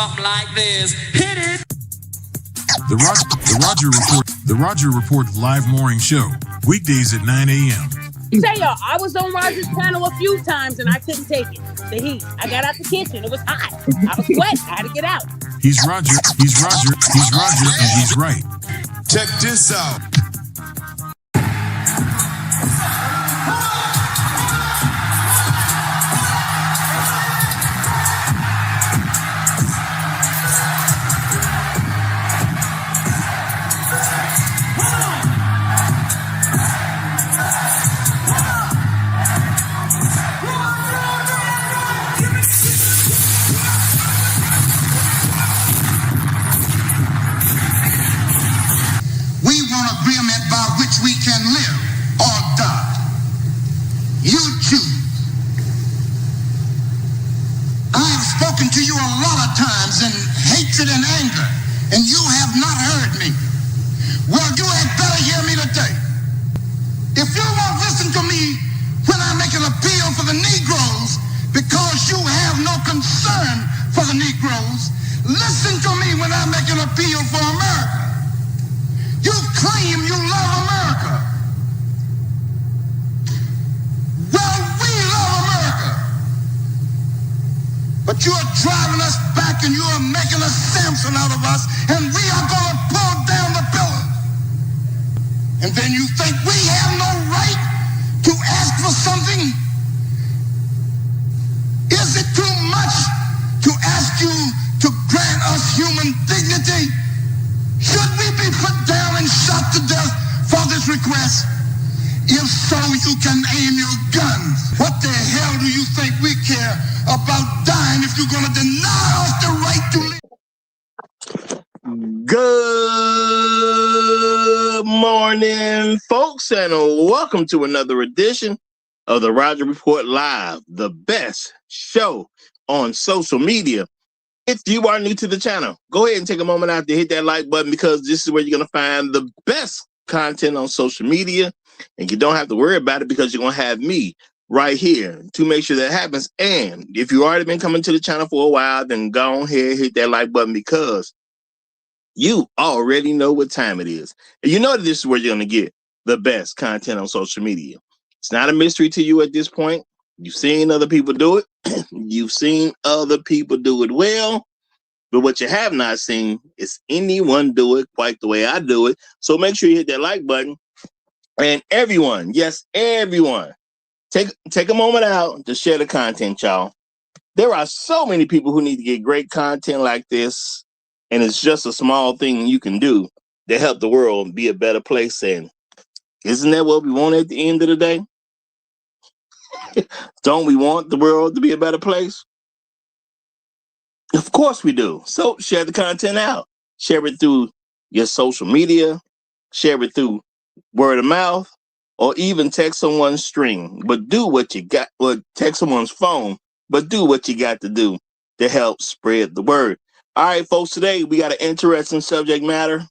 Something like this. Hit it. The Roger Report live morning show. Weekdays at 9 a.m. Say y'all, I was on Roger's panel a few times and I couldn't take it. The heat. I got out the kitchen. It was hot. I was sweating. I had to get out. He's Roger, and he's right. Check this out. We can live or die. You choose. I have spoken to you a lot of times in hatred and anger, and you have not heard me. Well, you had better hear me today. If you won't listen to me when I make an appeal for the Negroes because you have no concern for the Negroes, listen to me when I make an appeal for America. You claim you love America. Well, we love America. But you are driving us back and you are making a Samson out of us, and we are going to pull down the pillars. And then you think we have no right to ask for something? Is it too much to ask you to grant us human dignity? Should we be put down and shot to death for this request? If so, you can aim your guns. What the hell do you think we care about dying if you're going to deny us the right to live? Good morning, folks, and welcome to another edition of the Roger Report Live, the best show on social media. If you are new to the channel, go ahead and take a moment out to hit that like button, because this is where you're going to find the best content on social media, and you don't have to worry about it because you're going to have me right here to make sure that happens. And if you've already been coming to the channel for a while, then go ahead, hit that like button, because you already know what time it is. And you know that this is where you're going to get the best content on social media. It's not a mystery to you at this point. You've seen other people do it. You've seen other people do it well. But what you have not seen is anyone do it quite the way I do it. So make sure you hit that like button. And everyone, yes, everyone, take a moment out to share the content, y'all. There are so many people who need to get great content like this. And it's just a small thing you can do to help the world be a better place. And isn't that what we want at the end of the day? Don't we want the world to be a better place? Of course we do. So share the content out. Share it through your social media. Share it through word of mouth, or even text someone's string. But do what you got, or text someone's phone, but do what you got to do to help spread the word. All right, folks, today we got an interesting subject matter.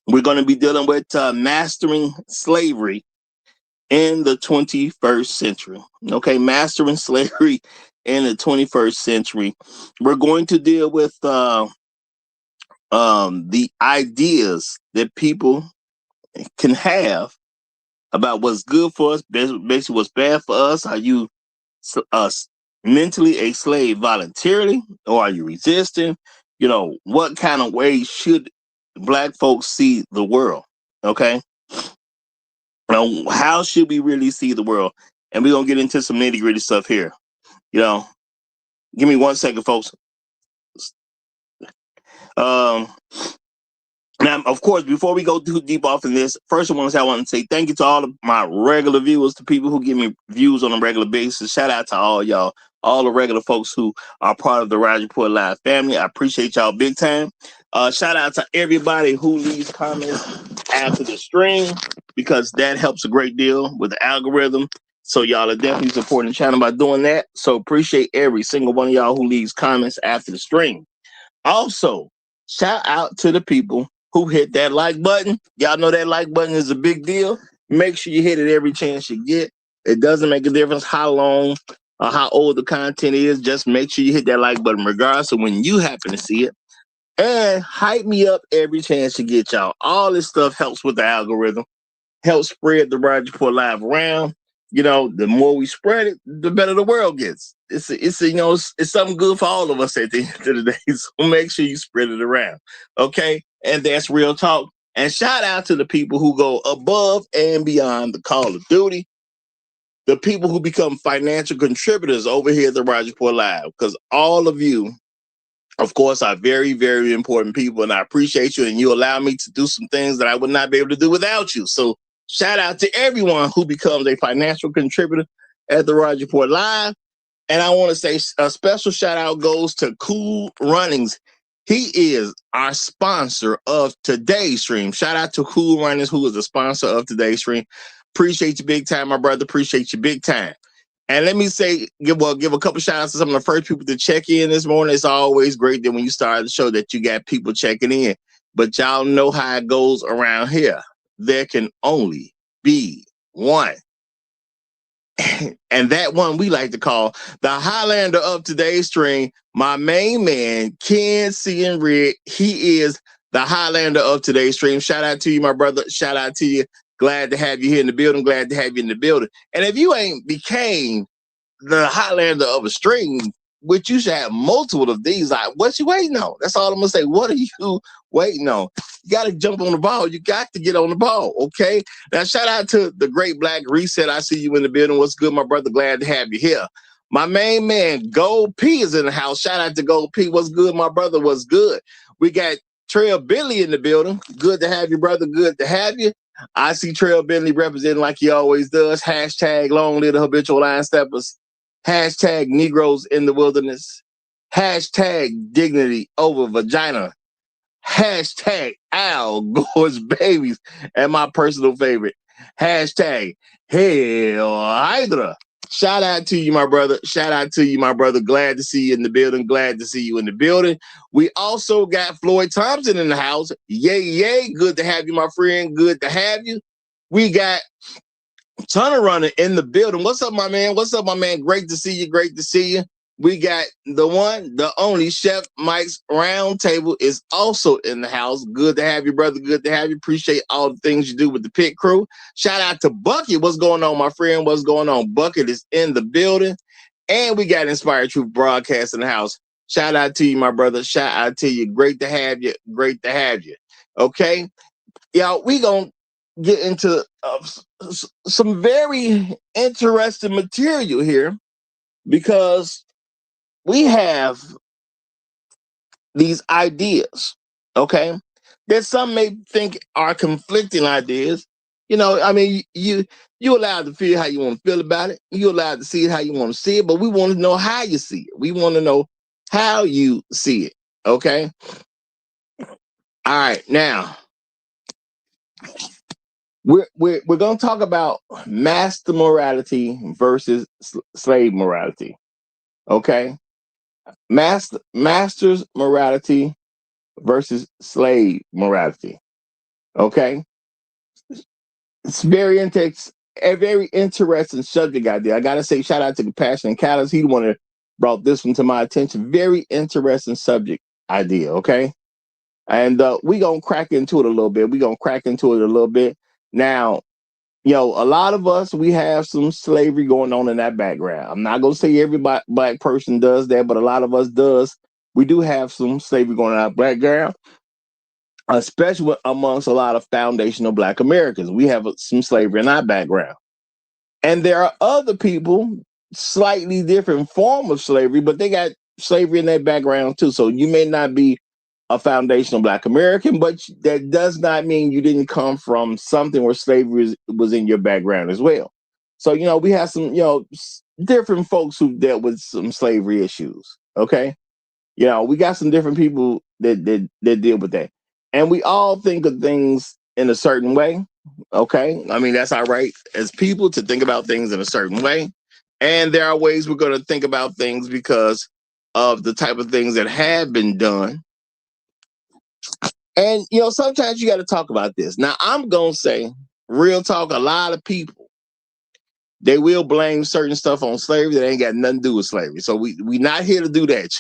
We're going to be dealing with mastering slavery in the 21st century. Okay, mastering slavery in the 21st century. We're going to deal with the ideas that people can have about what's good for us, basically what's bad for us. Are you mentally a slave voluntarily, or are you resisting? You know, what kind of ways should Black folks see the world? Okay. Now, how should we really see the world? And we're going to get into some nitty gritty stuff here. You know, give me 1 second, folks. Now, of course, before we go too deep off in this, first I want to say thank you to all of my regular viewers, to people who give me views on a regular basis. Shout out to all y'all, all the regular folks who are part of the Roger Report Live family. I appreciate y'all big time. Shout out to everybody who leaves comments after the stream, because that helps a great deal with the algorithm. So y'all are definitely supporting the channel by doing that. So appreciate every single one of y'all who leaves comments after the stream. Also, shout out to the people who hit that like button. Y'all know that like button is a big deal. Make sure you hit it every chance you get. It doesn't make a difference how long how old the content is. Just make sure you hit that like button regardless of when you happen to see it. And hype me up every chance you get, y'all. All this stuff helps with the algorithm, helps spread the Roger Report Live around. The more we spread it, the better the world gets. It's something good for all of us at the end of the day. So make sure you spread it around. Okay? And that's real talk. And shout out to the people who go above and beyond the call of duty. The people who become financial contributors over here at the Roger Report Live. Because all of you, of course, are very, very important people, and I appreciate you, and you allow me to do some things that I would not be able to do without you. So shout out to everyone who becomes a financial contributor at the Roger Report Live. And I want to say a special shout out goes to Cool Runnings. He is our sponsor of today's stream. Shout out to Cool Runnings, who is the sponsor of today's stream. Appreciate you big time, my brother. Appreciate you big time. And let me say, give a couple shout outs to some of the first people to check in this morning. It's always great that when you start the show that you got people checking in. But y'all know how it goes around here. There can only be one. And that one we like to call the Highlander of today's stream. My main man, Ken C. and Red. He is the Highlander of today's stream. Shout out to you, my brother. Shout out to you. Glad to have you here in the building. Glad to have you in the building. And if you ain't became the Highlander of a stream, which you should have multiple of these, like, what you waiting on? That's all I'm going to say. What are you waiting on? You got to jump on the ball. You got to get on the ball, okay? Now, shout out to the Great Black Reset. I see you in the building. What's good, my brother? Glad to have you here. My main man, Gold P, is in the house. Shout out to Gold P. What's good, my brother? What's good? We got Trail Billy in the building. Good to have you, brother. Good to have you. I see Trail Billy representing like he always does. Hashtag long live the habitual line steppers. Hashtag Negroes in the wilderness. Hashtag dignity over vagina. Hashtag Al Gore's babies. And my personal favorite, hashtag Hail Hydra. Shout out to you, my brother. Shout out to you, my brother. Glad to see you in the building. Glad to see you in the building. We also got Floyd Thompson in the house. Yay, yay. Good to have you, my friend. Good to have you. We got Tunnel Runner in the building. What's up, my man? What's up, my man? Great to see you. Great to see you. We got the one, the only Chef Mike's Roundtable is also in the house. Good to have you, brother. Good to have you. Appreciate all the things you do with the pit crew. Shout out to Bucket. What's going on, my friend? What's going on? Bucket is in the building. And we got Inspired Truth Broadcast in the house. Shout out to you, my brother. Shout out to you. Great to have you. Great to have you. Okay? Y'all, we going to get into some very interesting material here because we have these ideas, okay, that some may think are conflicting ideas. I mean, you're allowed to feel how you want to feel about it. You're allowed to see it how you want to see it, but we want to know how you see it. We want to know how you see it, okay? All right, now, we're going to talk about master morality versus slave morality, okay? Master's morality versus slave morality. Okay, it's a very interesting subject idea. I gotta say, shout out to Compassion and Callous. He the one that brought this one to my attention. Very interesting subject idea. Okay, and we gonna crack into it a little bit. Now, a lot of us, we have some slavery going on in that background. I'm not going to say every black person does that, but a lot of us does. We do have some slavery going on in our background, especially amongst a lot of foundational Black Americans. We have some slavery in our background. And there are other people, slightly different form of slavery, but they got slavery in their background too. So you may not be a foundational Black American, but that does not mean you didn't come from something where slavery was in your background as well. So, we have some, different folks who dealt with some slavery issues. Okay. We got some different people that deal with that. And we all think of things in a certain way. Okay. I mean, that's our right as people to think about things in a certain way. And there are ways we're going to think about things because of the type of things that have been done. And, sometimes you got to talk about this. Now, I'm going to say, real talk, a lot of people they will blame certain stuff on slavery that ain't got nothing to do with slavery. So we not here to do that.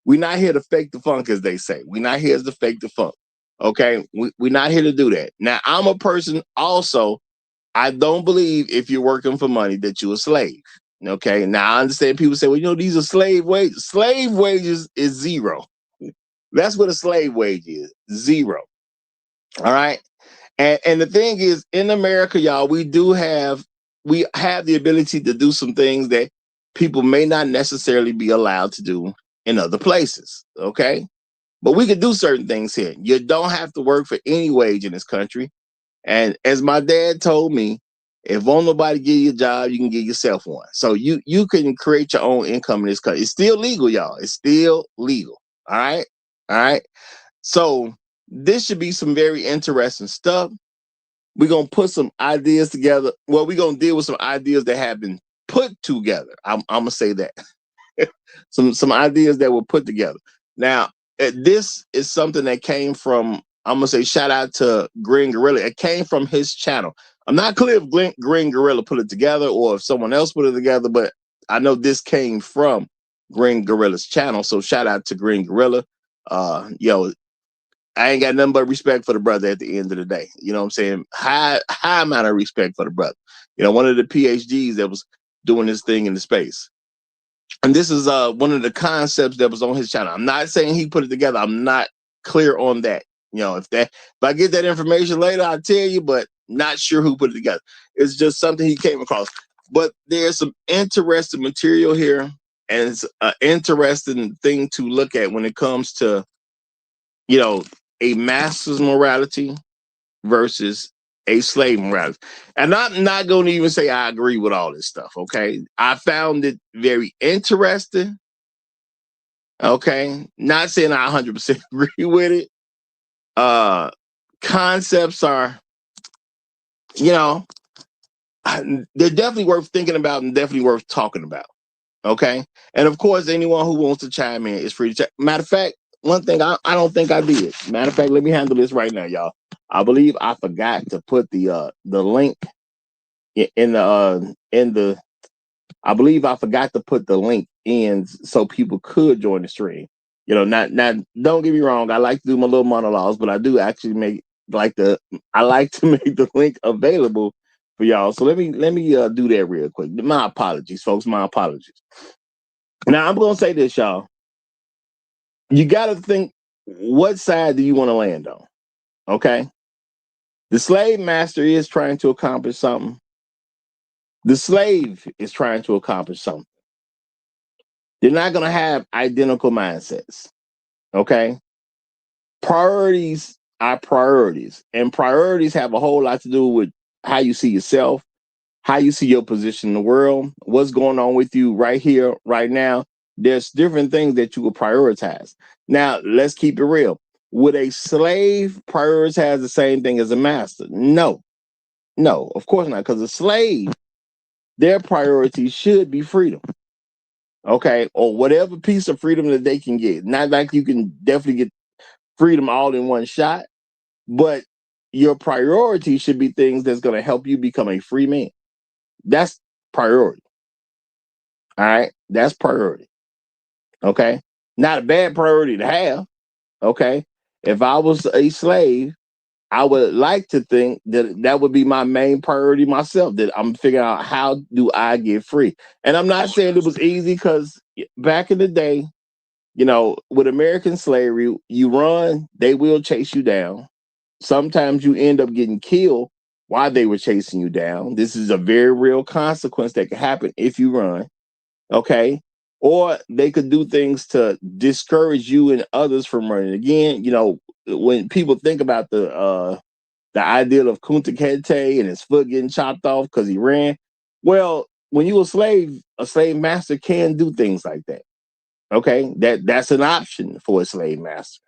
We're not here to fake the funk, as they say. We're not here to fake the funk. Okay, we're not here to do that. Now, I'm a person also. I don't believe if you're working for money that you're a slave. Okay. Now I understand people say, well, these are slave wages. Slave wages is zero. That's what a slave wage is. Zero. All right. And the thing is, in America, y'all, we have the ability to do some things that people may not necessarily be allowed to do in other places. Okay. But we can do certain things here. You don't have to work for any wage in this country. And as my dad told me, if won't nobody give you a job, you can give yourself one. So you can create your own income in this country. It's still legal, y'all. It's still legal. All right. All right. So this should be some very interesting stuff. We're going to put some ideas together. Well, we're going to deal with some ideas that have been put together. I'm going to say that. some ideas that were put together. Now, this is something that came from, I'm going to say shout out to Green Gorilla. It came from his channel. I'm not clear if Green Gorilla put it together or if someone else put it together, but I know this came from Green Gorilla's channel. So shout out to Green Gorilla. Yo, I ain't got nothing but respect for the brother at the end of the day. You know what I'm saying? High amount of respect for the brother. One of the PhDs that was doing this thing in the space. And this is one of the concepts that was on his channel. I'm not saying he put it together. I'm not clear on that. If I get that information later, I'll tell you, but not sure who put it together. It's just something he came across. But there's some interesting material here, and it's an interesting thing to look at when it comes to, a master's morality versus a slave morality. And I'm not going to even say I agree with all this stuff, okay? I found it very interesting, okay? Not saying I 100% agree with it. Concepts are, they're definitely worth thinking about and definitely worth talking about, okay? And of course, anyone who wants to chime in is free to chat. Matter of fact, one thing I don't think I did. Matter of fact, let me handle this right now, y'all. I believe I forgot to put the link in the I believe I forgot to put the link in so people could join the stream. Not don't get me wrong, I like to do my little monologues, but I do actually I like to make the link available for y'all. So let me do that real quick. My apologies, folks. My apologies. Now I'm gonna say this, y'all. You gotta think, what side do you want to land on? Okay. The slave master is trying to accomplish something. The slave is trying to accomplish something. They're not going to have identical mindsets. Okay. Priorities are priorities, and priorities have a whole lot to do with how you see yourself, how you see your position in the world, what's going on with you right here, right now. There's different things that you will prioritize. Now, let's keep it real. Would a slave prioritize the same thing as a master? No, of course not, because a slave, their priority should be freedom. Okay, or whatever piece of freedom that they can get. Not like you can definitely get freedom all in one shot, but your priority should be things that's going to help you become a free man. That's priority. All right, that's priority. Okay, not a bad priority to have. Okay, if I was a slave, I would like to think that would be my main priority myself, that I'm figuring out how do I get free. And I'm not saying it was easy, because back in the day, with American slavery, you run, they will chase you down. Sometimes you end up getting killed while they were chasing you down. This is a very real consequence that can happen if you run. Okay. Or they could do things to discourage you and others from running. Again, when people think about the ideal of Kunta Kinte and his foot getting chopped off because he ran, well, when you're a slave master can do things like that. Okay, that's an option for a slave master.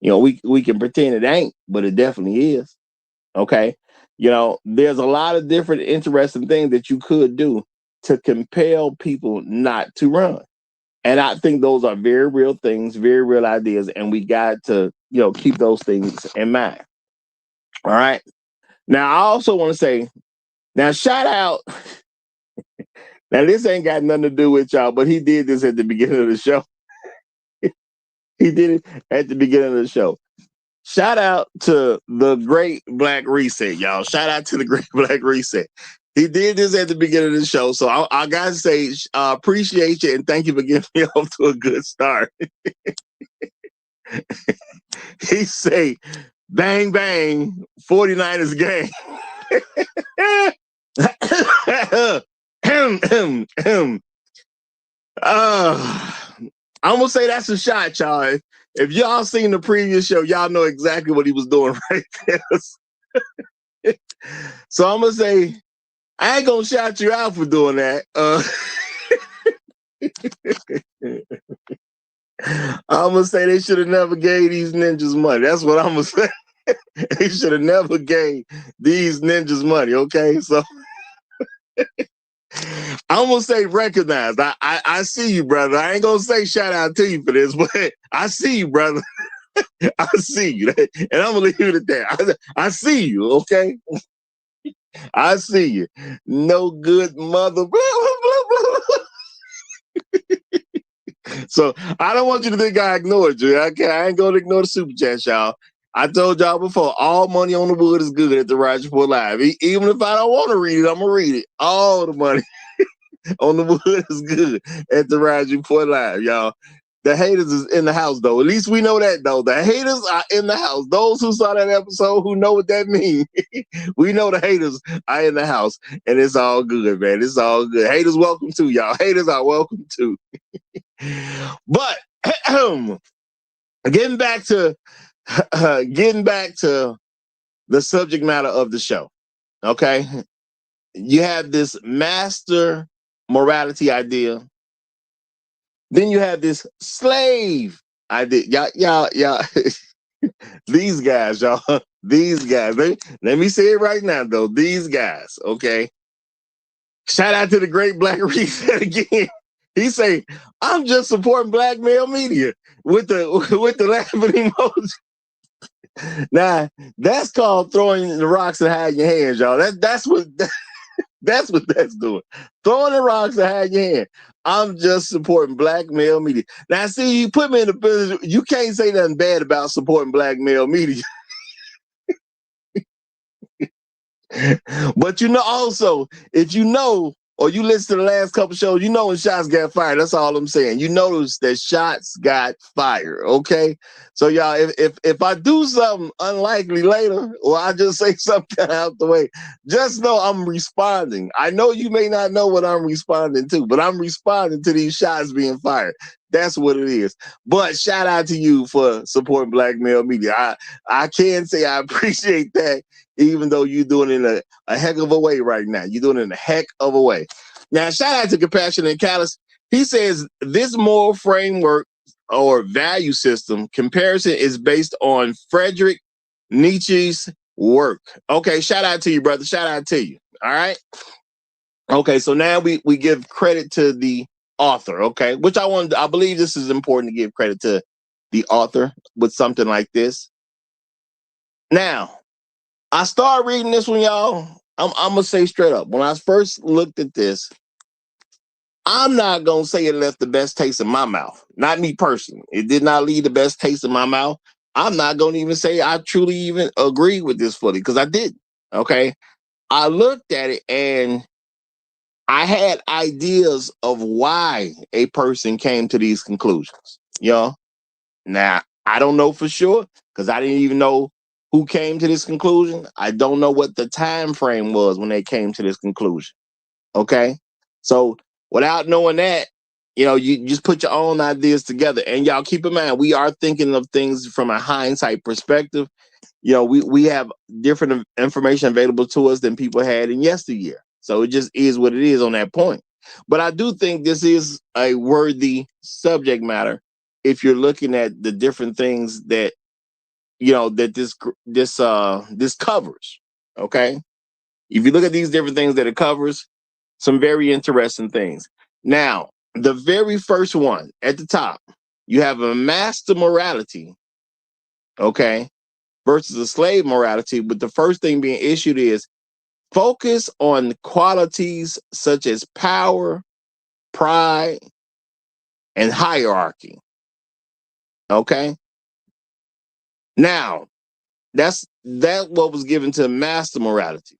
We can pretend it ain't, but it definitely is. Okay, there's a lot of different interesting things that you could do to compel people not to run. And I think those are very real things, very real ideas, and we got to, keep those things in mind. All right. Now, I also want to say Now, shout out. Now, this ain't got nothing to do with y'all, but he did this at the beginning of the show. He did it at the beginning of the show. Shout out to the Great Black Reset, y'all. Shout out to the Great Black Reset. He did this at the beginning of the show, so I gotta say, appreciate you and thank you for getting me off to a good start. He say, bang, bang, 49ers gang. I'm gonna say that's a shot, y'all. If y'all seen the previous show, y'all know exactly what he was doing right there. So I'm gonna say, I ain't gonna shout you out for doing that. I'm gonna say they should have never gave these ninjas money. That's what I'm gonna say. They should have never gave these ninjas money. Okay, so I'm gonna say recognized. I see you, brother. I ain't gonna say shout out to you for this, but I see you, brother. I see you, and I'm gonna leave it at that. I see you. Okay, I see you. No good mother. Blah, blah, blah, blah. So I don't want you to think I ignored you. Okay, I ain't gonna ignore the super chat, y'all. I told y'all before, all money on the wood is good at the Roger Report Live. Even if I don't want to read it, I'm gonna read it. All the money on the wood is good at the Roger Report Live, y'all. The haters is in the house, though. At least we know that, though. The haters are in the house. Those who saw that episode, who know what that means. We know the haters are in the house, and it's all good, man. It's all good. Haters welcome too, y'all. Haters are welcome too. But getting back to the subject matter of the show, okay? You have this master morality idea. Then you have this slave idea. Y'all. These guys, y'all. These guys. Let me say it right now, though. These guys, okay? Shout out to the Great Black Reset again. He say, I'm just supporting black male media with the laughing emoji. Now, that's called throwing the rocks and hiding your hands, y'all. That's what that's doing. Throwing the rocks and hiding your hand. I'm just supporting black male media. Now, see, you put me in the business. You can't say nothing bad about supporting black male media. But you know, also, if you know, or you listen to the last couple shows, you know when shots got fired. That's all I'm saying. You notice that shots got fired. Okay, so y'all, if I do something unlikely later, or I just say something out the way, just know I'm responding. I know you may not know what I'm responding to, but I'm responding to these shots being fired. That's what it is. But shout out to you for supporting black male media. I can say I appreciate that, even though you're doing it in a heck of a way right now. You're doing it in a heck of a way. Now, shout out to Compassion and Callous. He says this moral framework or value system comparison is based on Friedrich Nietzsche's work. Okay, shout out to you, brother. Shout out to you. All right. Okay, so now we give credit to the author, okay? Which I believe this is important to give credit to the author with something like this. Now, I started reading this one, y'all. I'm gonna say straight up. When I first looked at this, I'm not gonna say it left the best taste in my mouth. Not me personally. It did not leave the best taste in my mouth. I'm not gonna even say I truly even agree with this fully, because I didn't. Okay. I looked at it and I had ideas of why a person came to these conclusions. You know? Now, I don't know for sure, because I didn't even know who came to this conclusion. I don't know what the time frame was when they came to this conclusion. Okay? So without knowing that, you just put your own ideas together. And y'all keep in mind, we are thinking of things from a hindsight perspective. We have different information available to us than people had in yesteryear. So it just is what it is on that point. But I do think this is a worthy subject matter if you're looking at the different things that this covers. Okay, if you look at these different things that it covers, some very interesting things. Now, the very first one at the top, you have a master morality, okay, versus a slave morality. But the first thing being issued is Focus on qualities such as power, pride, and hierarchy. Okay. Now, that what was given to master morality.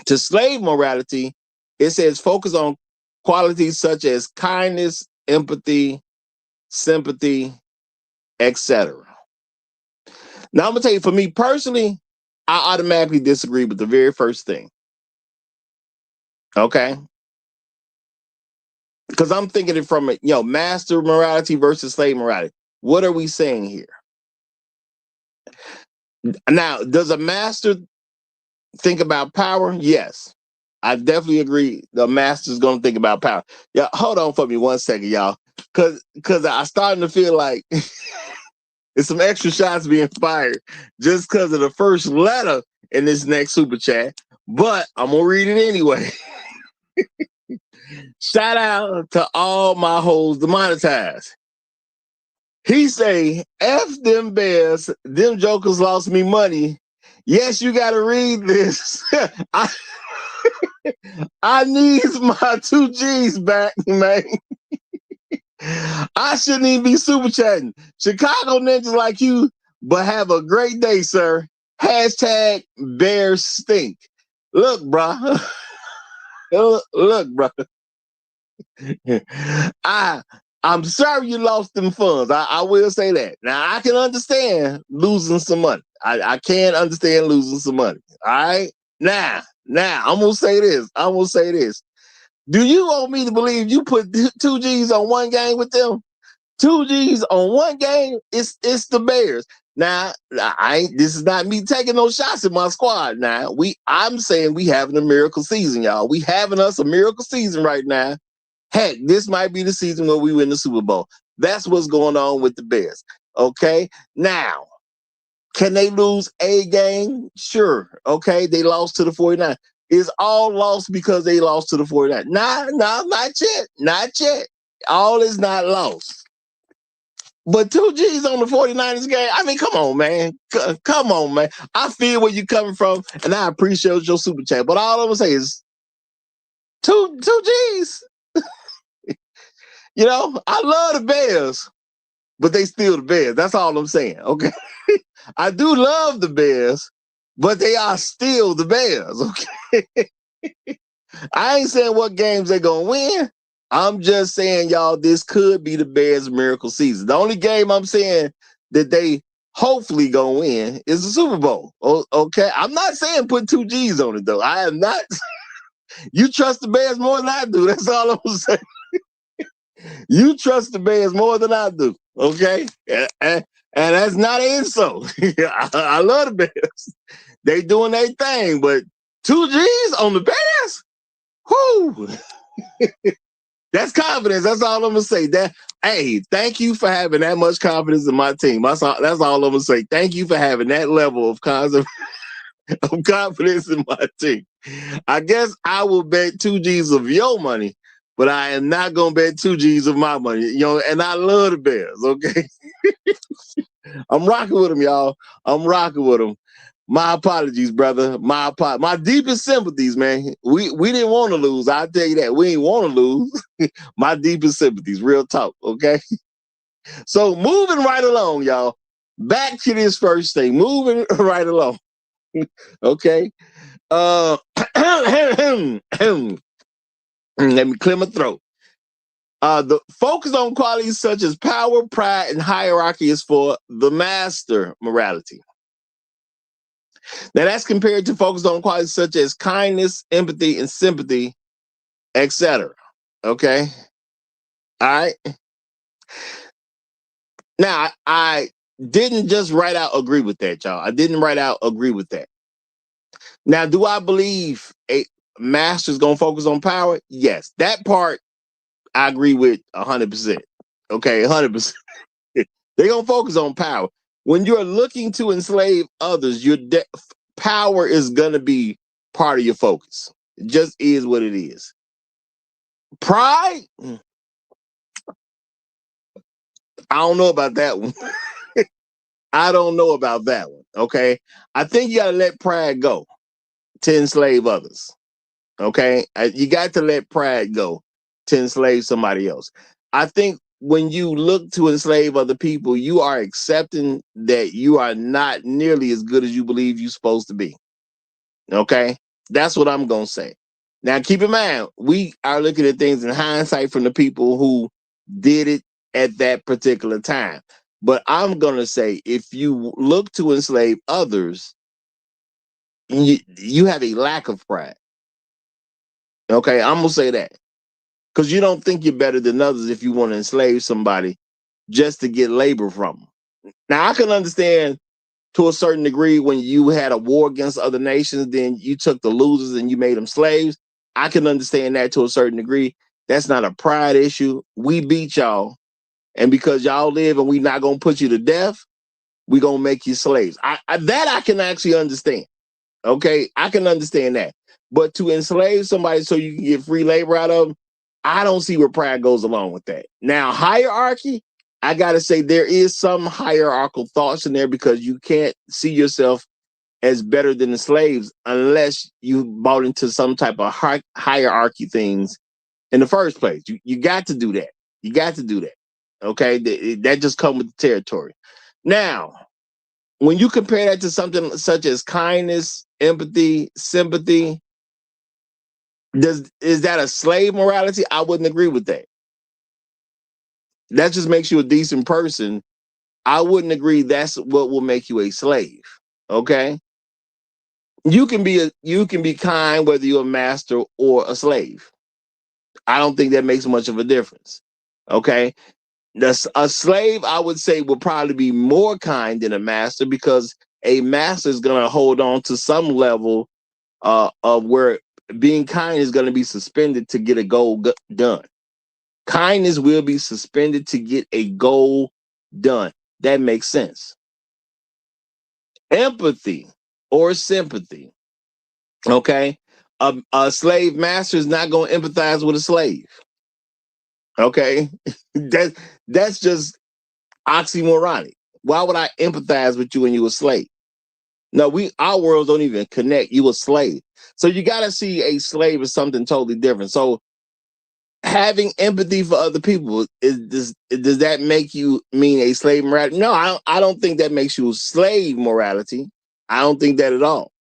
To slave morality, it says focus on qualities such as kindness, empathy, sympathy, etc. Now, I'm gonna tell you, for me personally, I automatically disagree with the very first thing. Okay. Because I'm thinking it from master morality versus slave morality. What are we saying here? Now, does a master think about power? Yes. I definitely agree. The master's gonna think about power. Yeah, hold on for me 1 second, y'all. Cause I'm starting to feel like it's some extra shots being fired just because of the first letter in this next super chat. But I'm gonna read it anyway. Shout out to all my hoes demonetized. He say, F them bears, them jokers lost me money. Yes, you gotta read this. I need my 2 G's back, man. I shouldn't even be super chatting. Chicago ninjas like you, but have a great day, sir. Hashtag bears stink. Look, bro. Look, bro. I'm sorry you lost them funds. I will say that. Now, I can understand losing some money. I can understand losing some money. All right? Now, I'm going to say this. Do you want me to believe you put 2 G's on one game with them? 2 G's on one game? It's the Bears. Now, this is not me taking no shots at my squad. Now, I'm saying we having a miracle season, y'all. We having us a miracle season right now. Heck, this might be the season where we win the Super Bowl. That's what's going on with the Bears. Okay? Now, can they lose a game? Sure. Okay, they lost to the 49ers. Is all lost because they lost to the 49ers? Nah, not yet. Not yet. All is not lost. But 2 G's on the 49ers game, I mean, come on, man. Come on, man. I feel where you're coming from, and I appreciate your super chat. But all I'm going to say is 2 G's. I love the Bears, but they still the Bears. That's all I'm saying, okay? I do love the Bears, but they are still the Bears, okay? I ain't saying what games they're going to win. I'm just saying, y'all, this could be the Bears' miracle season. The only game I'm saying that they hopefully going to win is the Super Bowl, okay? I'm not saying put 2 G's on it, though. I am not. You trust the Bears more than I do. That's all I'm saying. You trust the Bears more than I do, okay? And that's not an insult. I love the Bears. They doing their thing, but 2 G's on the Bears? Whoo! That's confidence. That's all I'm going to say. Hey, thank you for having that much confidence in my team. That's all I'm going to say. Thank you for having that level of confidence in my team. I guess I will bet 2 G's of your money, but I am not going to bet 2 G's of my money. And I love the Bears, okay? I'm rocking with them, y'all. I'm rocking with them. My apologies, brother. My deepest sympathies, man. We didn't want to lose. I'll tell you that. We didn't want to lose. My deepest sympathies. Real talk, okay? So moving right along, y'all. Back to this first thing. Moving right along. Okay. Let me clear my throat. The focus on qualities such as power, pride, and hierarchy is for the master morality. Now that's compared to focus on qualities such as kindness, empathy, and sympathy, etc. Okay. All right. Now I didn't just write out agree with that, y'all. I didn't write out agree with that. Now, do I believe a master's gonna focus on power? Yes, that part I agree with 100%. Okay, 100%. They're gonna focus on power. When you're looking to enslave others, power is gonna be part of your focus. It just is what it is. Pride, I don't know about that one. I don't know about that one. Okay, I think you gotta let pride go. to enslave others. Okay, you got to let pride go to enslave somebody else. I think when you look to enslave other people, you are accepting that you are not nearly as good as you believe you're supposed to be. Okay, that's what I'm gonna say. Now, keep in mind, we are looking at things in hindsight from the people who did it at that particular time. But I'm gonna say, if you look to enslave others, you have a lack of pride. Okay, I'm gonna say that because you don't think you're better than others if you want to enslave somebody just to get labor from them. Now, I can understand to a certain degree when you had a war against other nations, then you took the losers and you made them slaves. I can understand that to a certain degree. That's not a pride issue. We beat y'all, and because y'all live and we not gonna put you to death, we gonna make you slaves. That I can actually understand. Okay, I can understand that. But to enslave somebody so you can get free labor out of them, I don't see where pride goes along with that. Now, hierarchy, I got to say there is some hierarchical thoughts in there because you can't see yourself as better than the slaves unless you bought into some type of hierarchy things in the first place. You got to do that. You got to do that. Okay, that just comes with the territory. Now, when you compare that to something such as kindness, empathy, sympathy, is that a slave morality? I wouldn't agree with that. That just makes you a decent person. I wouldn't agree that's what will make you a slave. Okay? You can be kind whether you're a master or a slave. I don't think that makes much of a difference. Okay? A slave, I would say, will probably be more kind than a master because a master is going to hold on to some level of where being kind is going to be suspended to get a goal done. Kindness will be suspended to get a goal done. That makes sense. Empathy or sympathy. Okay. A slave master is not going to empathize with a slave. Okay. That's just oxymoronic. Why would I empathize with you when you a slave? No, our worlds don't even connect. You a slave. So you got to see a slave as something totally different. So having empathy for other people, does that make you mean a slave morality? No, I don't think that makes you a slave morality. I don't think that at all.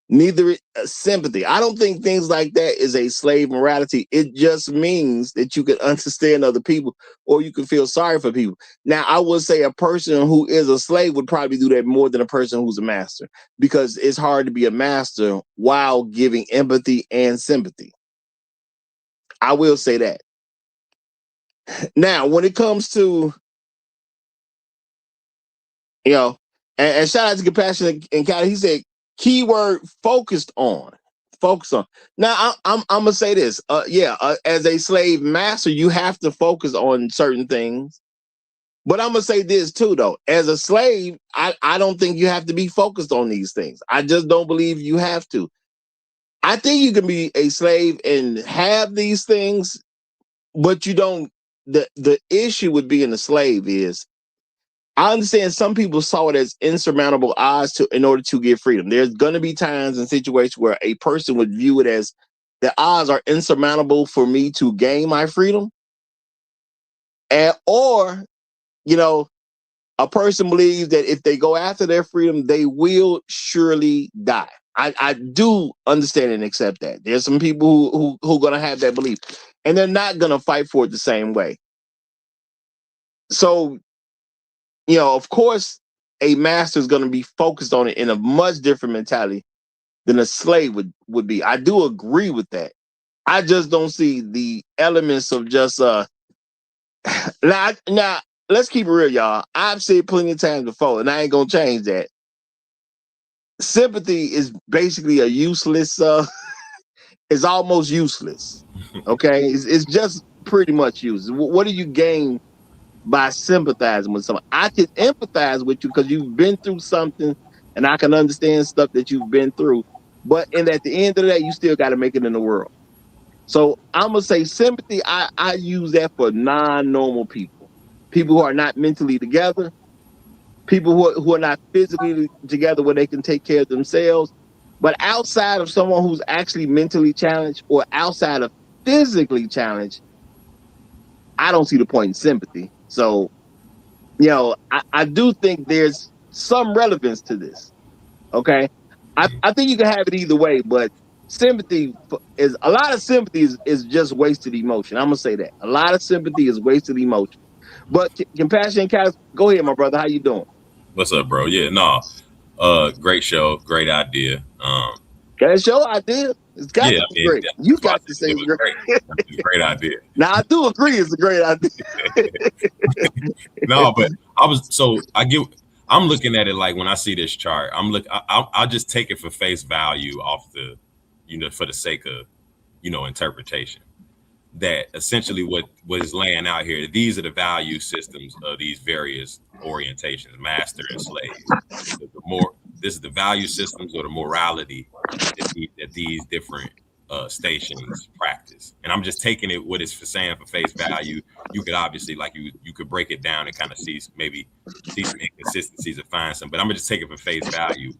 Neither sympathy. I don't think things like that is a slave morality. It just means that you can understand other people or you can feel sorry for people. Now, I would say a person who is a slave would probably do that more than a person who's a master because it's hard to be a master while giving empathy and sympathy. I will say that. Now, when it comes to, and shout out to Compassion Encounter, he said, keyword focused on. Focus on. Now, I'm gonna say this. As a slave master, you have to focus on certain things. But I'm gonna say this too, though. As a slave, I don't think you have to be focused on these things. I just don't believe you have to. I think you can be a slave and have these things, but you don't. The issue with being a slave is I understand some people saw it as insurmountable odds in order to get freedom. There's going to be times and situations where a person would view it as the odds are insurmountable for me to gain my freedom. Or, a person believes that if they go after their freedom, they will surely die. I do understand and accept that. There's some people who are going to have that belief, and they're not going to fight for it the same way. So, of course, a master is going to be focused on it in a much different mentality than a slave would be. I do agree with that. I just don't see the elements of just now let's keep it real, y'all. I've said plenty of times before, and I ain't gonna change that. Sympathy is basically a useless. It's almost useless. Okay, it's just pretty much useless. What do you gain by sympathizing with someone? I can empathize with you because you've been through something and I can understand stuff that you've been through. But at the end of the day, you still got to make it in the world. So I'm going to say sympathy, I use that for non-normal people. People who are not mentally together, people who are not physically together where they can take care of themselves. But outside of someone who's actually mentally challenged or outside of physically challenged, I don't see the point in sympathy. So, I do think there's some relevance to this. Okay. I think you can have it either way, but sympathy is a lot of sympathy is just wasted emotion. I'm gonna say that. A lot of sympathy is wasted emotion. But compassion and kindness, go ahead, my brother. How you doing? What's up, bro? Yeah, no. Great show, great idea. That's your idea. It's got Yeah, to I be mean, great. You that's why I got to said say it it's was great. great. It's a great idea. Now I do agree it's a great idea. No, but I'm looking at it like when I see this chart, I'll just take it for face value off the, for the sake of, interpretation. That essentially what is laying out here, these are the value systems of these various orientations, master and slave. This is the value systems or the morality that these different stations practice. And I'm just taking it what it's for saying for face value. You could obviously, like, you could break it down and kind of see some inconsistencies or find some, but I'm gonna just take it for face value.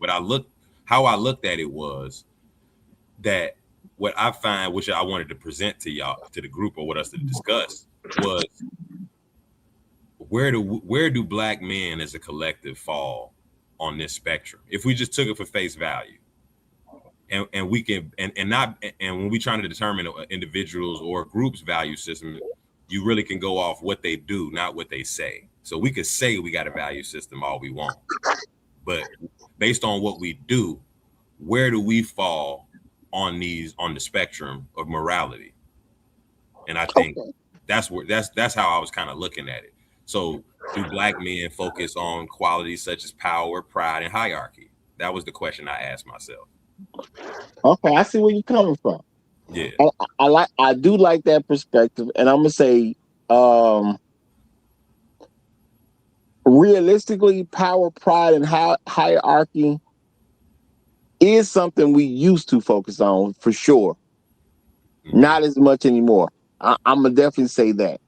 How I looked at it was that what I find, which I wanted to present to y'all, to the group, or what us to discuss, was where do Black men as a collective fall on this spectrum? If we just took it for face value, and we can and when we trying to determine individuals or groups' value system, you really can go off what they do, not what they say. So we could say we got a value system all we want, but based on what we do, where do we fall on the spectrum of morality? And I think that's how I was kind of looking at it. So do Black men focus on qualities such as power, pride, and hierarchy? That was the question I asked myself. Okay, I see where you're coming from. Yeah, I do like that perspective, and I'm gonna say, realistically, power, pride, and hierarchy is something we used to focus on for sure. Mm-hmm. Not as much anymore. I'm gonna definitely say that.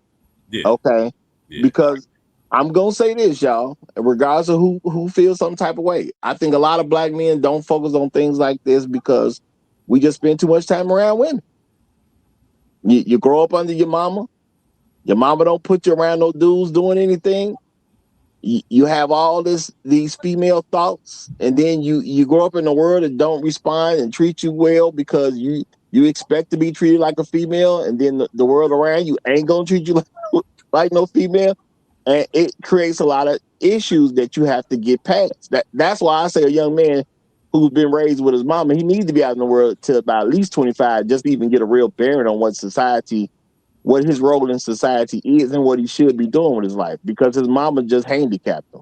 Yeah. Okay, yeah. Because I'm gonna say this, y'all. Regardless of who feels some type of way, I think a lot of Black men don't focus on things like this because we just spend too much time around women. You grow up under your mama. Your mama don't put you around no dudes doing anything. You have all these female thoughts, and then you grow up in a world that don't respond and treat you well because you expect to be treated like a female, and then the world around you ain't gonna treat you like no female, and it creates a lot of issues that you have to get past. That's why I say a young man who's been raised with his mama, he needs to be out in the world till about at least 25, just to even get a real bearing on what his role in society is and what he should be doing with his life, because his mama just handicapped him.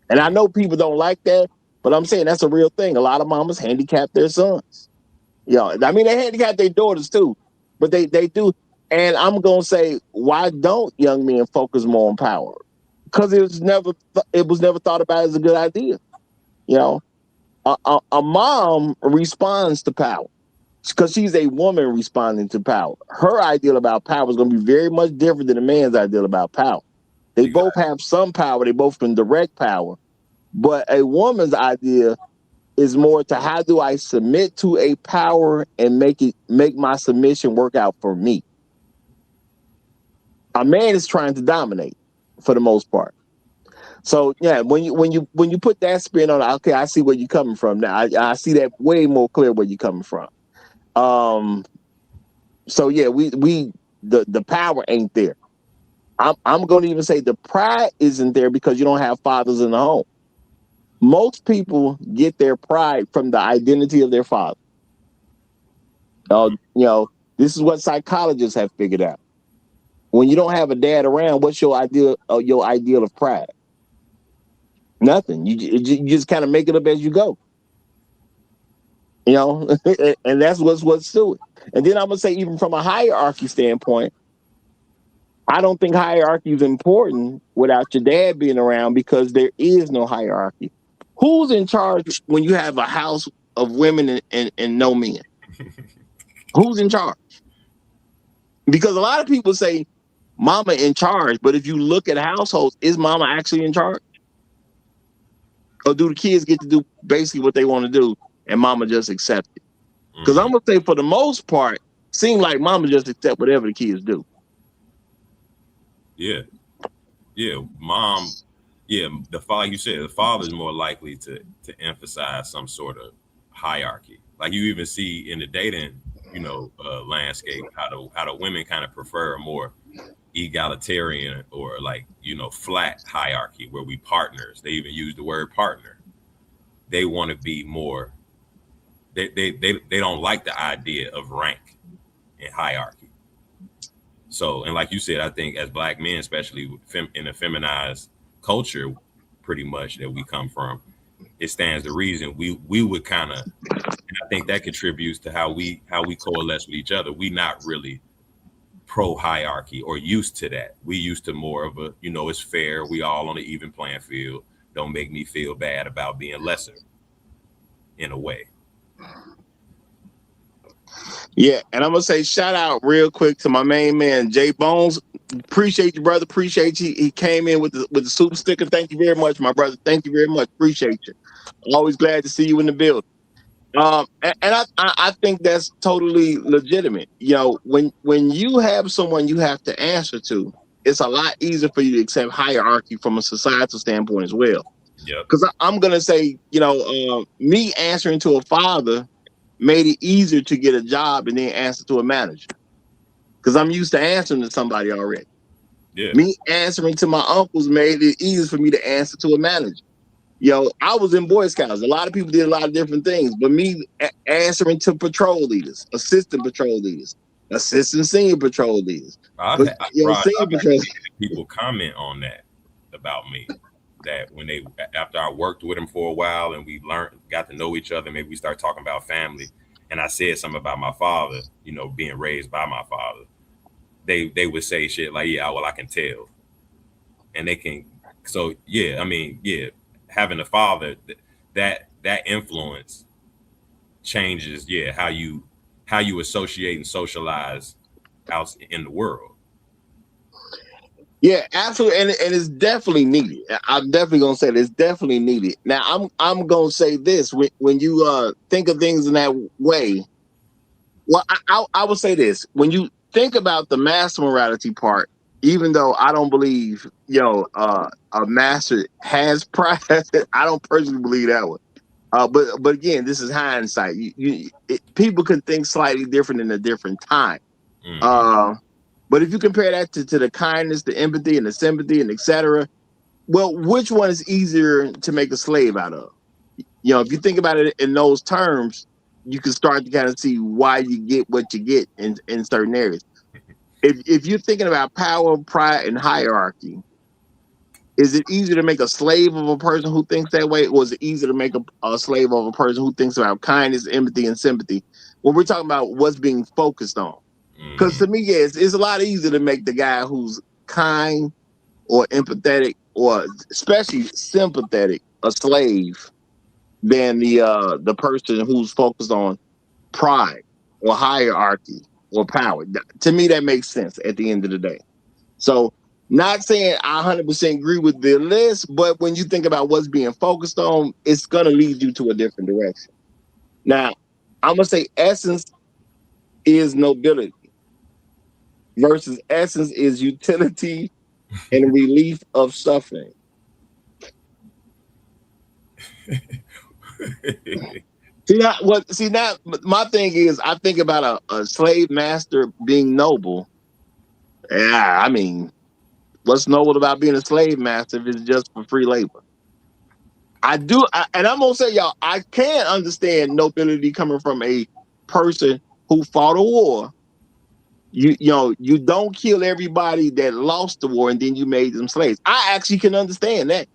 And I know people don't like that, but I'm saying that's a real thing. A lot of mamas handicap their sons. I mean, they handicap their daughters too, but they do. And I'm going to say, why don't young men focus more on power? Because it was never thought about as a good idea. A mom responds to power because she's a woman responding to power. Her ideal about power is going to be very much different than a man's ideal about power. They both have some power. They both can direct power. But a woman's idea is more to, how do I submit to a power and make my submission work out for me? A man is trying to dominate for the most part. So yeah, when you put that spin on it, okay, I see where you're coming from now. I see that way more clear where you're coming from. So yeah, the power ain't there. I'm going to even say the pride isn't there because you don't have fathers in the home. Most people get their pride from the identity of their father. This is what psychologists have figured out. When you don't have a dad around, what's your ideal of pride? Nothing. You just kind of make it up as you go. And that's what's to it. And then I'm gonna say, even from a hierarchy standpoint, I don't think hierarchy is important without your dad being around, because there is no hierarchy. Who's in charge when you have a house of women and no men? Who's in charge? Because a lot of people say mama in charge, but if you look at households, is mama actually in charge? Or do the kids get to do basically what they want to do and mama just accepted. Because I'm gonna say for the most part, seem like mama just accept whatever the kids do. Yeah. Mom. Yeah, the father. You said the father is more likely to emphasize some sort of hierarchy. Like you even see in the dating, landscape, how the women kind of prefer a more egalitarian or like flat hierarchy where we partners. They even use the word partner. They want to be more. They don't like the idea of rank and hierarchy. So, and like you said, I think as Black men, especially in a feminized culture, pretty much that we come from, it stands to reason we would kind of, and I think that contributes to how we coalesce with each other. We not really pro hierarchy or used to that. We used to more of a, it's fair. We all on an even playing field. Don't make me feel bad about being lesser in a way. Yeah, and I'm gonna say shout out real quick to my main man Jay Bones. Appreciate you, brother. Appreciate you. He came in with the super sticker. Thank you very much, my brother. Thank you very much. Appreciate you. I'm always glad to see you in the building. And I think that's totally legitimate. When you have someone you have to answer to, it's a lot easier for you to accept hierarchy from a societal standpoint as well. Yeah. Because I'm gonna say, me answering to a father made it easier to get a job and then answer to a manager. Because I'm used to answering to somebody already. Yeah. Me answering to my uncles made it easier for me to answer to a manager. I was in Boy Scouts. A lot of people did a lot of different things, but me answering to patrol leaders, assistant patrol leaders, assistant senior patrol leaders. Senior patrol people comment on that about me. That when after I worked with them for a while and we got to know each other, maybe we start talking about family, and I said something about my father, being raised by my father. They would say shit like, yeah, well, I can tell, and they can. So yeah, I mean, yeah, having a father, that influence changes, yeah, how you associate and socialize out in the world. Yeah, absolutely, and it's definitely needed. I'm definitely gonna say it's definitely needed. Now, I'm gonna say this: when you think of things in that way, well, I would say this: when you think about the master morality part, even though I don't believe a master has pride, I don't personally believe that one. But again, this is hindsight. People can think slightly different in a different time. Mm-hmm. But if you compare that to the kindness, the empathy, and the sympathy, and etc., well, which one is easier to make a slave out of? If you think about it in those terms, you can start to kind of see why you get what you get in certain areas. If you're thinking about power, pride, and hierarchy, is it easier to make a slave of a person who thinks that way, or is it easier to make a slave of a person who thinks about kindness, empathy, and sympathy? When we're talking about what's being focused on. Because to me, yes, it's a lot easier to make the guy who's kind or empathetic or especially sympathetic a slave than the person who's focused on pride or hierarchy or power. To me, that makes sense at the end of the day. So, not saying I 100% agree with the list, but when you think about what's being focused on, it's going to lead you to a different direction. Now, I'm going to say essence is nobility versus essence is utility and relief of suffering. Now my thing is I think about a slave master being noble. Yeah, I mean, what's noble about being a slave master if it's just for free labor? And I'm gonna say, y'all, I can understand nobility coming from a person who fought a war. You don't kill everybody that lost the war and then you made them slaves. I actually can understand that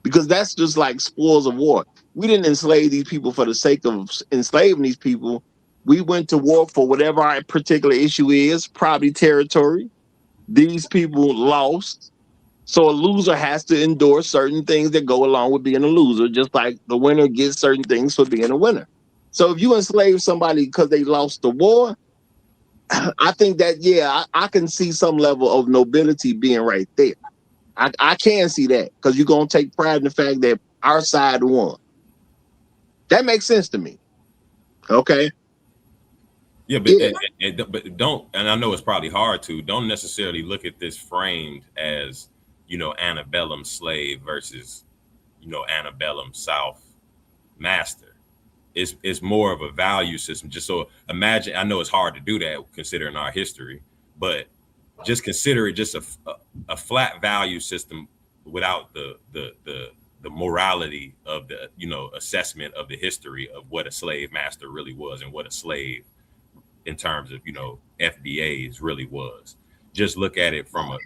because that's just like spoils of war. We didn't enslave these people for the sake of enslaving these people. We went to war for whatever our particular issue is, probably territory. These people lost. So a loser has to endure certain things that go along with being a loser, just like the winner gets certain things for being a winner. So if you enslave somebody because they lost the war, I think that, yeah, I can see some level of nobility being right there. I can see that because you're going to take pride in the fact that our side won. That makes sense to me. Okay. Yeah, but Yeah. but don't, and I know it's probably hard to, don't necessarily look at this framed as, antebellum slave versus, antebellum South master. It's more of a value system. Just so imagine, I know it's hard to do that considering our history, but just consider it just a flat value system without the morality of the assessment of the history of what a slave master really was and what a slave in terms of FBAs really was. Just look at it from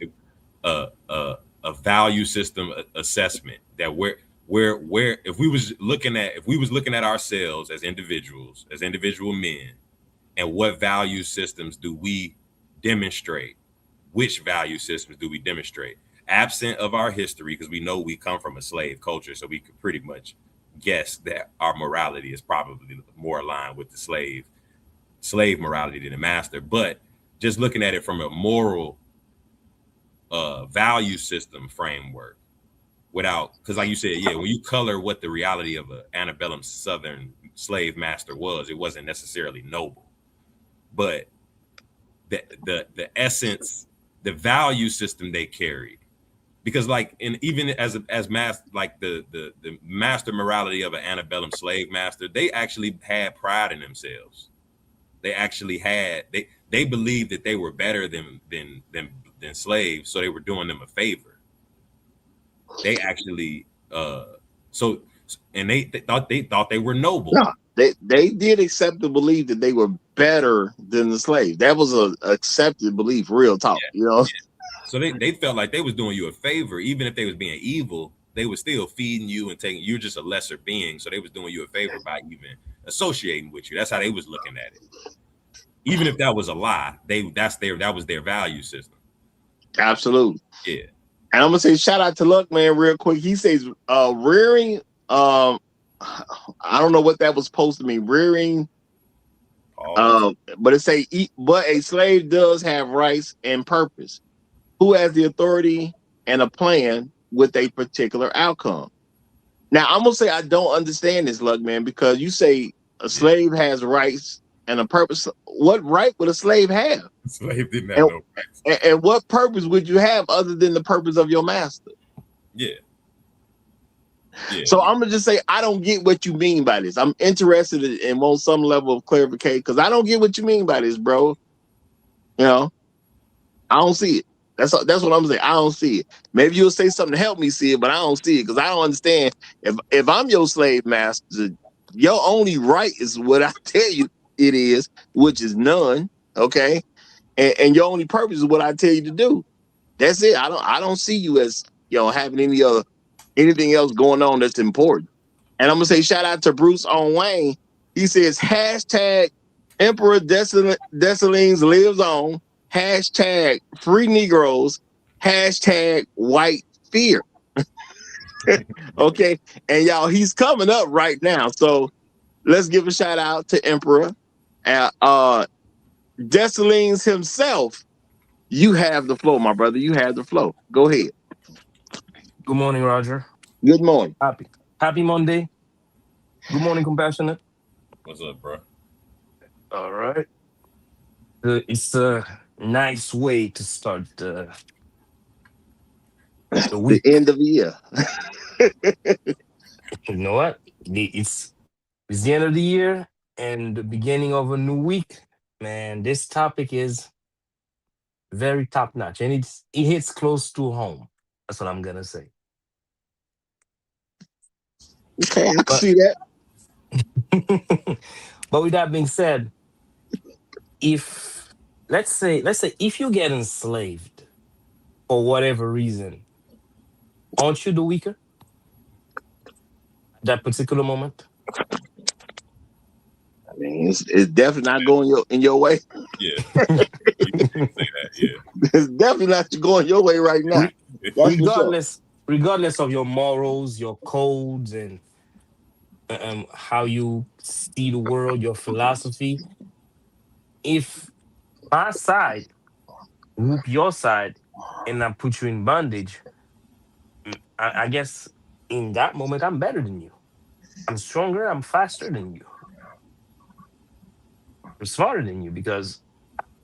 a value system assessment that where if we was looking at ourselves as individuals, as individual men, and what value systems do we demonstrate, which value systems do we demonstrate absent of our history, because we know we come from a slave culture, so we could pretty much guess that our morality is probably more aligned with the slave morality than the master. But just looking at it from a moral value system framework, without, because like you said, yeah, when you color what the reality of an antebellum Southern slave master was, it wasn't necessarily noble, but the essence, the value system they carried, because like, and even as mass, like the master morality of an antebellum slave master, they actually had pride in themselves. They actually had, they believed that they were better than slaves, so they were doing them a favor. They actually so, and they thought they were noble. No, they did accept the belief that they were better than the slave. That was a accepted belief, real talk. Yeah. So they felt like they was doing you a favor, even if they was being evil. They was still feeding you and taking, you're just a lesser being, so they was doing you a favor by even associating with you. That's how they was looking at it. Even if that was a lie, that was their value system. Absolutely. Yeah. And I'm gonna say shout out to Luck Man real quick. He says rearing, I don't know what that was supposed to mean, rearing. But it say, but a slave does have rights and purpose. Who has the authority and a plan with a particular outcome? Now I'm gonna say I don't understand this, Luck Man, because you say a slave has rights and a purpose. What right would a slave have? Slave didn't have no rights. And what purpose would you have other than the purpose of your master? Yeah. So I'm gonna just say I don't get what you mean by this. I'm interested in want some level of clarification, because I don't get what you mean by this, bro. I don't see it. That's what I'm gonna say. I don't see it. Maybe you'll say something to help me see it, but I don't see it, because I don't understand. If I'm your slave master, your only right is what I tell you it is, which is none. Okay, and your only purpose is what I tell you to do. That's it. I don't see you as having anything else going on that's important. And I'm gonna say shout out to Bruce on Wayne. He says hashtag Emperor Dessalines lives on. Hashtag free Negroes. Hashtag white fear. Okay. And y'all, he's coming up right now. So let's give a shout out to Emperor. Dessalines himself. You have the flow, my brother. You have the flow. Go ahead. Good morning, Roger. Good morning. Happy Monday. Good morning, Compassionate. What's up, bro? All right. It's a nice way to start the week. The end of the year. You know what? It's the end of the year and the beginning of a new week. Man, this topic is very top notch, and it hits close to home. That's what I'm gonna say. Okay, I can see that. But with that being said, if let's say if you get enslaved for whatever reason, aren't you the weaker at that particular moment? I mean, it's definitely not going in your way. Yeah. You can say that, yeah. It's definitely not going your way right now. Regardless of your morals, your codes, and how you see the world, your philosophy. If my side whoop your side and I put you in bondage, I guess in that moment I'm better than you. I'm stronger, I'm faster than you, I'm smarter than you because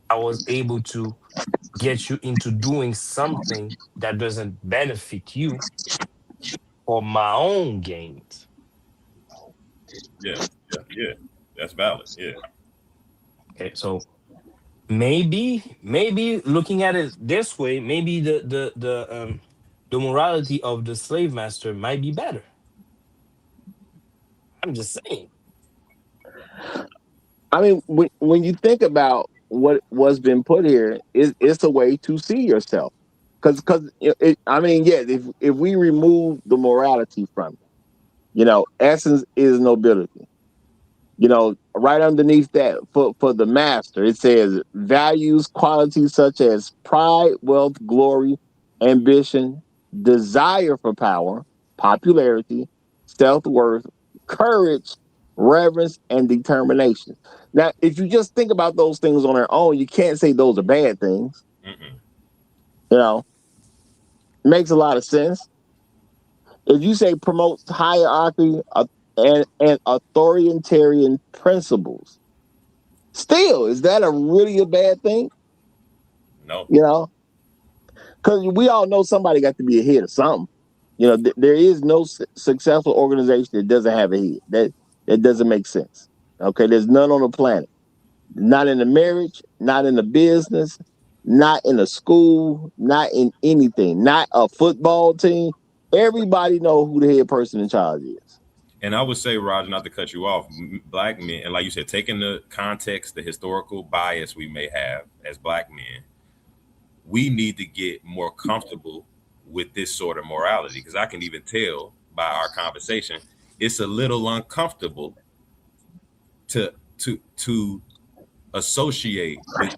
I was able to get you into doing something that doesn't benefit you for my own gains. Yeah, yeah. That's valid. Yeah. Okay, so maybe looking at it this way, maybe the morality of the slave master might be better. I'm just saying. I mean, when you think about what's been put here, it's a way to see yourself. Because I mean, yeah, if we remove the morality from it, essence is nobility. Right underneath that, for the master, it says values qualities such as pride, wealth, glory, ambition, desire for power, popularity, self-worth, courage, reverence, and determination. Now, if you just think about those things on their own, you can't say those are bad things. Mm-mm. You know, makes a lot of sense. If you say promotes hierarchy and authoritarian principles, still, is that really a bad thing? No. Because we all know somebody got to be a head of something. There is no successful organization that doesn't have a head. That doesn't make sense. Okay, there's none on the planet. Not in a marriage, not in a business, not in a school, not in anything, not a football team. Everybody know who the head person in charge is. And I would say, Roger, not to cut you off, black men, and like you said, taking the context, the historical bias we may have as black men, we need to get more comfortable with this sort of morality. Because I can even tell by our conversation, it's a little uncomfortable to associate with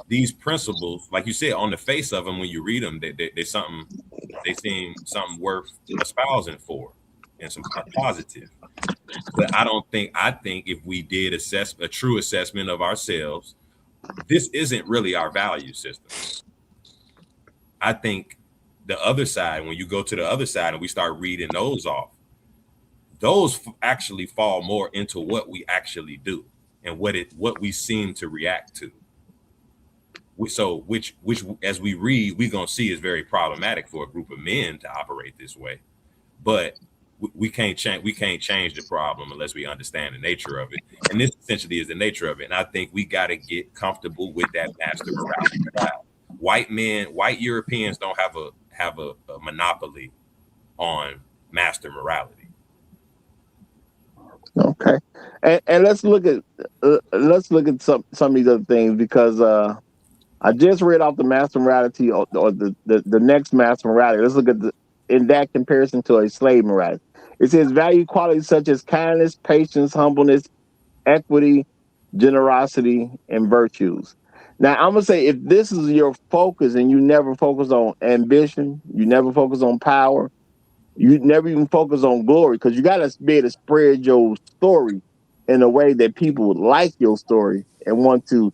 these principles. Like you said, on the face of them, when you read them, they seem something worth espousing for and some positive. But I think if we did assess a true assessment of ourselves, this isn't really our value system. I think the other side, when you go to the other side and we start reading those off, those actually fall more into what we actually do and what we seem to react to. So which as we read, we're gonna see is very problematic for a group of men to operate this way. But we can't change the problem unless we understand the nature of it. And this essentially is the nature of it. And I think we got to get comfortable with that master morality style. White Europeans don't have a monopoly on master morality. Okay, and let's look at some of these other things because I just read off the master morality or the next master morality. Let's look at in that comparison to a slave morality. It says value qualities such as kindness, patience, humbleness, equity, generosity, and virtues. Now, I'm gonna say if this is your focus and you never focus on ambition, you never focus on power, you never even focus on glory, because you gotta be able to spread your story in a way that people would like your story and want to,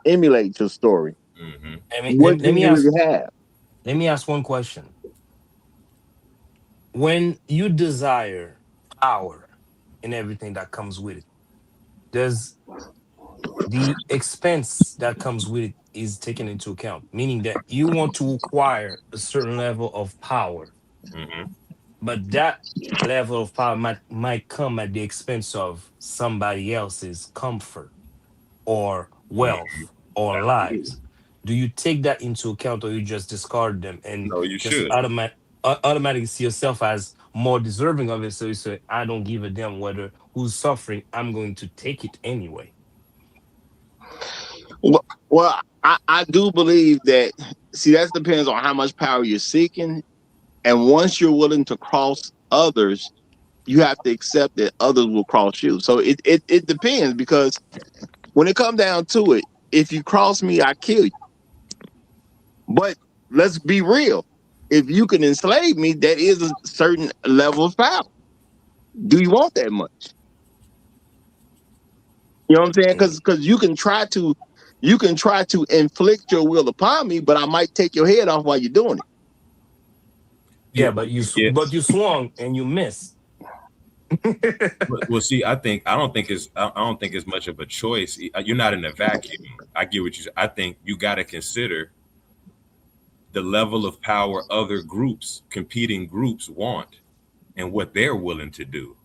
emulate your story. Mm-hmm. What do you really have? Let me ask one question. When you desire power and everything that comes with it, does the expense that comes with it is taken into account? Meaning that you want to acquire a certain level of power, Mm-hmm. but that level of power might come at the expense of somebody else's comfort or Mm-hmm. wealth or Absolutely. lives. Do you take that into account, or you just discard them and No, you just should. automatically see yourself as more deserving of it? So you say, I don't give a damn whether who's suffering, I'm going to take it anyway. Well, I do believe that. See, that depends on how much power you're seeking, and once you're willing to cross others, you have to accept that others will cross you. So it depends, because when it comes down to it, if you cross me, I kill you. But let's be real. If you can enslave me, that is a certain level of power. Do you want that much? You know what I'm saying? Because you can try to inflict your will upon me, but I might take your head off while you're doing it. Yeah, Yeah, but but you swung and you missed. Well, see, I don't think it's much of a choice. You're not in a vacuum. I get what you. I think you got to consider the level of power other groups, competing groups, want, and what they're willing to do.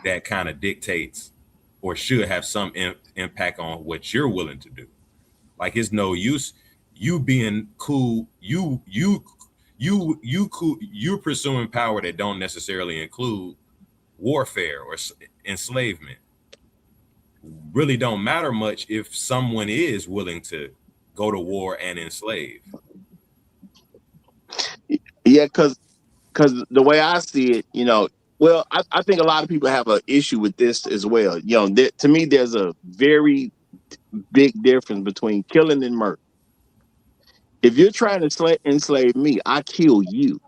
That kind of dictates, or should have some impact on what you're willing to do. Like it's no use you being cool. You're pursuing power that don't necessarily include warfare or enslavement. Really don't matter much if someone is willing to go to war and enslave. Yeah, because the way I see it, well, I think a lot of people have an issue with this as well. To me, there's a very big difference between killing and murder. If you're trying to enslave me, I kill you.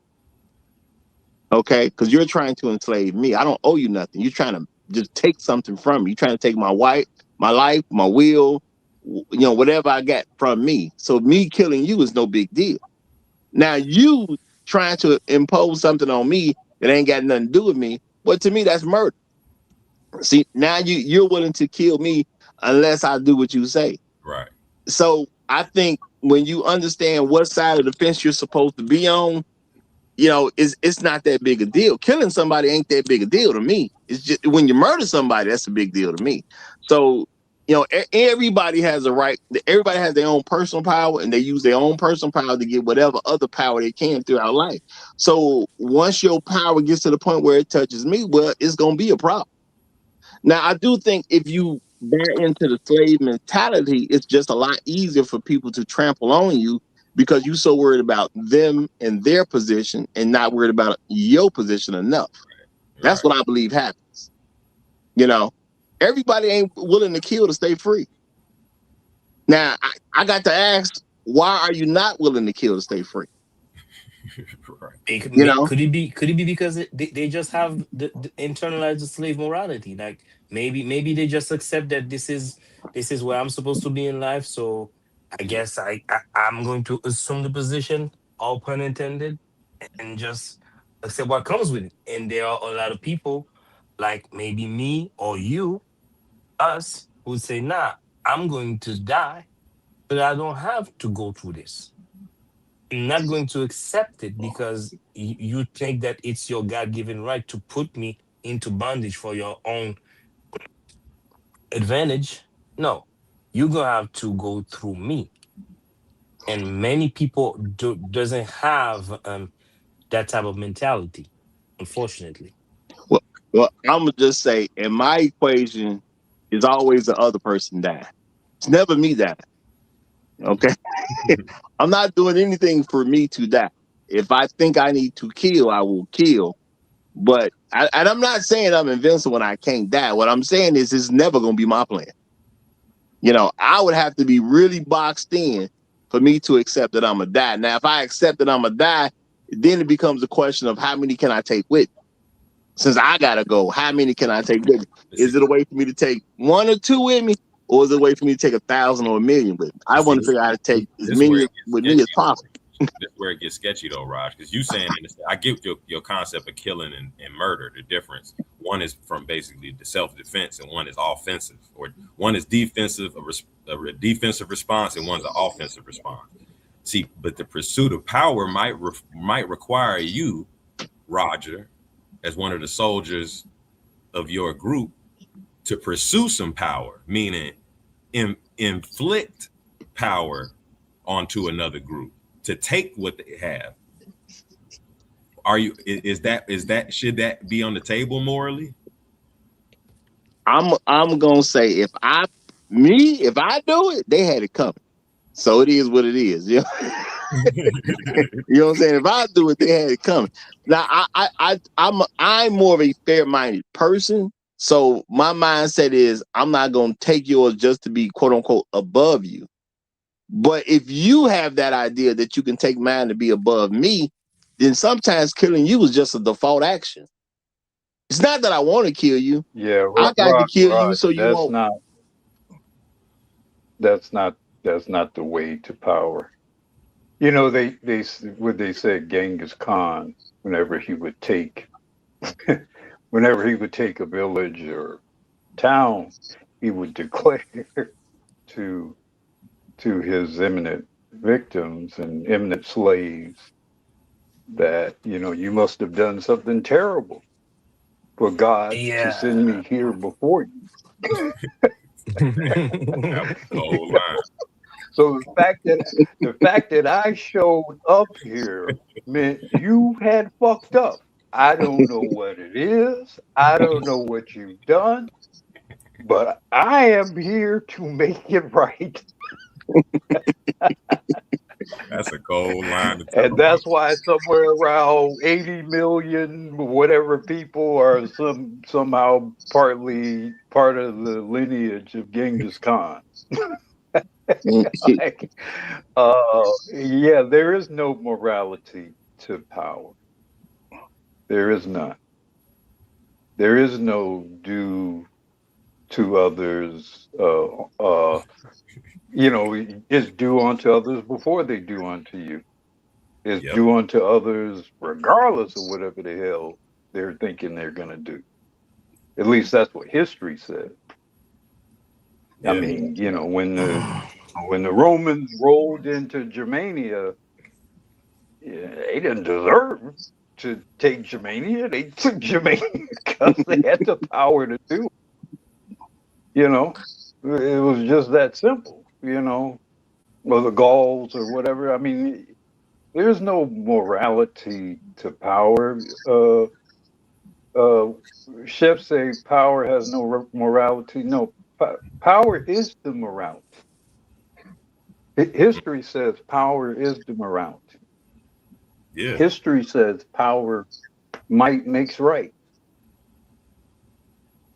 Okay, because you're trying to enslave me. I don't owe you nothing. You're trying to just take something from me. You're trying to take my life, my will, whatever I got from me. So me killing you is no big deal. Now you trying to impose something on me that ain't got nothing to do with me. Well, to me, that's murder. See, now you're willing to kill me unless I do what you say. Right. So I think when you understand what side of the fence you're supposed to be on, it's not that big a deal. Killing somebody ain't that big a deal to me. It's just when you murder somebody, that's a big deal to me. So, everybody has a right. Everybody has their own personal power, and they use their own personal power to get whatever other power they can throughout life. So once your power gets to the point where it touches me, well, it's going to be a problem. Now, I do think if you buy into the slave mentality, it's just a lot easier for people to trample on you because you're so worried about them and their position and not worried about your position enough. Right. That's what I believe happens. Everybody ain't willing to kill to stay free. Now, I got to ask, why are you not willing to kill to stay free? Could it be because they just have the internalized slave morality? Like maybe they just accept that this is where I'm supposed to be in life. So I guess I'm going to assume the position, all pun intended, and just accept what comes with it. And there are a lot of people, like maybe me or you, us, who say, "Nah, I'm going to die, but I don't have to go through this." Not going to accept it because you think that it's your God-given right to put me into bondage for your own advantage. No, you're gonna have to go through me. And many people doesn't have that type of mentality, unfortunately. Well, I'm gonna just say, in my equation, is always the other person die. It's never me die. Okay. I'm not doing anything for me to die. If I think I need to kill, I will kill. But and I'm not saying I'm invincible when I can't die. What I'm saying is it's never going to be my plan. I would have to be really boxed in for me to accept that I'm going to die. Now, if I accept that I'm going to die, then it becomes a question of how many can I take with me? Since I got to go, how many can I take with me? Is it a way for me to take one or two with me? Or is it a way for me to take 1,000 or 1,000,000 with me? I want to figure out how to take as many with me as possible. That's where it gets sketchy though, Raj, because you saying, I get your concept of killing and murder. The difference, one is from basically the self-defense and one is offensive, or one is defensive, a defensive response, and one's an offensive response. See, but the pursuit of power might require you, Roger, as one of the soldiers of your group, to pursue some power, meaning inflict power onto another group, to take what they have. Should that be on the table morally? I'm gonna say if I do it, they had it coming. So it is what it is. You know what I'm saying? If I do it, they had it coming. Now I'm more of a fair-minded person. So my mindset is I'm not gonna take yours just to be quote unquote above you. But if you have that idea that you can take mine to be above me, then sometimes killing you is just a default action. It's not that I want to kill you. Yeah, I got to kill you Rod, so you won't. That's not the way to power. They say Genghis Khan, whenever he would take Whenever he would take a village or town, he would declare to his imminent victims and imminent slaves that, you must have done something terrible for God to send Yeah. me here before you. That was a cold line. So the fact that I showed up here meant you had fucked up. I don't know what it is. I don't know what you've done, but I am here to make it right. That's a cold line to tell And them. that's why somewhere around 80 million, whatever people are somehow partly part of the lineage of Genghis Khan. Like, yeah, there is no morality to power. There is none. There is no do to others. It's do unto others before they do unto you. It's Yep. do unto others regardless of whatever the hell they're thinking they're gonna do. At least that's what history says. I Yeah. mean, when the Romans rolled into Germania, yeah, they didn't deserve to take Germania. They took Germania because they had the power to do it. You know, it was just that simple. Or the Gauls or whatever. I mean, there's no morality to power. Uh, Chefs say power has no morality. No, power is the morality. History says power is the morality. Yeah. History says power might makes right.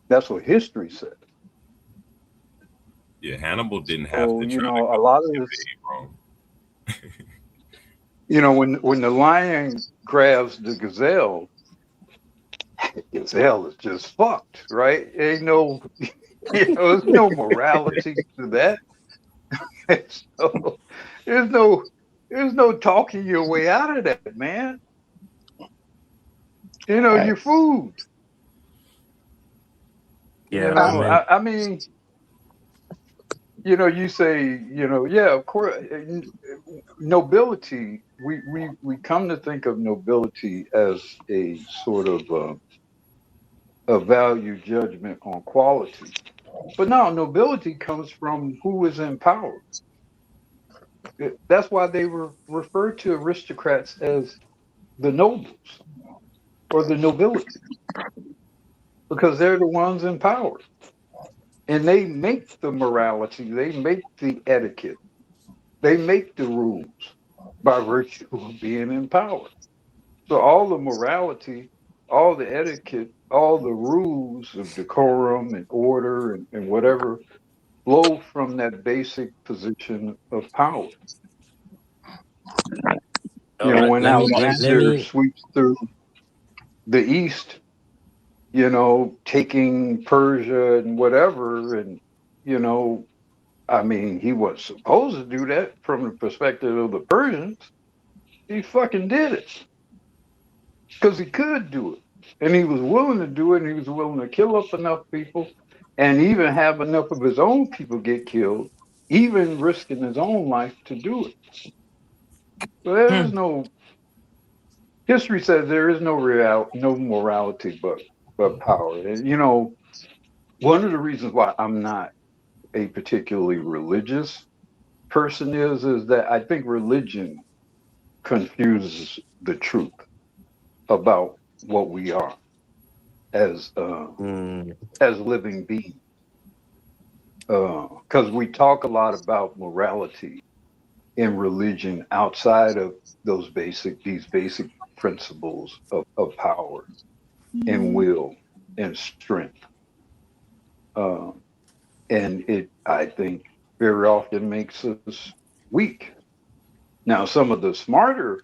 That's what history says. Yeah. Hannibal didn't have So to try to a go lot of and this, invade Rome. when the lion grabs the gazelle, the gazelle is just fucked, right? Ain't no, there's no morality to that. So there's no, there's no talking your way out of that, man. Your food. Yeah, I mean, I mean, you say, yeah, of course, nobility. We come to think of nobility as a sort of a value judgment on quality, but no, nobility comes from who is in power. That's why they were referred to aristocrats as the nobles or the nobility, because they're the ones in power. And they make the morality, they make the etiquette, they make the rules by virtue of being in power. So all the morality, all the etiquette, all the rules of decorum and order and whatever flow from that basic position of power. all right. When Let Alexander me. sweeps through the East, taking Persia and whatever, and you know, I mean, he was supposed to do that from the perspective of the Persians. He fucking did it because he could do it, and he was willing to do it, and he was willing to kill up enough people, and even have enough of his own people get killed, even risking his own life to do it. So there is no history says there is no morality but power, and one of the reasons why I'm not a particularly religious person is that I think religion confuses the truth about what we are as Mm, as living beings. Because we talk a lot about morality in religion outside of these basic principles of power and will and strength. Uh, and it, I think, very often makes us weak. Now, some of the smarter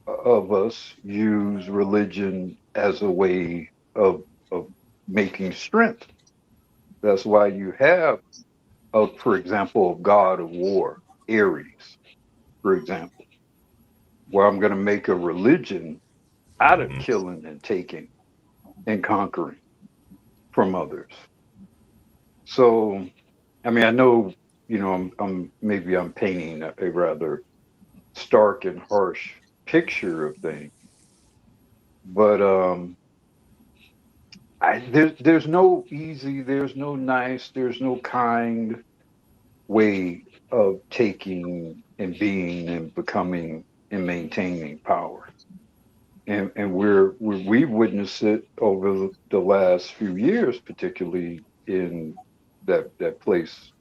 of us use religion as a way of making strength. That's why you have, for example, a god of war, Ares, for example, where I'm going to make a religion out of Hmm. killing and taking. and conquering from others. So, I mean, I know, maybe I'm painting a rather stark and harsh picture of things, but there's no easy, there's no nice, there's no kind way of taking and being and becoming and maintaining power. And we've witnessed it over the last few years, particularly in that place.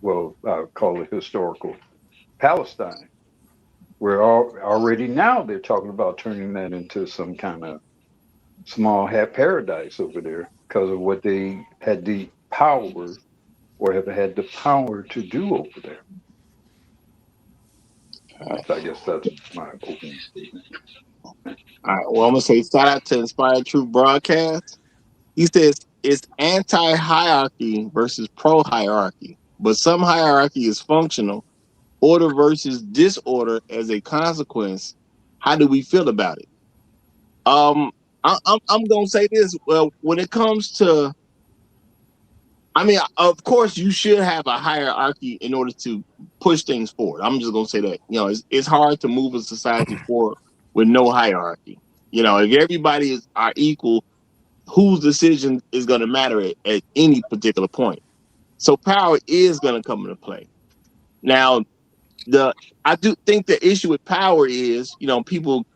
Well, I call it historical Palestine, where already now they're talking about turning that into some kind of small hat paradise over there because of what they had the power or have had the power to do over there. So I guess that's my opening statement. All right. Well, I'm gonna say shout out to Inspired Truth Broadcast. He says it's anti-hierarchy versus pro-hierarchy, but some hierarchy is functional. Order versus disorder as a consequence. How do we feel about it? I'm gonna say this. Well, when it comes to, I mean, of course, you should have a hierarchy in order to push things forward. I'm just gonna say that. It's hard to move a society forward with no hierarchy. If everybody are equal, whose decision is going to matter at any particular point. So power is going to come into play. Now, I do think the issue with power is, people,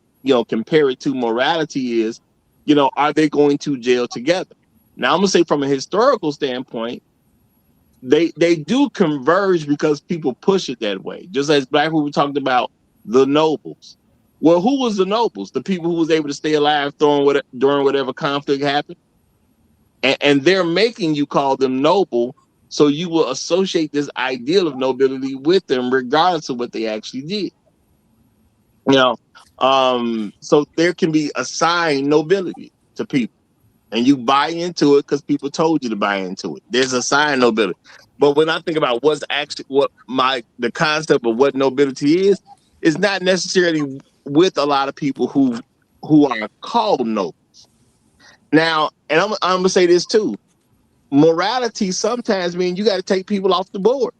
compare it to morality is, are they going to jail together? Now, I'm going to say from a historical standpoint, they do converge because people push it that way. Just as Black people talked about the nobles. Well, who was the nobles? The people who was able to stay alive during whatever conflict happened. And they're making you call them noble, so you will associate this ideal of nobility with them, regardless of what they actually did. So there can be assigned nobility to people, and you buy into it because people told you to buy into it. There's assigned nobility. But when I think about what's actually the concept of what nobility is not necessarily with a lot of people who are called nobles. Now, and I'm gonna say this too. Morality sometimes means you got to take people off the board.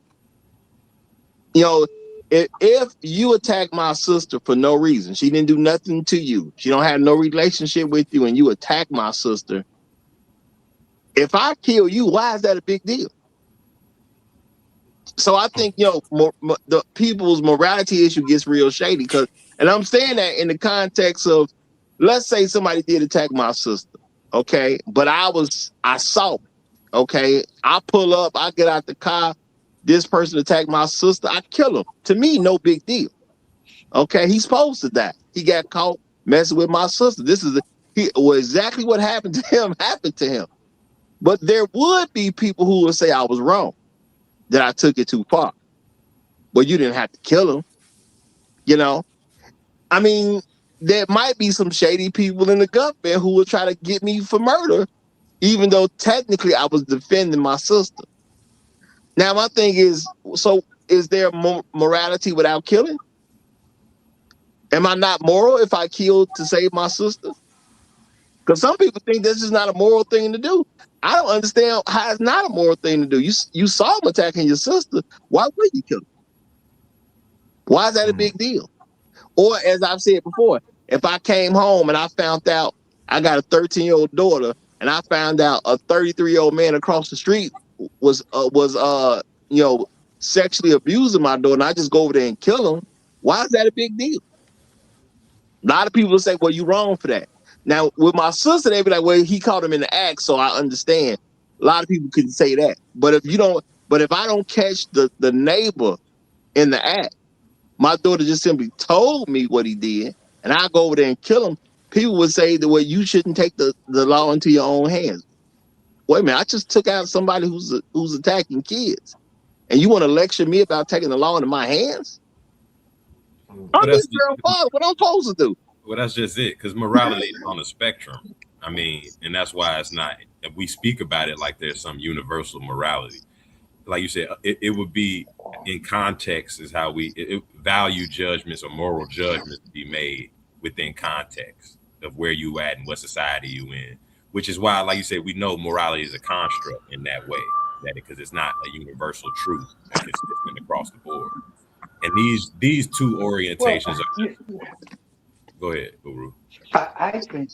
If you attack my sister for no reason, she didn't do nothing to you, she don't have no relationship with you, and you attack my sister, if I kill you, why is that a big deal? So I think the people's morality issue gets real shady and I'm saying that in the context of, let's say somebody did attack my sister, okay, but I saw. Okay, I pull up, I get out the car, this person attacked my sister, I kill him. To me, no big deal. Okay, he's supposed to die. He got caught messing with my sister. Exactly what happened to him happened to him. But there would be people who would say I was wrong, that I took it too far. But you didn't have to kill him. I mean, there might be some shady people in the government who would try to get me for murder, even though technically I was defending my sister. Now, my thing is, so is there morality without killing? Am I not moral if I kill to save my sister? Because some people think this is not a moral thing to do. I don't understand how it's not a moral thing to do. You saw him attacking your sister. Why would you kill him? Why is that a big deal? Or as I've said before, if I came home and I found out I got a 13-year-old daughter, and I found out a 33-year-old man across the street was sexually abusing my daughter, and I just go over there and kill him, why is that a big deal? A lot of people say, well, you're wrong for that. Now, with my sister, they be like, well, he caught him in the act, so I understand. A lot of people can say that. But if I don't catch the neighbor in the act, my daughter just simply told me what he did, and I go over there and kill him, people would say that, well, you shouldn't take the law into your own hands. Wait a minute, I just took out somebody who's attacking kids, and you want to lecture me about taking the law into my hands? I'm just your father. What I'm supposed to do? Well, that's just it, because morality is on a spectrum. I mean, and that's why it's not, if we speak about it like there's some universal morality. Like you said, it would be in context is how we value judgments or moral judgments to be made within context of where you at and what society you in. which is why, like you said, we know morality is a construct in that way, because it's not a universal truth consistent across the board. And these two orientations are. Go ahead, Guru. I think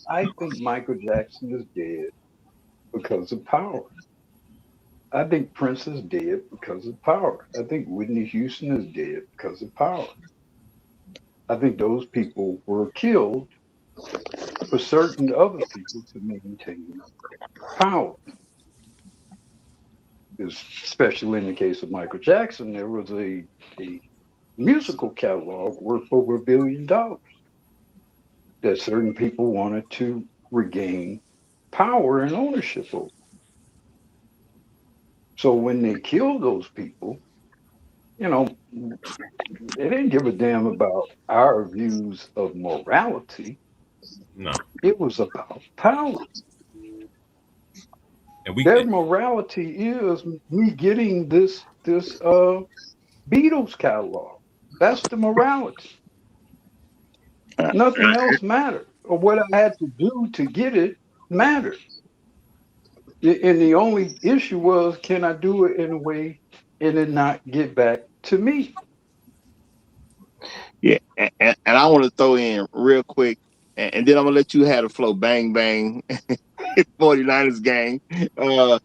Michael Jackson is dead because of power. I think Prince is dead because of power. I think Whitney Houston is dead because of power. I think those people were killed for certain other people to maintain power. Especially in the case of Michael Jackson, there was a musical catalog worth over $1 billion that certain people wanted to regain power and ownership over. So when they killed those people, you know, they didn't give a damn about our views of morality. No. It was about power. And their morality is me getting this Beatles catalog. That's the morality. Nothing else mattered. Or what I had to do to get it mattered. And the only issue was, can I do it in a way and it not get back to me? Yeah, and I want to throw in real quick, and then I'm gonna let you have the flow. Bang bang, 49ers gang. I'm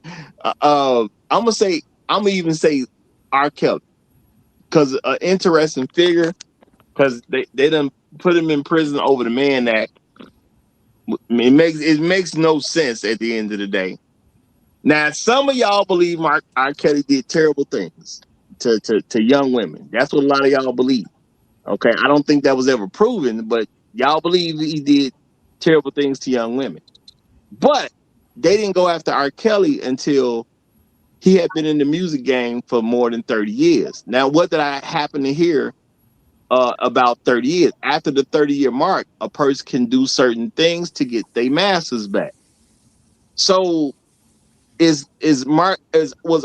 gonna even say R. Kelly, because an interesting figure, because they done put him in prison over the Mann Act. It makes no sense at the end of the day. Now, some of y'all believe R. Kelly did terrible things to young women. That's what a lot of y'all believe. Okay, I don't think that was ever proven, but y'all believe he did terrible things to young women. But they didn't go after R. Kelly until he had been in the music game for more than 30 years. Now, what did I happen to hear about 30 years? After the 30-year mark, a person can do certain things to get their masters back. So was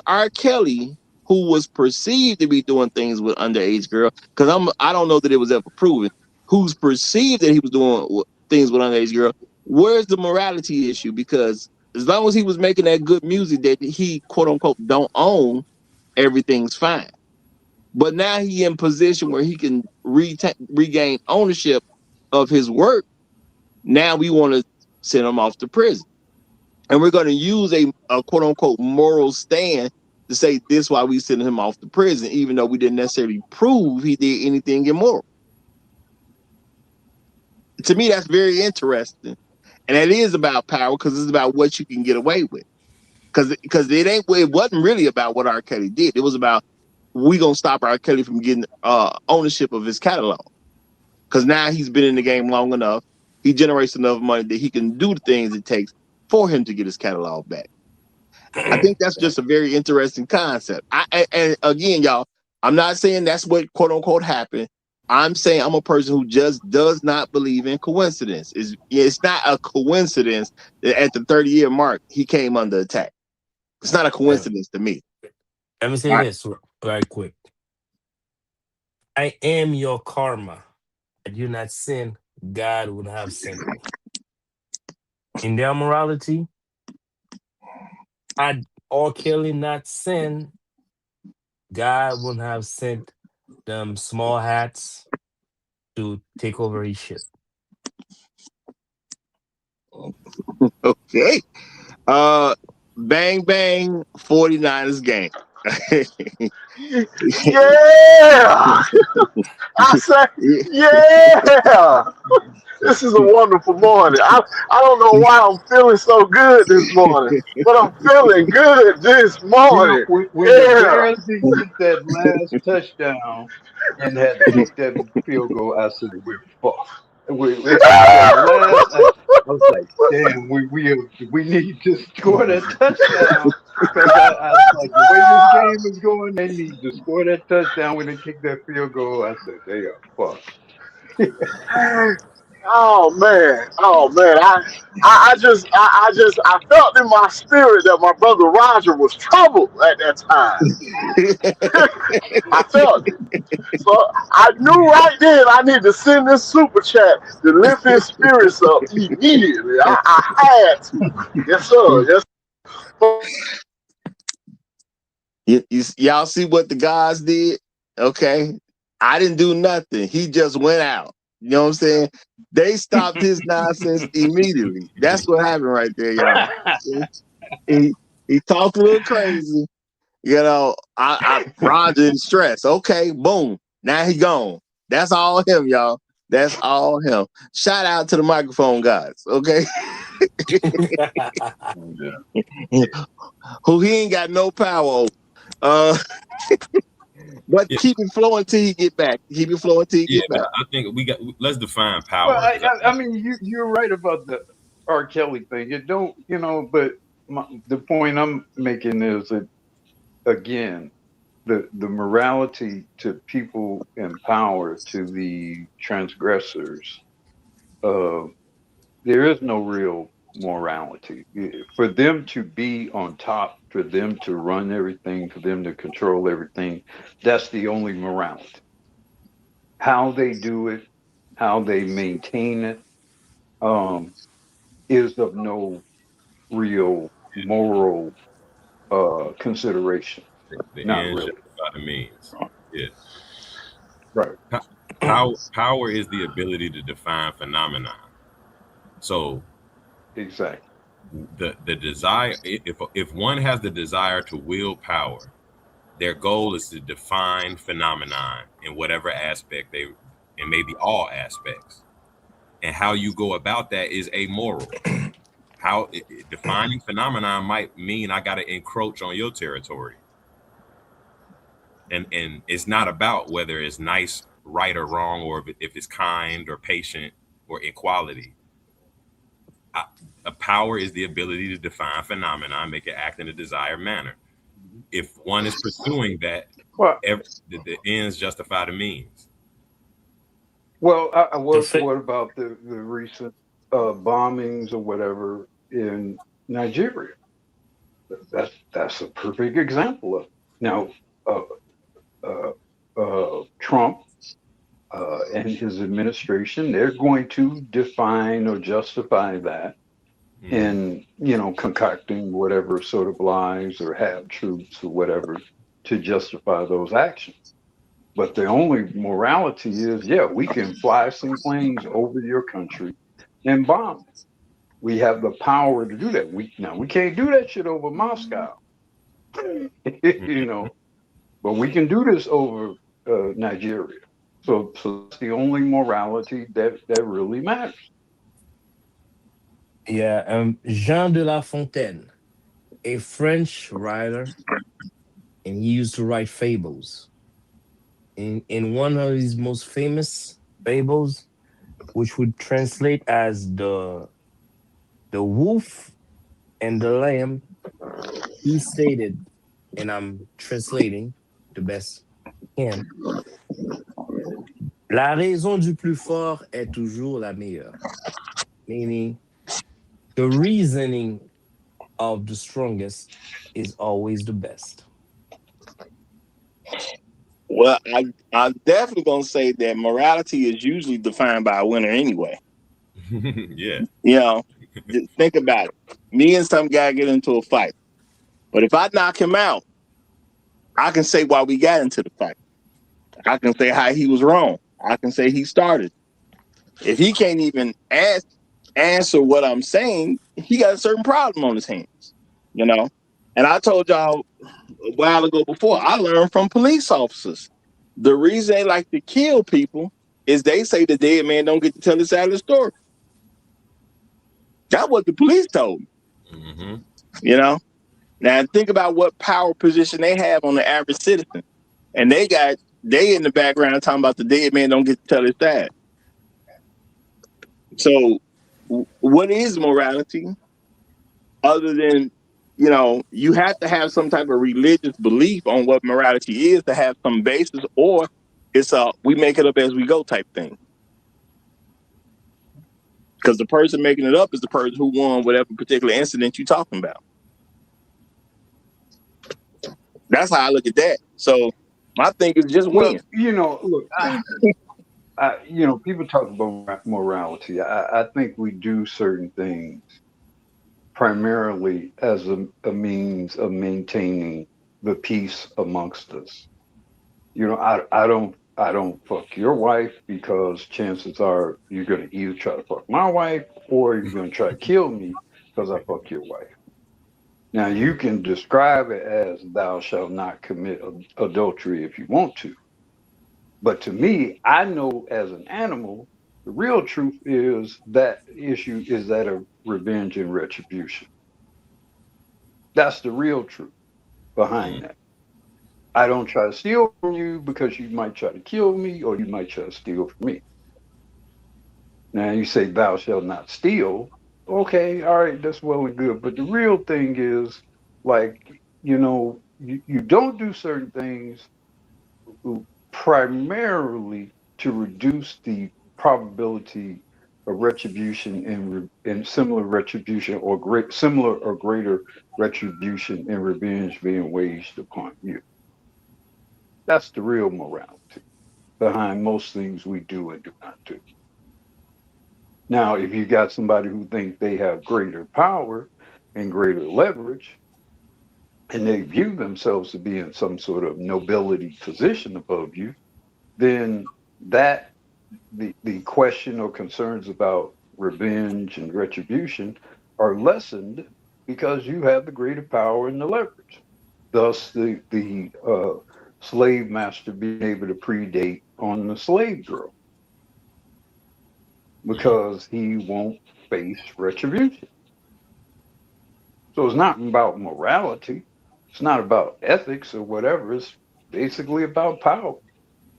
R. Kelly, who was perceived to be doing things with underage girl, because I don't know that it was ever proven, who's perceived that he was doing things with underage girl, where's the morality issue? Because as long as he was making that good music that he quote unquote don't own, everything's fine. But now he in position where he can regain ownership of his work. Now we want to send him off to prison. And we're going to use a quote unquote moral stand to say this is why we send him off to prison, even though we didn't necessarily prove he did anything immoral. To me, that's very interesting. And it is about power, because it's about what you can get away with. Because it wasn't really about what R. Kelly did. It was about, we going to stop R. Kelly from getting ownership of his catalog. Because now he's been in the game long enough. He generates enough money that he can do the things it takes for him to get his catalog back. I think that's just a very interesting concept. And again, y'all, I'm not saying that's what quote unquote happened. I'm saying I'm a person who just does not believe in coincidence. It's not a coincidence that at the 30-year mark he came under attack. It's not a coincidence to me. Let me say this right quick. I am your karma. Had you not sinned, God would have sent me. In their morality, had R. Kelly not sinned, God wouldn't have sent them small hats to take over his ship. Okay. Bang bang 49ers game. Yeah. I say, yeah. This is a wonderful morning. I don't know why I'm feeling so good this morning, but I'm feeling good this morning. When the Bears didn't get that last touchdown and had to kick that field goal, I said, we're fucked. I was like, damn, we need to score that touchdown, because I was like, the way this game is going, they need to score that touchdown when they kick that field goal. I said, they are fucked. Oh man, I felt in my spirit that my brother Roger was troubled at that time. I felt it. So I knew right then I need to send this super chat to lift his spirits up immediately. I had to. Yes, sir. Yes. Y'all see what the guys did? Okay. I didn't do nothing. He just went out. You know what I'm saying? They stopped his nonsense immediately. That's what happened right there, y'all. He talked a little crazy. You know, I Roger in stress. Okay, boom. Now he gone. That's all him, y'all. That's all him. Shout out to the microphone guys. Okay. Who he ain't got no power over. But Yeah, keep it flowing till he get back. Keep it flowing till he yeah, get but back. I think let's define Well, power. 'Cause I mean, you're right about the R. Kelly thing. It don't, but the point I'm making is that again, the morality to people in power, to the transgressors, uh, there is no real morality. For them to be on top, for them to run everything, for them to control everything, that's the only morality. How they do it, how they maintain it, um, is of no real moral consideration. the Not ends really. justify the means. Yeah. Right. Power is the ability to define phenomena. So Exactly. the desire, if one has the desire to wield power, their goal is to define phenomenon in whatever aspect and maybe all aspects. And how you go about that is amoral. Defining phenomenon might mean I got to encroach on your territory. And it's not about whether it's nice, right, or wrong, or if it's kind or patient or equality. A power is the ability to define phenomena and make it act in a desired manner. If one is pursuing that, Well, the ends justify the means. The what about the recent bombings or whatever in Nigeria? That's a perfect example of it. Now, uh, Trump and his administration, they're going to define or justify that in, concocting whatever sort of lies or have truths or whatever to justify those actions. But the only morality is, yeah, we can fly some planes over your country and bomb it. We have the power to do that. We can't do that shit over Moscow, but we can do this over Nigeria. So that's the only morality that really matters. Yeah, Jean de La Fontaine, a French writer, and he used to write fables. In one of his most famous fables, which would translate as the wolf and the lamb, he stated, and I'm translating the best I can, la raison du plus fort est toujours la meilleure, meaning the reasoning of the strongest is always the best. Well, I'm definitely gonna say that morality is usually defined by a winner anyway. Yeah. You know, just think about it. Me and some guy get into a fight, but if I knock him out, I can say why we got into the fight. I can say how he was wrong. I can say he started. If he can't even answer what I'm saying, he got a certain problem on his hands. You know, and I told y'all a while ago before, I learned from police officers. The reason they like to kill people is they say the dead man don't get to tell his side of the story. That's what the police told me. Mm-hmm. You know? Now think about what power position they have on the average citizen. And they in the background talking about the dead man don't get to tell his side. So what is morality other than, you have to have some type of religious belief on what morality is to have some basis, or it's a we make it up as we go type thing. Because the person making it up is the person who won whatever particular incident you're talking about. That's how I look at that. So my thing is just Well, win. look, people talk about morality. I think we do certain things primarily as a means of maintaining the peace amongst us. I don't fuck your wife because chances are you're gonna either try to fuck my wife or you're gonna try to kill me because I fuck your wife. Now you can describe it as thou shalt not commit adultery if you want to. But to me, I know as an animal, the real truth is that issue is that of revenge and retribution. That's the real truth behind that. I don't try to steal from you because you might try to kill me or you might try to steal from me. Now you say thou shalt not steal. Okay, all right, that's well and good. But the real thing is like, you don't do certain things primarily to reduce the probability of retribution and similar retribution or similar or greater retribution and revenge being waged upon you. That's the real morality behind most things we do and do not do. Now, if you got somebody who thinks they have greater power and greater leverage, and they view themselves to be in some sort of nobility position above you, then that the question or concerns about revenge and retribution are lessened because you have the greater power and the leverage. Thus, the slave master being able to predate on the slave girl because he won't face retribution. So it's not about morality. It's not about ethics or whatever. It's basically about power.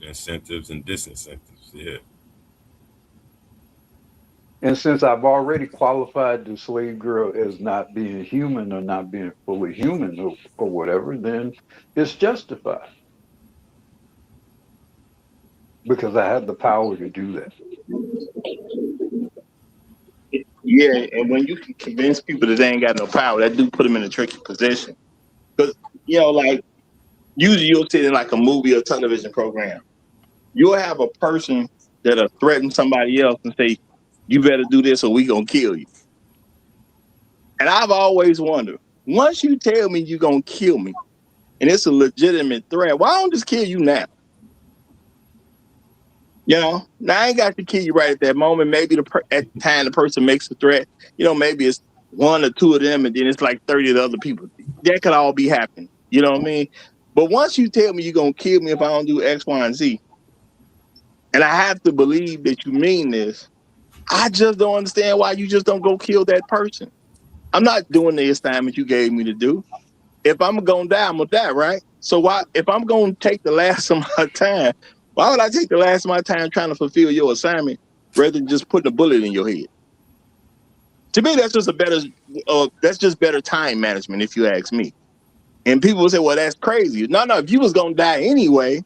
Incentives and disincentives. Yeah. And since I've already qualified the slave girl as not being human or not being fully human or whatever, then it's justified because I have the power to do that. Yeah, and when you can convince people that they ain't got no power, that do put them in a tricky position. Because, like, usually you'll sit in like a movie or television program. You'll have a person that'll threaten somebody else and say, you better do this or we gonna kill you. And I've always wondered, once you tell me you're gonna kill me and it's a legitimate threat, why don't I just kill you now? Now I ain't got to kill you right at that moment. Maybe at the time the person makes a threat, maybe it's one or two of them and then it's like 30 of the other people. That could all be happening. You know what I mean? But once you tell me you're gonna kill me if I don't do X, Y, and Z, and I have to believe that you mean this, I just don't understand why you just don't go kill that person. I'm not doing the assignment you gave me to do. If I'm gonna die, I'm gonna die, right? So why, if I'm gonna take the last of my time, why would I take the last of my time trying to fulfill your assignment rather than just putting a bullet in your head? To me, that's just better time management, if you ask me. And people will say, well, that's crazy. No, if you was gonna die anyway,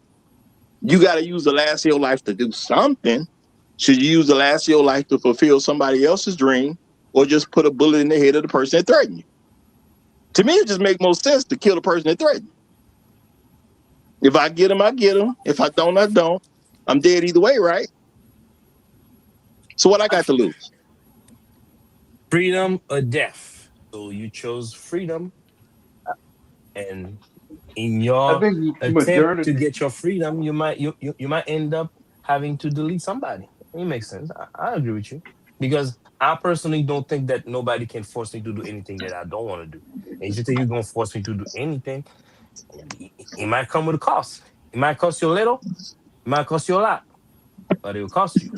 you got to use the last of your life to do something. Should you use the last of your life to fulfill somebody else's dream or just put a bullet in the head of the person that threatened you? To me, it just makes more sense to kill the person that threatened you. If I get him, I get him. If I don't, I don't. I'm dead either way, right? So what I got to lose? Freedom or death. So you chose freedom, and in I your think attempt to modernity. get your freedom, you might end up having to delete somebody. It makes sense. I agree with you because I personally don't think that nobody can force me to do anything that I don't want to do. And if you think you're gonna force me to do anything, it might come with a cost. It might cost you a little, it might cost you a lot, but it will cost you.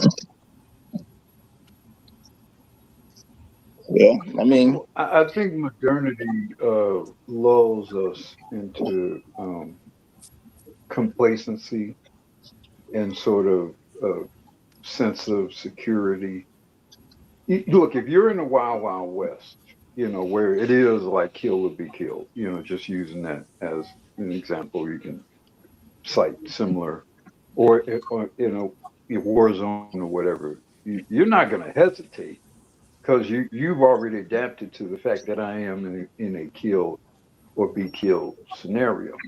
Yeah, I mean, I think modernity lulls us into complacency and sort of sense of security. Look, if you're in the wild, wild west, where it is like kill or be killed, just using that as an example, you can cite similar, or a war zone or whatever. You're not going to hesitate because you've already adapted to the fact that I am in a kill or be killed scenario.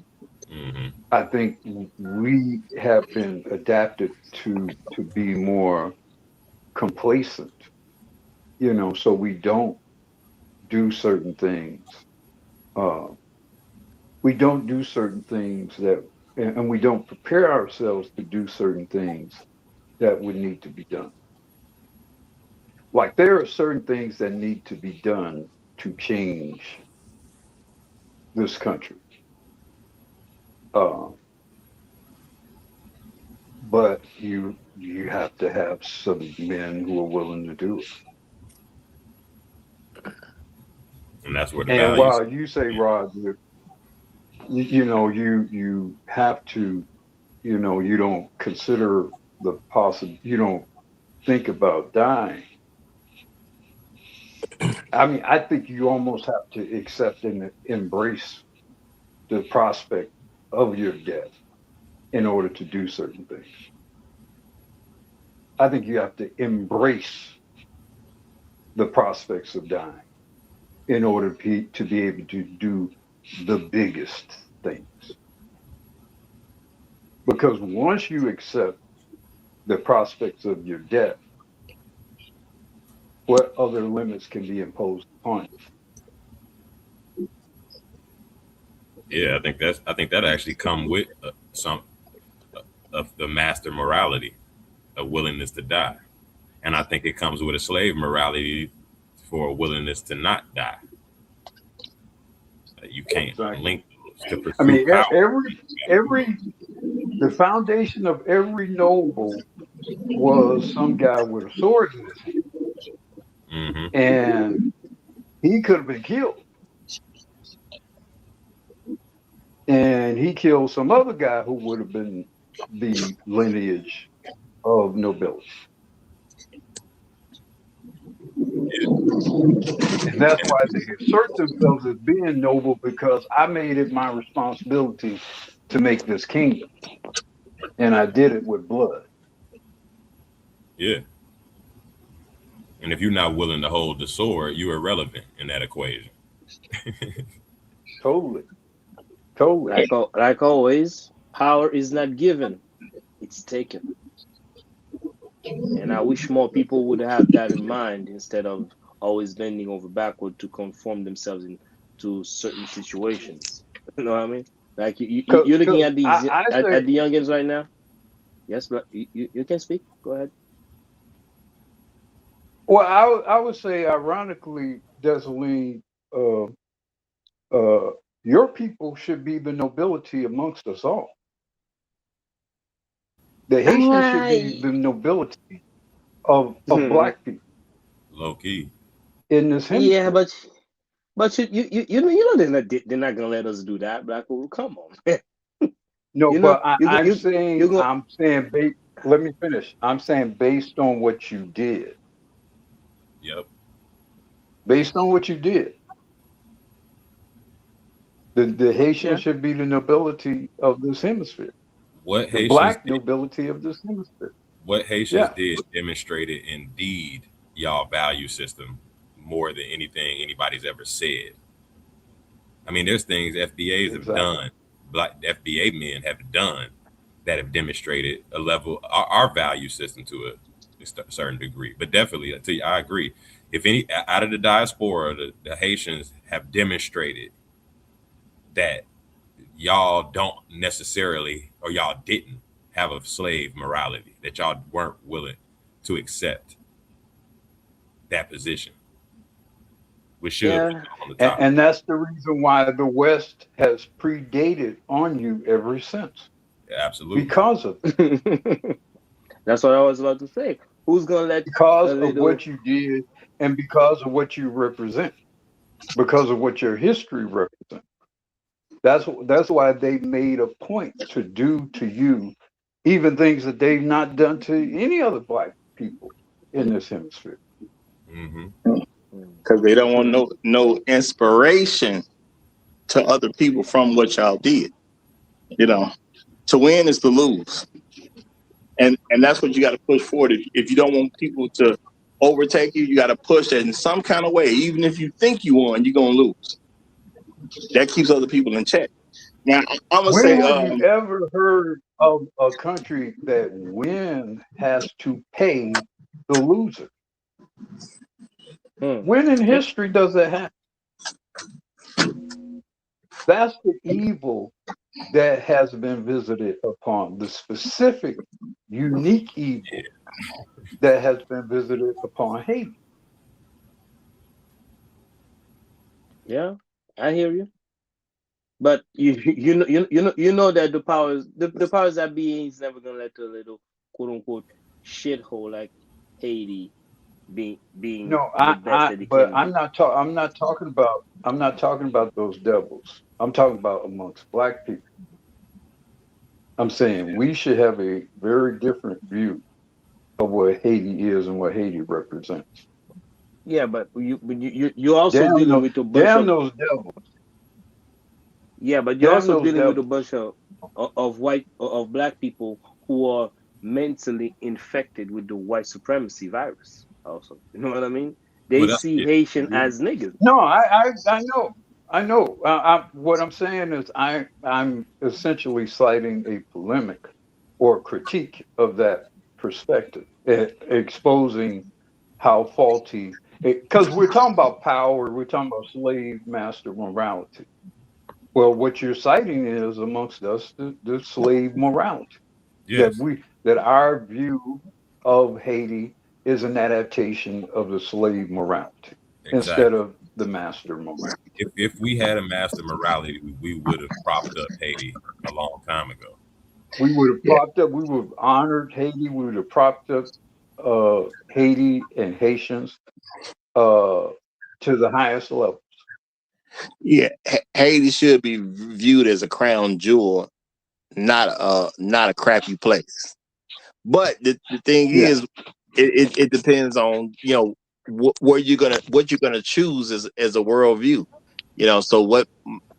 Mm-hmm. I think we have been adapted to be more complacent, so we don't do certain things. Uh, we don't do certain things and we don't prepare ourselves to do certain things that would need to be done. Like there are certain things that need to be done to change this country. Uh, but you have to have some men who are willing to do it. And that's where the And values. while you say, Rod, you have to, you don't consider you don't think about dying. I mean, I think you almost have to accept and embrace the prospect of your death in order to do certain things. I think you have to embrace the prospects of dying in order to be able to do the biggest things. Because once you accept the prospects of your death, what other limits can be imposed upon you? Yeah, I think that actually come with some of the master morality, a willingness to die, and I think it comes with a slave morality for a willingness to not die. You can't Exactly. link those to I pursue mean, power. the foundation of every noble was some guy with a sword in his hand, Mm-hmm. and he could have been killed. And he killed some other guy who would have been the lineage of nobility. And that's why they assert themselves as being noble, because I made it my responsibility to make this kingdom. And I did it with blood. Yeah. And if you're not willing to hold the sword, you're irrelevant in that equation. Totally. Totally. Like always, power is not given, it's taken. And I wish more people would have that in mind instead of always bending over backward to conform themselves into certain situations. You know what I mean? Like you're looking at these I at say, the youngins right now. Yes, but you can speak. Go ahead. well, I would say, ironically, Desaline, your people should be the nobility amongst us all. The Haitians should be the nobility of black people Low key. in this Yeah, hemisphere. but you know they're not gonna let us do that, Black people. Come on, man. No, You know but you go I'm you saying, you go. let me finish. I'm saying based on what you did, Yep. based on what you did, the Haitians Yeah. should be the nobility of this hemisphere, What the Haitians black did, nobility of this hemisphere. what Haitians Yeah, did demonstrated indeed y'all value system more than anything anybody's ever said. I mean, there's things FBAs have exactly. done, black FBA men have done that have demonstrated a level our value system to a certain degree. But definitely, I agree. If any out of the diaspora, the Haitians have demonstrated that y'all don't necessarily, or y'all didn't have a slave morality, that y'all weren't willing to accept that position, which should put Yeah. y'all on the And, top. and that's the reason why the West has predated on you ever since, Absolutely. because of it, That's what I was about to say. Who's gonna let because a of little? what you did, and because of what you represent, because of what your history represents. That's why they made a point to do to you even things that they've not done to any other black people in this hemisphere. Mm-hmm. Because they don't want no inspiration to other people from what y'all did. To win is to lose, and that's what you got to push forward. If you don't want people to overtake you. You got to push it in some kind of way. Even if you think you won, you're gonna lose. That keeps other people in check. Now I'm gonna When say, have you ever heard of a country that win has to pay the loser? When in history does that happen? That's the evil that has been visited upon, the specific, unique evil that has been visited upon Haiti. Yeah, I hear you. But you know that the powers that be is never gonna let a little quote unquote shithole like Haiti being No, the best that it but can be. I'm not talking about those devils. I'm talking about amongst black people. I'm saying we should have a very different view of what Haiti is and what Haiti represents. Yeah, but you're also dealing with a bunch Damn of those devils. yeah, but you're Damn also those dealing with a devils. bunch of black people who are mentally infected with the white supremacy virus. Also, you know what I mean? Well, They that's see it. Haitian as niggas. No, I know. What I'm saying is I'm essentially citing a polemic or critique of that perspective, exposing how faulty. Because we're talking about power, we're talking about slave master morality. Well, what you're citing is amongst us the slave morality Yes, that our view of Haiti is an adaptation of the slave morality instead exactly. of the master morality. If we had a master morality, we would have propped up Haiti a long time ago. We would have propped up, we would have honored Haiti, we would have propped up Haiti and Haitians uh, to the highest level. yeah, Haiti should be viewed as a crown jewel, not a crappy place. But the thing Yeah. is, it depends on what you're gonna choose as a worldview. So what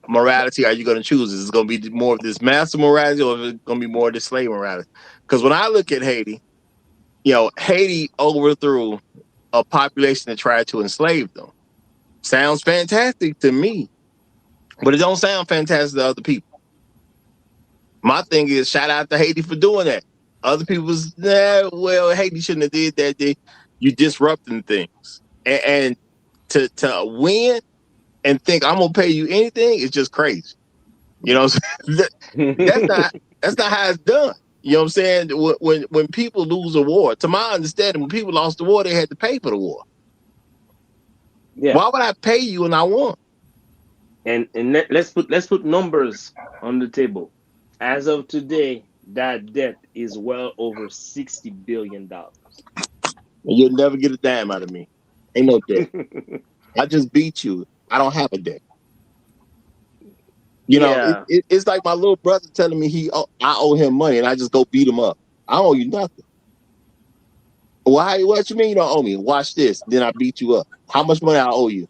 morality are you gonna choose? Is it gonna be more of this master morality, or is it gonna be more of this slave morality? Because when I look at Haiti, Haiti overthrew a population that tried to enslave them. Sounds fantastic to me, but it don't sound fantastic to other people. My thing is, shout out to Haiti for doing that. Other people's, well, Haiti shouldn't have did that. You disrupting things, and to win and think I'm gonna pay you anything is just crazy. That's not how it's done. You know what I'm saying? When people lose a war, to my understanding, when people lost the war, they had to pay for the war. Yeah, Why would I pay you when I won? and let's put numbers on the table. As of today, that debt is well over $60 billion. You'll never get a dime out of me. Ain't no debt. I just beat you. I don't have a debt. Yeah, It's like my little brother telling me I owe him money, and I just go beat him up. I don't owe you nothing. Why? What you mean you don't owe me? Watch this. Then I beat you up. How much money I owe you?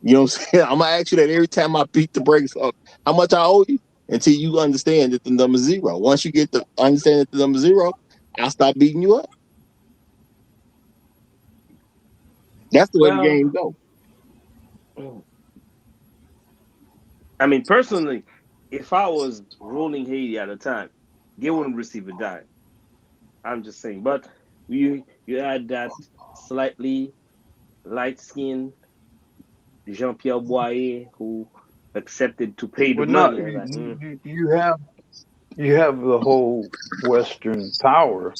You know what I'm saying? I'm gonna ask you that every time I beat the brakes up. How much I owe you? Until you understand that the number's zero. Once you get to understand that the number's zero, I'll stop beating you up. That's the way the well, game goes. I mean, personally, if I was ruling Haiti at the time, they wouldn't receive a dime. I'm just saying. But you had that slightly light skinned Jean-Pierre Boyer who accepted to pay the Well, no, money. I was like, you have the whole Western power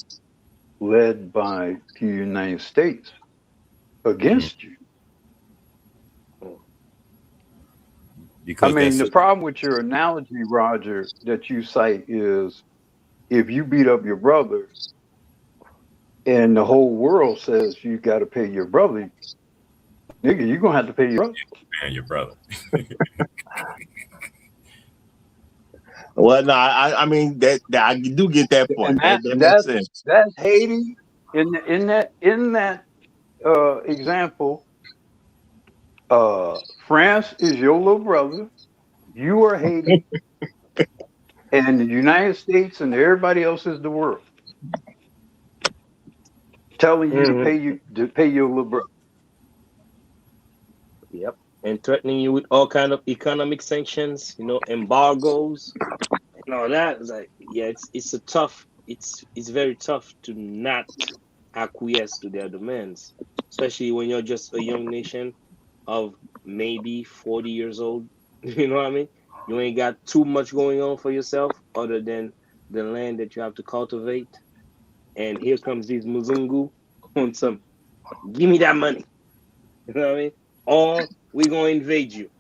led by the United States against you. Because The problem with your analogy, Roger, that you cite is if you beat up your brother and the whole world says you got to pay your brother, nigga, you're going to have to pay your brother. and your brother. Well, no, I mean that I do get that point. And That makes sense. that's Haiti in that example. France is your little brother. You are Haiti, and the United States and everybody else is the world. telling you Mm-hmm. to pay your little brother. Yep. And threatening you with all kind of economic sanctions, embargoes and all that. It's like, yeah, it's a tough. It's very tough to not acquiesce to their demands, especially when you're just a young nation of maybe 40 years old. You know what I mean? You ain't got too much going on for yourself other than the land that you have to cultivate. And here comes these Muzungu on some, give me that money. You know what I mean? Or we're going to invade you,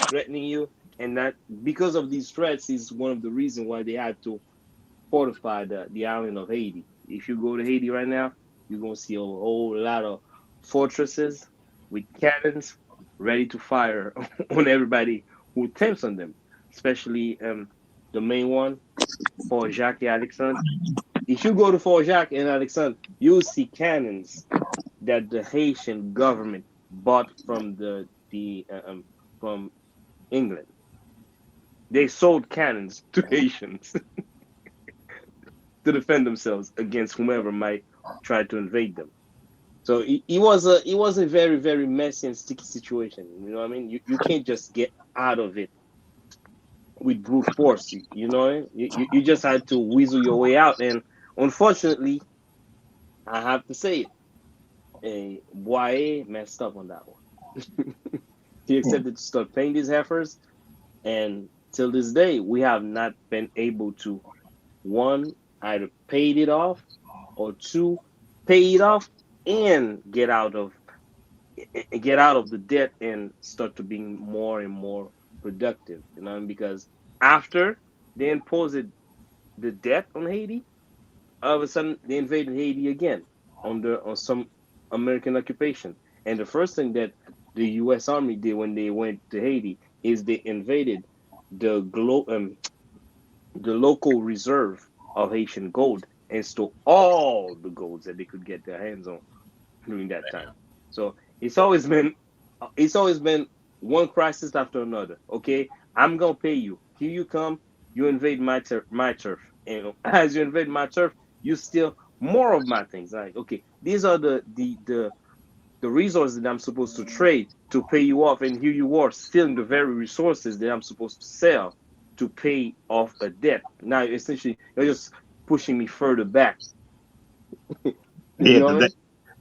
threatening you. And that, because of these threats, is one of the reasons why they had to fortify the island of Haiti. If you go to Haiti right now, you're going to see a whole lot of fortresses with cannons ready to fire on everybody who attempts on them, especially the main one, Fort Jacques et Alexandre. If you go to Fort Jacques and Alexandre, you'll see cannons that the Haitian government bought from from England. They sold cannons to Haitians to defend themselves against whomever might try to invade them. So it was a very, very messy and sticky situation. You know what I mean? You can't just get out of it with brute force. You know, you just had to weasel your way out. And unfortunately, I have to say it, Boye messed up on that one. He accepted to start paying these heifers, and till this day, we have not been able to, one, either paid it off, or two, pay it off and get out of the debt and start to being more and more productive. Because after they imposed the debt on Haiti, all of a sudden they invaded Haiti again on some American occupation. And the first thing that the U.S. Army did when they went to Haiti is they invaded the the local reserve of Haitian gold and stole all the golds that they could get their hands on during that time. So it's always been one crisis after another. Okay, I'm gonna pay you. Here you come. You invade my turf, and as you invade my turf, you steal more of my things. Like, okay, these are the resources that I'm supposed to trade to pay you off, and here you are stealing the very resources that I'm supposed to sell to pay off a debt. Now, essentially, you're just pushing me further back. You Yeah, know what I mean?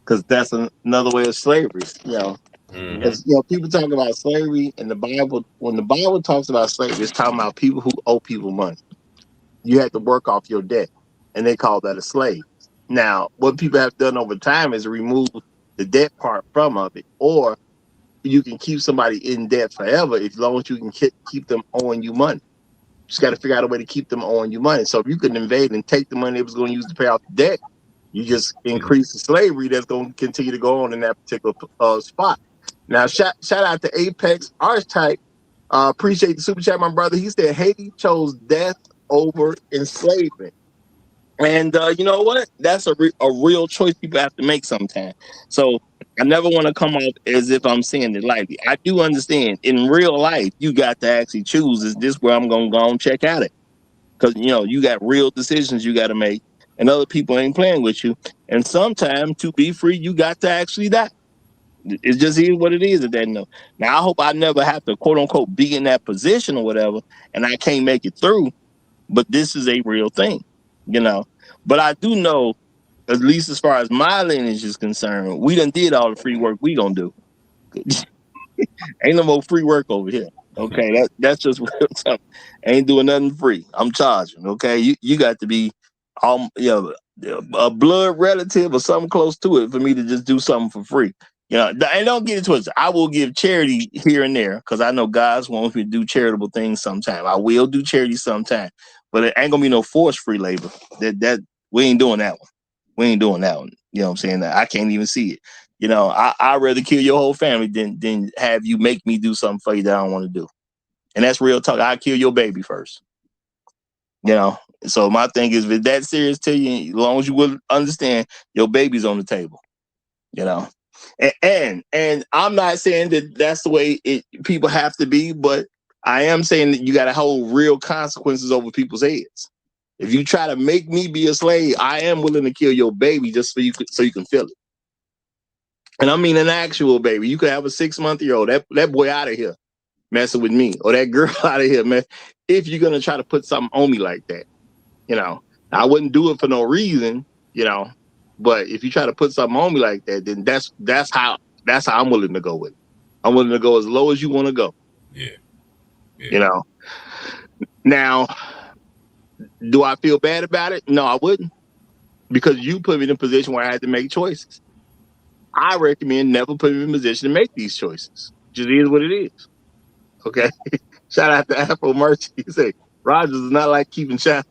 because that's another way of slavery. Yep. Because people talk about slavery in the Bible. When the Bible talks about slavery, it's talking about people who owe people money. You have to work off your debt, and they call that a slave. Now, what people have done over time is remove the debt part from of it, or you can keep somebody in debt forever as long as you can keep them owing you money. Just got to figure out a way to keep them owing you money. So if you could invade and take the money it was going to use to pay off the debt, you just increase the slavery that's going to continue to go on in that particular spot. Now, shout out to Apex Archetype. Appreciate the super chat, my brother. He said Haiti chose death over enslavement. And you know what? That's a real choice people have to make sometimes. So I never want to come off as if I'm saying it lightly. I do understand in real life, you got to actually choose, is this where I'm going to go and check out it? Because, you got real decisions you got to make, and other people ain't playing with you. And sometimes to be free, you got to actually die. It just is what it is at that note. Now, I hope I never have to, quote unquote, be in that position or whatever, and I can't make it through. But this is a real thing, you know. But I do know, at least as far as my lineage is concerned, we done did all the free work we gonna do. Ain't no more free work over here. Okay, that's just real tough. Ain't doing nothing free. I'm charging. Okay, you got to be a blood relative or something close to it for me to just do something for free. And don't get it twisted. I will give charity here and there because I know God's wants me to do charitable things sometime. I will do charity sometime, but it ain't gonna be no forced free labor. That we ain't doing that one. We ain't doing that one. You know what I'm saying? I can't even see it. I'd rather kill your whole family than have you make me do something for you that I don't want to do. And that's real talk. I'll kill your baby first. So my thing is, if it's that serious to you, as long as you will understand, your baby's on the table. And I'm not saying that that's the way people have to be, but I am saying that you got to hold real consequences over people's heads. If you try to make me be a slave, I am willing to kill your baby just so you can feel it. And I mean an actual baby. You could have a 6-month-old. That boy out of here messing with me, or that girl out of here, man. If you're gonna try to put something on me like that, I wouldn't do it for no reason, But if you try to put something on me like that, then that's how I'm willing to go with it. I'm willing to go as low as you want to go. Yeah. Now, do I feel bad about it? No, I wouldn't, because you put me in a position where I had to make choices. I recommend never put me in a position to make these choices. Just is what it is. Okay. Shout out to Afro Mercy. He said Rogers is not like keeping shadows.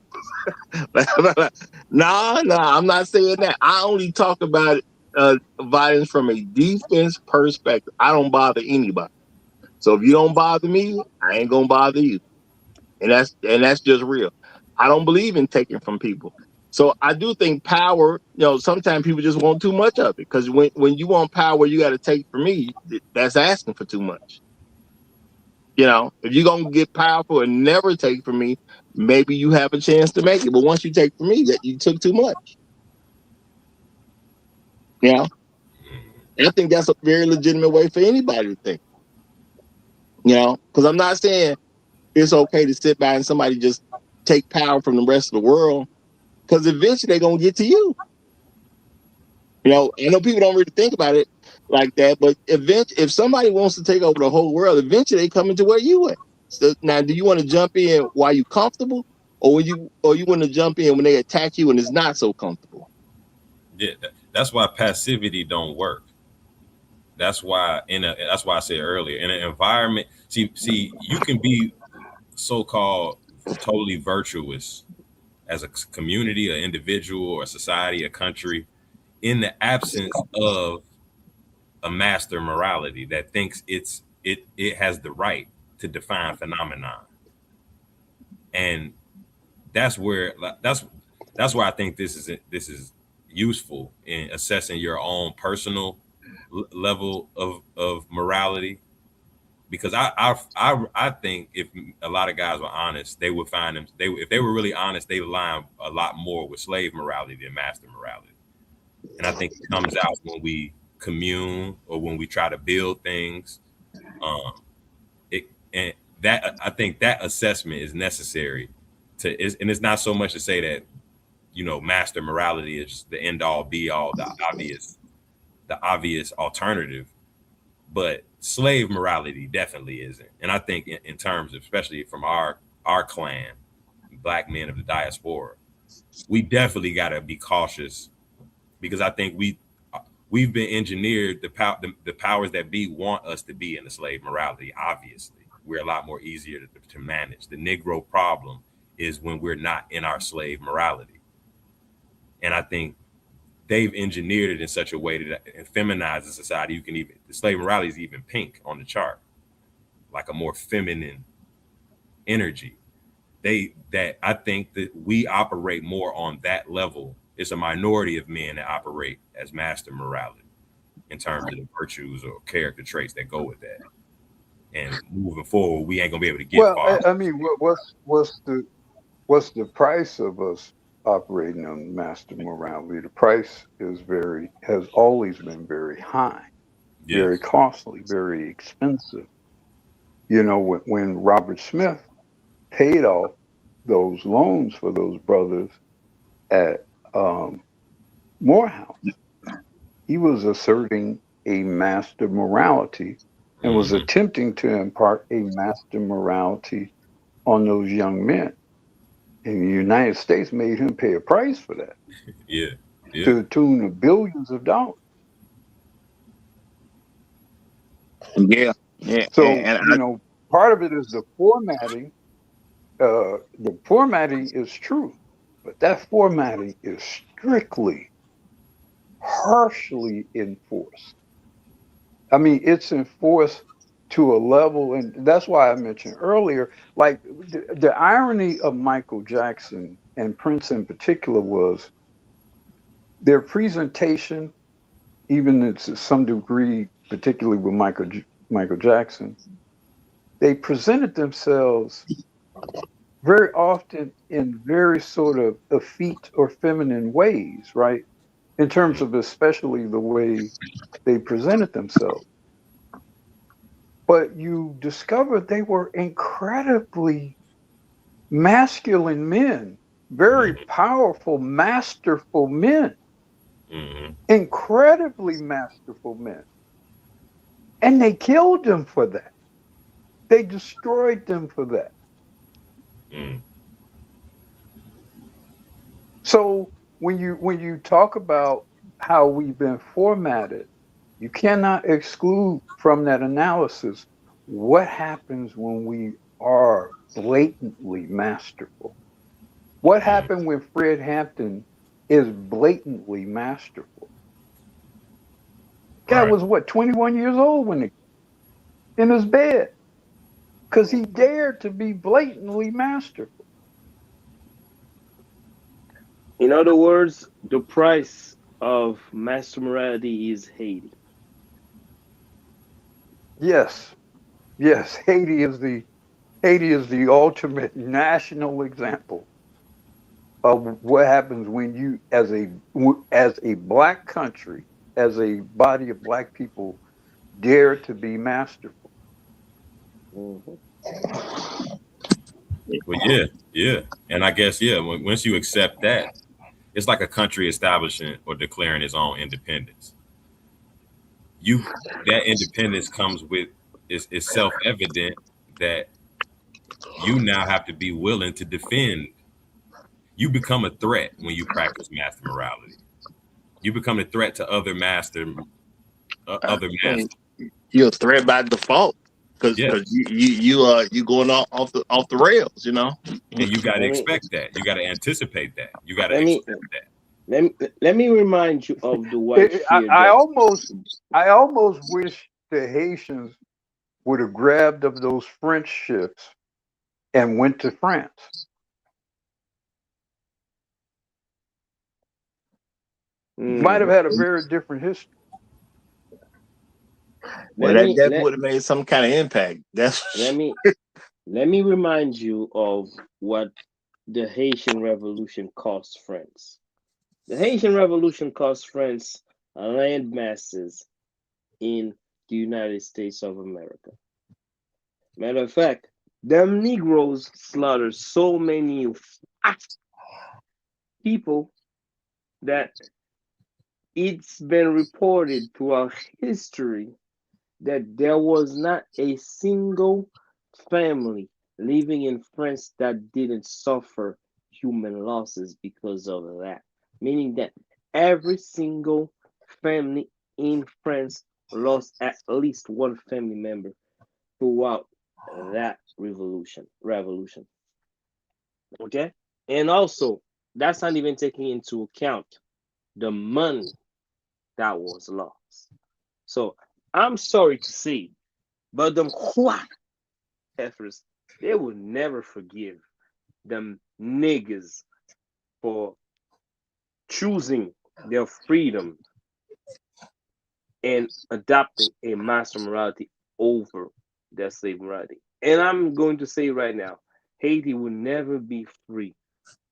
Nah, I'm not saying that. I only talk about violence from a defense perspective. I don't bother anybody. So if you don't bother me, I ain't gonna bother you. And that's just real. I don't believe in taking from people. So I do think power, sometimes people just want too much of it. Because when you want power, you got to take from me. That's asking for too much. If you're going to get powerful and never take from me, maybe you have a chance to make it. But once you take from me, that you took too much. And I think that's a very legitimate way for anybody to think. Because I'm not saying it's okay to sit by and somebody just take power from the rest of the world, because eventually they're going to get to you. I know people don't really think about it like that, but if somebody wants to take over the whole world, eventually they come into where you at. So now, do you want to jump in while you're comfortable, or you want to jump in when they attack you and it's not so comfortable? Yeah, that's why passivity don't work. That's why I said earlier, in an environment, see, you can be so-called totally virtuous as a community, an individual, a society, a country, in the absence of a master morality that thinks it has the right to define phenomenon. And that's where I think this is useful in assessing your own personal level of morality, because I think if a lot of guys were honest, they would find them. If they were really honest, they align a lot more with slave morality than master morality. And I think it comes out when we commune or when we try to build things. And that, I think that assessment is necessary and it's not so much to say that master morality is the end all be all, the obvious alternative, but slave morality definitely isn't. And I think in terms of, especially from our clan, Black men of the diaspora, we definitely got to be cautious, because I think we've been engineered. The powers that be want us to be in the slave morality. Obviously, we're a lot more easier to manage. The Negro problem is when we're not in our slave morality, and I think they've engineered it in such a way that it feminizes society. The slave morality is even pink on the chart, like a more feminine energy. I think that we operate more on that level. It's a minority of men that operate as master morality in terms of the virtues or character traits that go with that. And moving forward, we ain't gonna be able to get far. I mean, what's the price of us operating on master morality? The price has always been very high, Yes. very costly, very expensive. When Robert Smith paid off those loans for those brothers at Morehouse, he was asserting a master morality and was attempting to impart a master morality on those young men. And the United States made him pay a price for that. Yeah. To the tune of billions of dollars. Yeah. So, part of it is the formatting. The formatting is true, but that formatting is strictly, harshly enforced. I mean, it's enforced to a level, and that's why I mentioned earlier, like the irony of Michael Jackson and Prince in particular was their presentation, even to some degree, particularly with Michael Jackson, they presented themselves very often in very sort of effete or feminine ways, right? In terms of especially the way they presented themselves. But you discover they were incredibly masculine men, very powerful, masterful men, incredibly masterful men. And they killed them for that. They destroyed them for that. So when you talk about how we've been formatted, you cannot exclude from that analysis what happens when we are blatantly masterful. What happened when Fred Hampton is blatantly masterful? Guy was what, 21 years old when he in his bed because he dared to be blatantly masterful. In other words, the price of master morality is Haiti. Yes, yes, Haiti is the ultimate national example of what happens when you, as a black country, as a body of black people, dare to be masterful. Mhm. Well, yeah. And I guess, once you accept that, it's like a country establishing or declaring its own independence. That independence comes with, it's self-evident that you now have to be willing to defend. You become a threat when you practice master morality. You become a threat to other other And masters. you're a threat by default because Yeah. you going off the rails, you know. And you got to Let me expect that. You got to anticipate that. You got to let me accept that. let me remind you of the white I, fear I that almost, I almost wish the Haitians would have grabbed up those French ships and went to France. Might have Mhm. had a very different history. Well, let that me definitely let would have made some kind of impact. That's let me let me remind you of what the Haitian Revolution cost France. The Haitian Revolution cost France land masses in the United States of America. Matter of fact, them Negroes slaughtered so many people that it's been reported throughout history that there was not a single family living in France that didn't suffer human losses because of that. Meaning that every single family in France lost at least one family member throughout that revolution. Okay? And also, that's not even taking into account the money that was lost. So I'm sorry to say, but them white heifers, they will never forgive them niggas for choosing their freedom and adopting a master morality over their slave morality. And I'm going to say right now, Haiti will never be free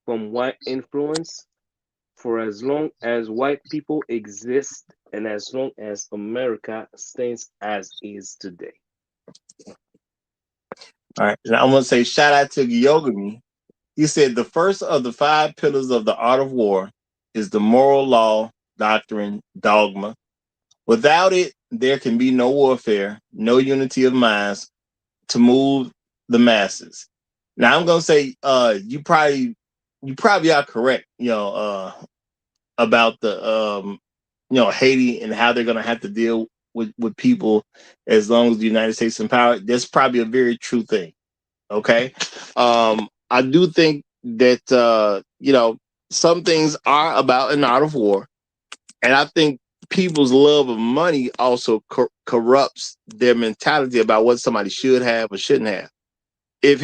from white influence for as long as white people exist and as long as America stands as is today. all right. And I'm gonna say shout out to Gyogami. He said the first of the 5 pillars of the art of war is the moral law, doctrine, dogma. Without it, there can be no warfare, no unity of minds to move the masses. Now I'm gonna say, you probably are correct, about the Haiti and how they're gonna have to deal with people as long as the United States is in power. That's probably a very true thing. Okay. I do think that some things are about an art of war, and I think people's love of money also corrupts their mentality about what somebody should have or shouldn't have. If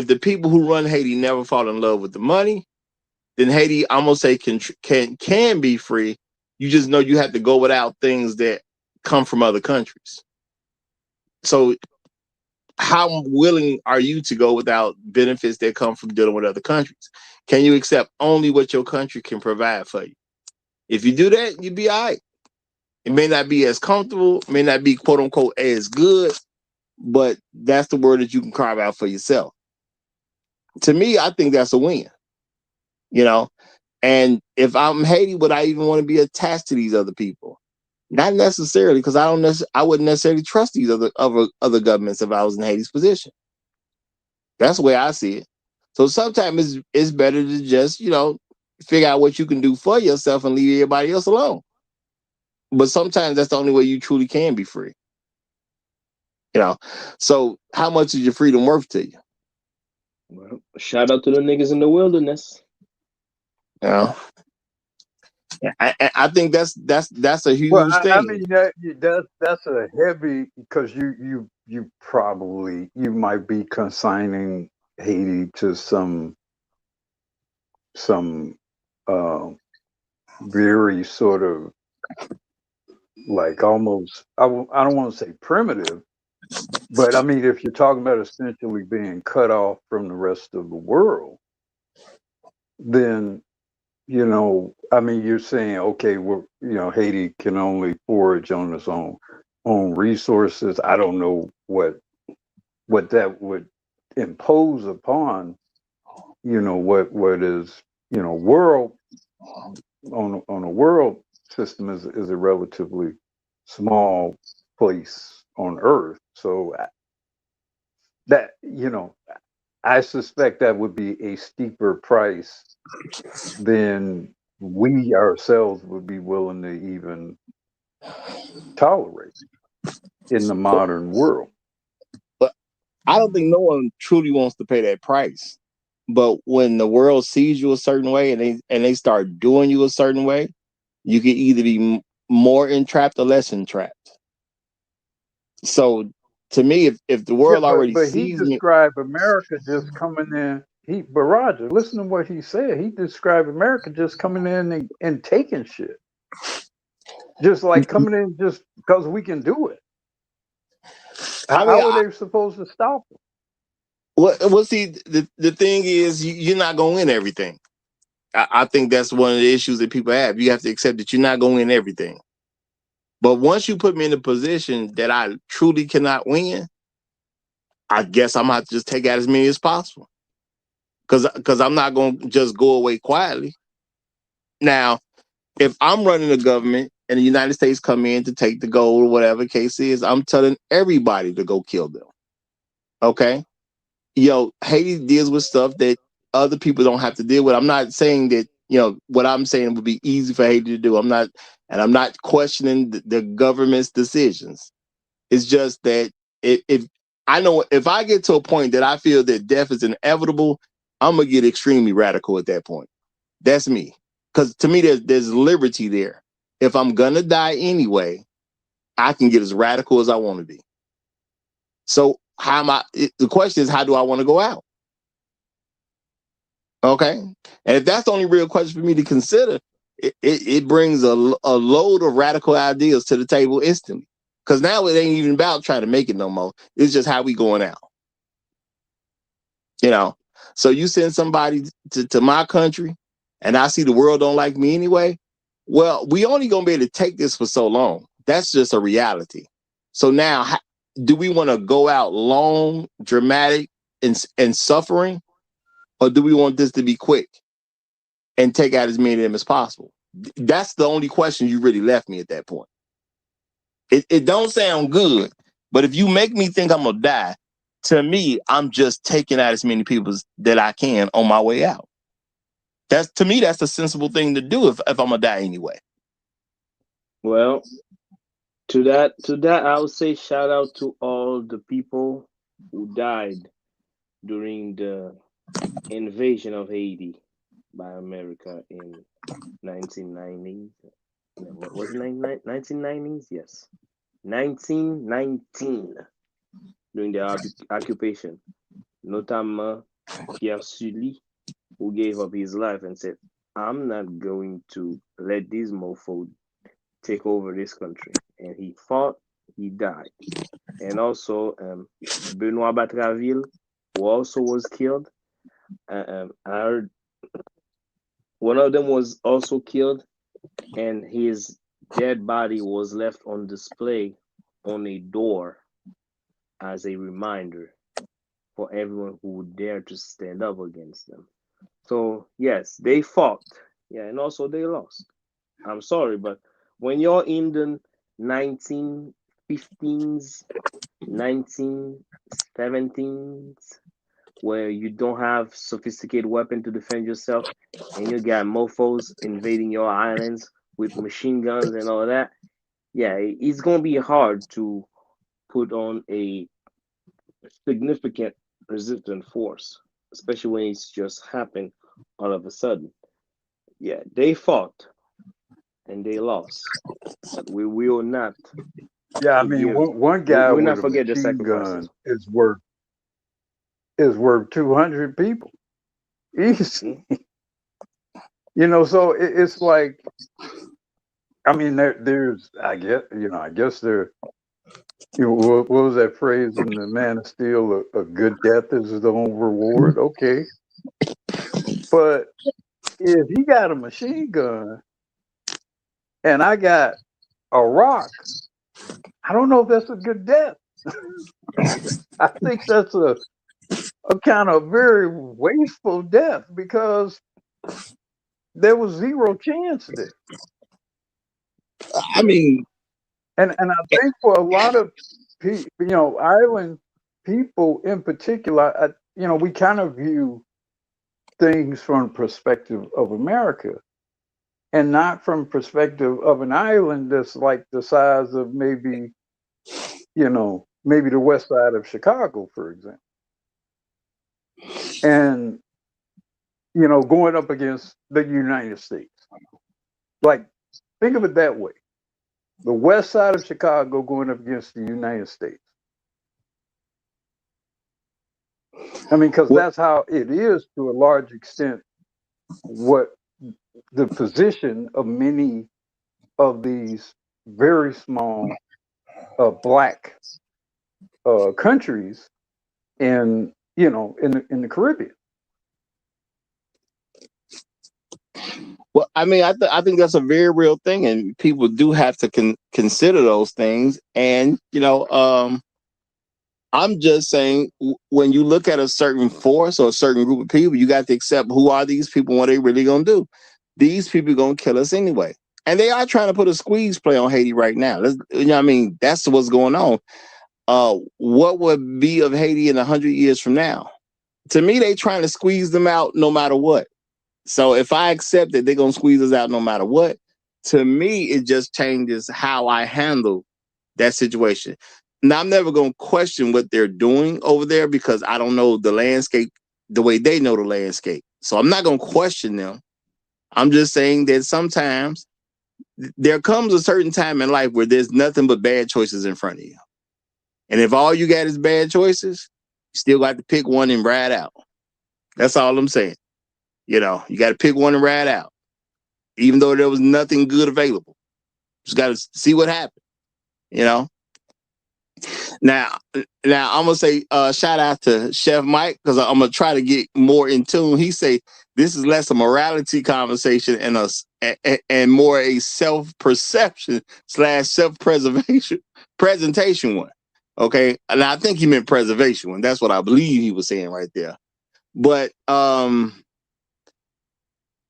the people who run Haiti never fall in love with the money, then Haiti, I'm gonna say, can be free. You just know you have to go without things that come from other countries. So how willing are you to go without benefits that come from dealing with other countries? Can you accept only what your country can provide for you? If you do that, you'd be all right. It may not be as comfortable, may not be quote unquote as good, but that's the word that you can carve out for yourself. To me, I think that's a win. You know, and if I'm Haiti, would I even want to be attached to these other people? Not necessarily, because I wouldn't necessarily trust these other governments if I was in Haiti's position. That's the way I see it. So sometimes it's better to just, figure out what you can do for yourself and leave everybody else alone. But sometimes that's the only way you truly can be free. So how much is your freedom worth to you? Well, shout out to the niggas in the wilderness. I think that's a Well, huge I thing. mean that's a heavy, because you probably you might be consigning Haiti to some very sort of like almost I don't want to say primitive, but I mean if you're talking about essentially being cut off from the rest of the world, then I mean you're saying okay, Haiti can only forage on its own resources. I don't know what that would impose upon what is world on a world system is a relatively small place on Earth. So that I suspect that would be a steeper price than we ourselves would be willing to even tolerate in the modern world. But I don't think no one truly wants to pay that price. But when the world sees you a certain way and they start doing you a certain way, you can either be more entrapped or less entrapped. So to me, if the world already but he sees me, described America just coming in. But Roger, listen to what he said. He described America just coming in and taking shit, just like coming in just because we can do it. How are they supposed to stop him? well, see, the thing is, you're not going to win everything. I think that's one of the issues that people have. You have to accept that you're not going to win everything. But once you put me in a position that I truly cannot win, I guess I'm going to have to just take out as many as possible. Because I'm not going to just go away quietly. Now, if I'm running the government and the United States come in to take the gold or whatever the case is, I'm telling everybody to go kill them. Okay? Haiti deals with stuff that other people don't have to deal with. I'm not saying that, what I'm saying would be easy for Haiti to do. I'm not questioning the government's decisions. It's just that if I get to a point that I feel that death is inevitable, I'm gonna get extremely radical at that point. That's me. Because to me, there's liberty there. If I'm gonna die anyway, I can get as radical as I want to be. So the question is, how do I want to go out? Okay. And if that's the only real question for me to consider, it brings a load of radical ideas to the table instantly. Because now it ain't even about trying to make it no more. It's just how we going out. So you send somebody to my country and I see the world don't like me anyway. Well, we only going to be able to take this for so long. That's just a reality. So now, do we want to go out long, dramatic, and suffering? Or do we want this to be quick and take out as many of them as possible? That's the only question you really left me at that point. It don't sound good, but if you make me think I'm going to die, to me, I'm just taking out as many people that I can on my way out. To me, that's a sensible thing to do if I'm going to die anyway. Well, to that, I would say shout out to all the people who died during the invasion of Haiti by America in 1990s. What was it? 1990s? Yes, 1919 during the occupation. Notamment Pierre Sully, who gave up his life and said, "I'm not going to let these mofos take over this country." And he fought he died. And also Benoit Batraville, who also was killed. I heard one of them was also killed, and his dead body was left on display on a door as a reminder for everyone who would dare to stand up against them. So yes, they fought, yeah, and also they lost. I'm sorry, but when you're in the 1915s, 1917s, where you don't have sophisticated weapon to defend yourself, and you got mofos invading your islands with machine guns and all that, yeah, it's gonna be hard to put on a significant resistant force, especially when it's just happened all of a sudden. Yeah, they fought and they lost, but we will not Yeah, I mean, forgive. one guy We'll with not a forget the machine sacrifices. gun is worth 200 people. Easy. Hmm? So it's like, I mean, there's, I guess there, what was that phrase in the Man of Steel? A good death is his own reward. Okay, but if he got a machine gun and I got a rock, I don't know if that's a good death. I think that's a kind of very wasteful death because there was zero chance there. I mean, And I think for a lot of island people in particular, we kind of view things from the perspective of America and not from perspective of an island that's like the size of maybe the west side of Chicago, for example. And, going up against the United States. Like, think of it that way. The west side of Chicago going up against the United States. I mean, because that's how it is to a large extent what the position of many of these very small black countries in the Caribbean. well, I mean, I think that's a very real thing, and people do have to consider those things. And I'm just saying, when you look at a certain force or a certain group of people, you got to accept who are these people and what they really gonna do. These people gonna kill us anyway, and they are trying to put a squeeze play on Haiti right now. I mean, that's what's going on. What would be of Haiti in 100 years from now? To me, they trying to squeeze them out no matter what. So if I accept that they're gonna squeeze us out no matter what, to me, it just changes how I handle that situation. Now, I'm never gonna question what they're doing over there because I don't know the landscape the way they know the landscape. So I'm not gonna question them. I'm just saying that sometimes there comes a certain time in life where there's nothing but bad choices in front of you. And if all you got is bad choices, you still got to pick one and ride out. That's all I'm saying. You got to pick one and ride out, even though there was nothing good available. Just got to see what happened. Now I'm gonna say shout out to Chef Mike because I'm gonna try to get more in tune. He say this is less a morality conversation and more a self-perception / self-preservation presentation one. Okay, and I think he meant preservation one. That's what I believe he was saying right there. But I'm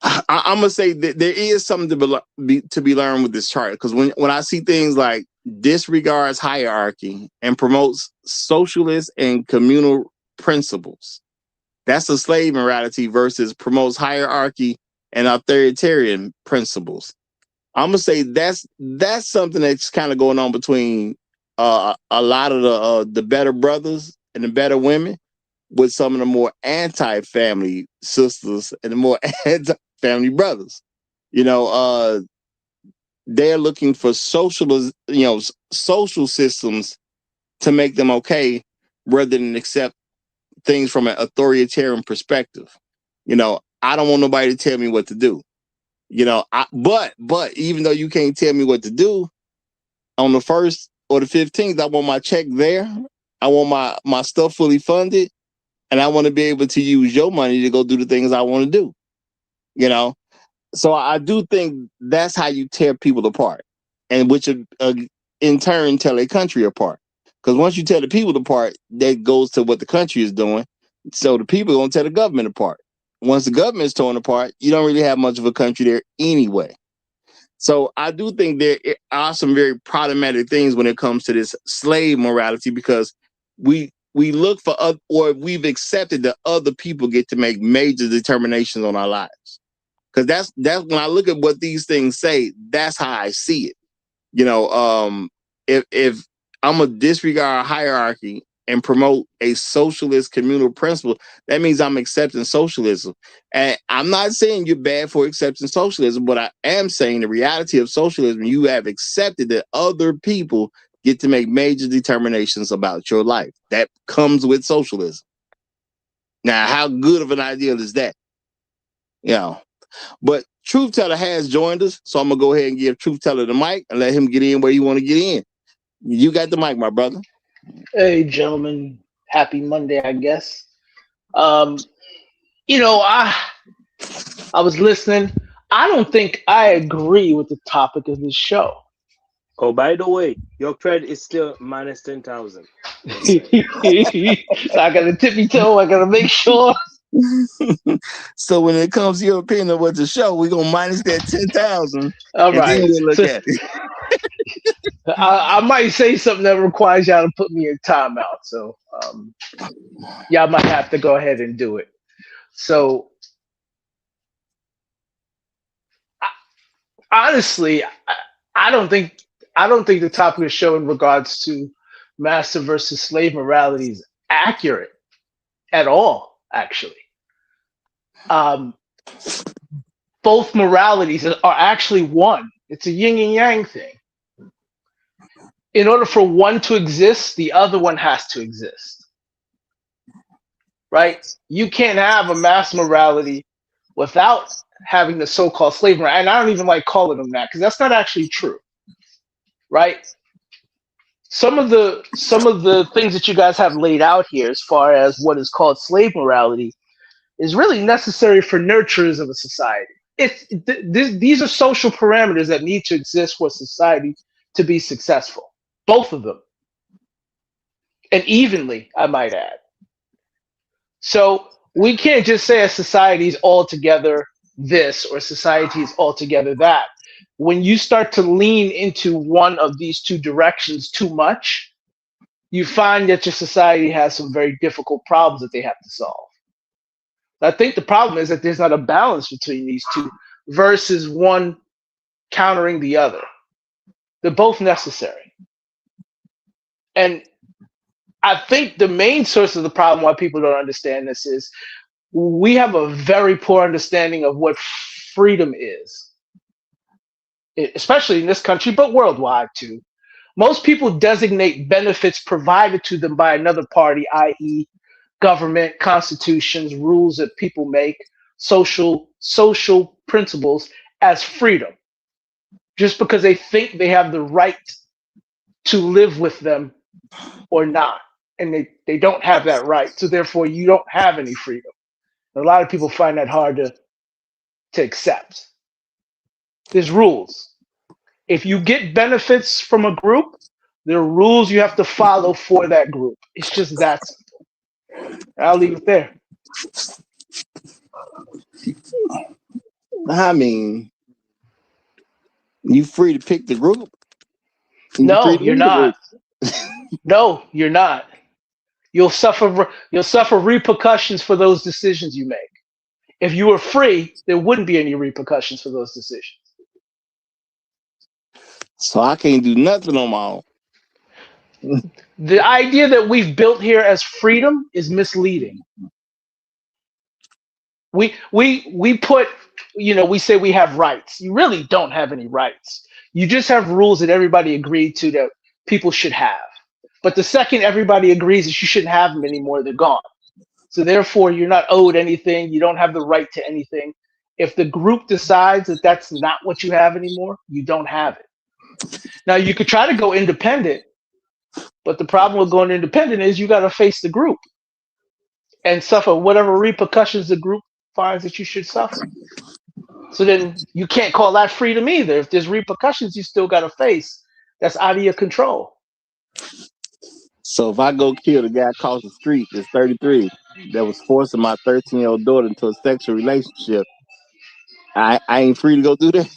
gonna say that there is something to be learned with this chart because when I see things like disregards hierarchy and promotes socialist and communal principles, that's a slave morality versus promotes hierarchy and authoritarian principles. I'm gonna say that's something that's kind of going on between a lot of the better brothers and the better women with some of the more anti-family sisters and the more anti-family brothers. They're looking for social systems to make them okay rather than accept things from an authoritarian perspective. I don't want nobody to tell me what to do. But even though you can't tell me what to do, on the first or the 15th, I want my check there. I want my stuff fully funded, and I want to be able to use your money to go do the things I want to do. You know, so I do think that's how you tear people apart, and which in turn tell a country apart. Because once you tear the people apart, that goes to what the country is doing. So the people are going to tear the government apart. Once the government is torn apart, you don't really have much of a country there anyway. So I do think there are some very problematic things when it comes to this slave morality, because we look for or we've accepted that other people get to make major determinations on our lives. Because that's when I look at what these things say, that's how I see it. You know, if I'm gonna disregard hierarchy and promote a socialist communal principle, that means I'm accepting socialism. And I'm not saying you're bad for accepting socialism, but I am saying the reality of socialism, you have accepted that other people get to make major determinations about your life. That comes with socialism. Now, how good of an ideal is that? You know, but Truth Teller has joined us, so I'm gonna go ahead and give Truth Teller the mic and let him get in where you want to get in. You got the mic, my brother. Hey, gentlemen. Happy Monday, I guess. You know, I was listening. I don't think I agree with the topic of this show. Oh, by the way, your credit is still minus 10,000. So I got to tippy toe. I got to make sure. So when it comes to your opinion of what the show, we're gonna minus that 10,000. All right. Then we'll look at it. I might say something that requires y'all to put me in timeout. So y'all might have to go ahead and do it. So honestly, I don't think the topic of the show in regards to master versus slave morality is accurate at all, actually. Both moralities are actually one. It's a yin and yang thing. In order for one to exist, the other one has to exist. Right? You can't have a mass morality without having the so-called slave morality. And I don't even like calling them that, because that's not actually true. Right? Some of the things that you guys have laid out here as far as what is called slave morality is really necessary for nurturers of a society. These are social parameters that need to exist for society to be successful. Both of them. And evenly, I might add. So we can't just say a society is altogether this or society is altogether that. When you start to lean into one of these two directions too much, you find that your society has some very difficult problems that they have to solve. I think the problem is that there's not a balance between these two versus one countering the other. They're both necessary. And I think the main source of the problem why people don't understand this is we have a very poor understanding of what freedom is, especially in this country, but worldwide too. Most people designate benefits provided to them by another party, i.e., government, constitutions, rules that people make, social principles, as freedom, just because they think they have the right to live with them or not. And they don't have that right. So therefore, you don't have any freedom. And a lot of people find that hard to accept. There's rules. If you get benefits from a group, there are rules you have to follow for that group. It's just that simple. I'll leave it there. I mean, you free to pick the group? No, you're not. No, you're not. You'll suffer repercussions for those decisions you make. If you were free, there wouldn't be any repercussions for those decisions. So I can't do nothing on my own. The idea that we've built here as freedom is misleading. We put, we say we have rights. You really don't have any rights. You just have rules that everybody agreed to that people should have. But the second everybody agrees that you shouldn't have them anymore, they're gone. So therefore, you're not owed anything. You don't have the right to anything. If the group decides that that's not what you have anymore, you don't have it. Now, you could try to go independent, But the problem with going independent is you got to face the group and suffer whatever repercussions the group finds that you should suffer. So then you can't call that freedom either. If there's repercussions you still got to face, that's out of your control. So if I go kill the guy across the street that's 33 that was forcing my 13-year-old daughter into a sexual relationship, I ain't free to go do that.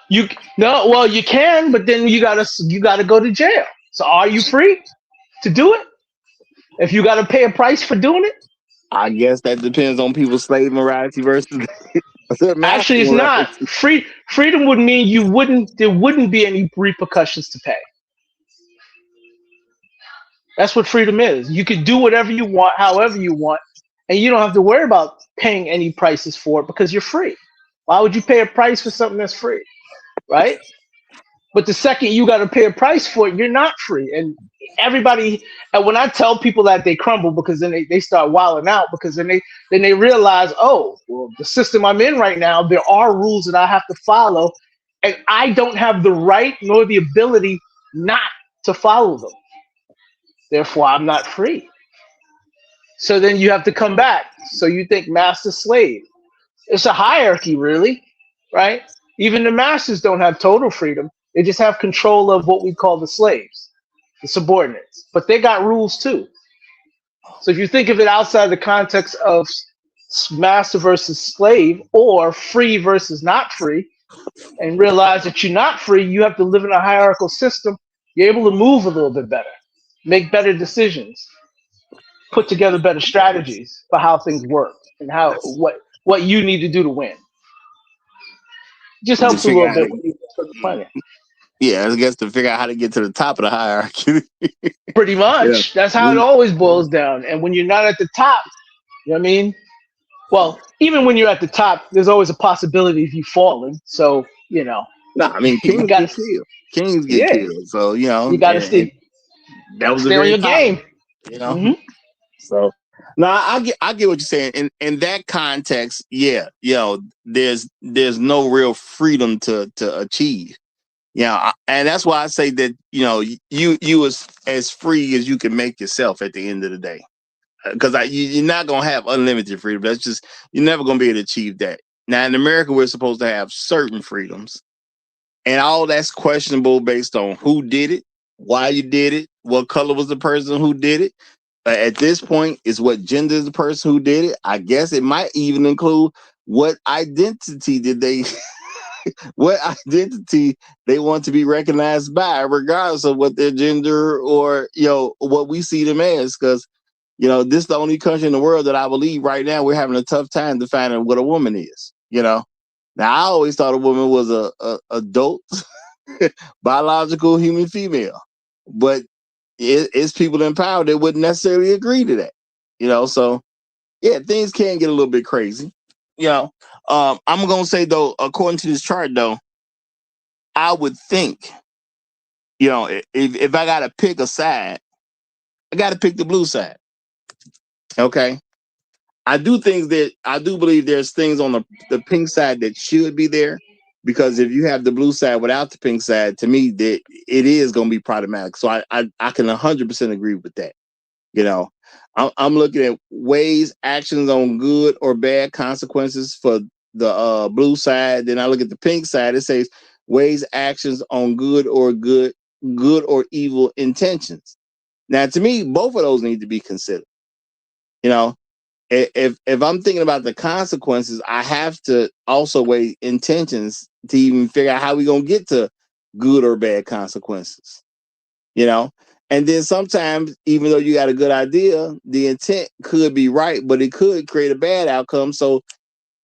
You no, well you can, but then you gotta go to jail. So are you free to do it? If you gotta pay a price for doing it? I guess that depends on people's slave morality versus master Actually, it's not. morality. Freedom would mean there wouldn't be any repercussions to pay. That's what freedom is. You can do whatever you want, however you want, and you don't have to worry about paying any prices for it because you're free. Why would you pay a price for something that's free? Right? But the second you got to pay a price for it, you're not free. And and when I tell people that, they crumble because then they start wilding out because then they realize, oh, well, the system I'm in right now, there are rules that I have to follow, and I don't have the right nor the ability not to follow them. Therefore, I'm not free. So then you have to come back. So you think master slave. It's a hierarchy, really, right? Even the masters don't have total freedom. They just have control of what we call the slaves, the subordinates. But they got rules too. So if you think of it outside the context of master versus slave or free versus not free, and realize that you're not free, you have to live in a hierarchical system. You're able to move a little bit better, make better decisions, put together better strategies for how things work and what you need to do to win. Just To helps a figure little out, bit when you start the planning. yeah, I guess to figure out how to get to the top of the hierarchy. Pretty Yeah. much. That's how it always boils down. And when you're not at the top, you know what I mean? Well, even when you're at the top, there's always a possibility of you falling. So, No, I mean you kings got get to, killed. Kings get yeah, killed. So you got to and stay, that was the on very your top. game. Mm-hmm. So no, I get what you're saying. In that context, yeah, there's no real freedom to achieve. Yeah, and that's why I say that you as free as you can make yourself at the end of the day, because you're not gonna have unlimited freedom. That's just you're never gonna be able to achieve that. Now in America, we're supposed to have certain freedoms, and all that's questionable based on who did it, why you did it, what color was the person who did it. At this point, is what gender is the person who did it. I guess it might even include what identity did they what identity they want to be recognized by, regardless of what their gender or what we see them as. Because this is the only country in the world that I believe right now we're having a tough time defining what a woman is. Now I always thought a woman was a adult biological human female, but it's people in power that wouldn't necessarily agree to that. So yeah, things can get a little bit crazy. I'm gonna say though, according to this chart though, I would think, if I gotta pick a side, I gotta pick the blue side. Okay. I do believe there's things on the pink side that should be there, because if you have the blue side without the pink side, to me that it is gonna be problematic. So I can 100% agree with that. I'm looking at ways, actions on good or bad consequences for the blue side. Then I look at the pink side. It says ways, actions on good or evil intentions. Now, to me, both of those need to be considered. If I'm thinking about the consequences, I have to also weigh intentions to even figure out how we're gonna get to good or bad consequences. And then sometimes, even though you got a good idea, the intent could be right, but it could create a bad outcome. So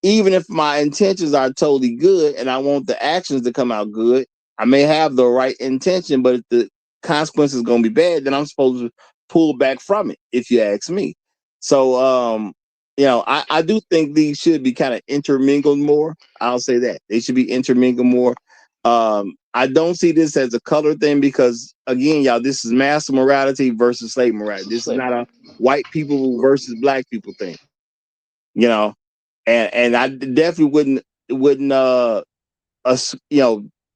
even if my intentions are totally good and I want the actions to come out good, I may have the right intention, but if the consequence is going to be bad, then I'm supposed to pull back from it, if you ask me. So, I do think these should be kind of intermingled more. I'll say that they should be intermingled more. I don't see this as a color thing because, again, y'all, this is master morality versus slave morality. This is not a white people versus black people thing, and I definitely wouldn't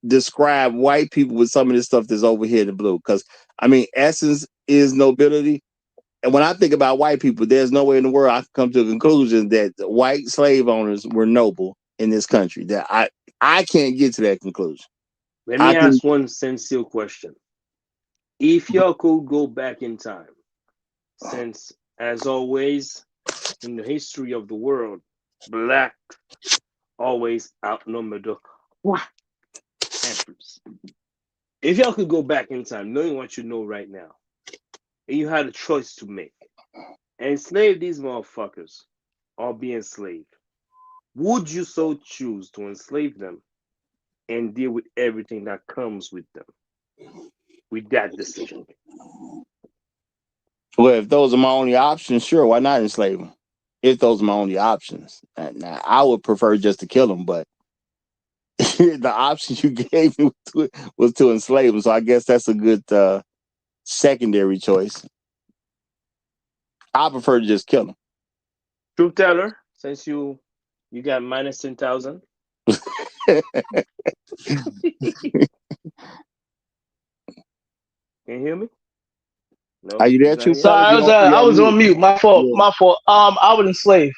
describe white people with some of this stuff that's over here in the blue, because I mean, essence is nobility. And when I think about white people, there's no way in the world I can come to a conclusion that white slave owners were noble in this country. That I can't get to that conclusion. Let I me can. ask one sincere question. If y'all could go back in time, since as always in the history of the world, black always outnumber the white Panthers. If y'all could go back in time, knowing what you know right now, and you had a choice to make, enslave these motherfuckers or be enslaved, would you so choose to enslave them and deal with everything that comes with them with that decision? Well, if those are my only options, sure, why not enslave them? If those are my only options, now I would prefer just to kill them, but the option you gave me was to enslave them. So I guess that's a good secondary choice. I prefer to just kill them. Truth teller, since you got minus 10,000. Can you hear me? No, Are you there, he's not Truth here. So Teller? I was on mute. My fault. Yeah. My fault. I would enslave.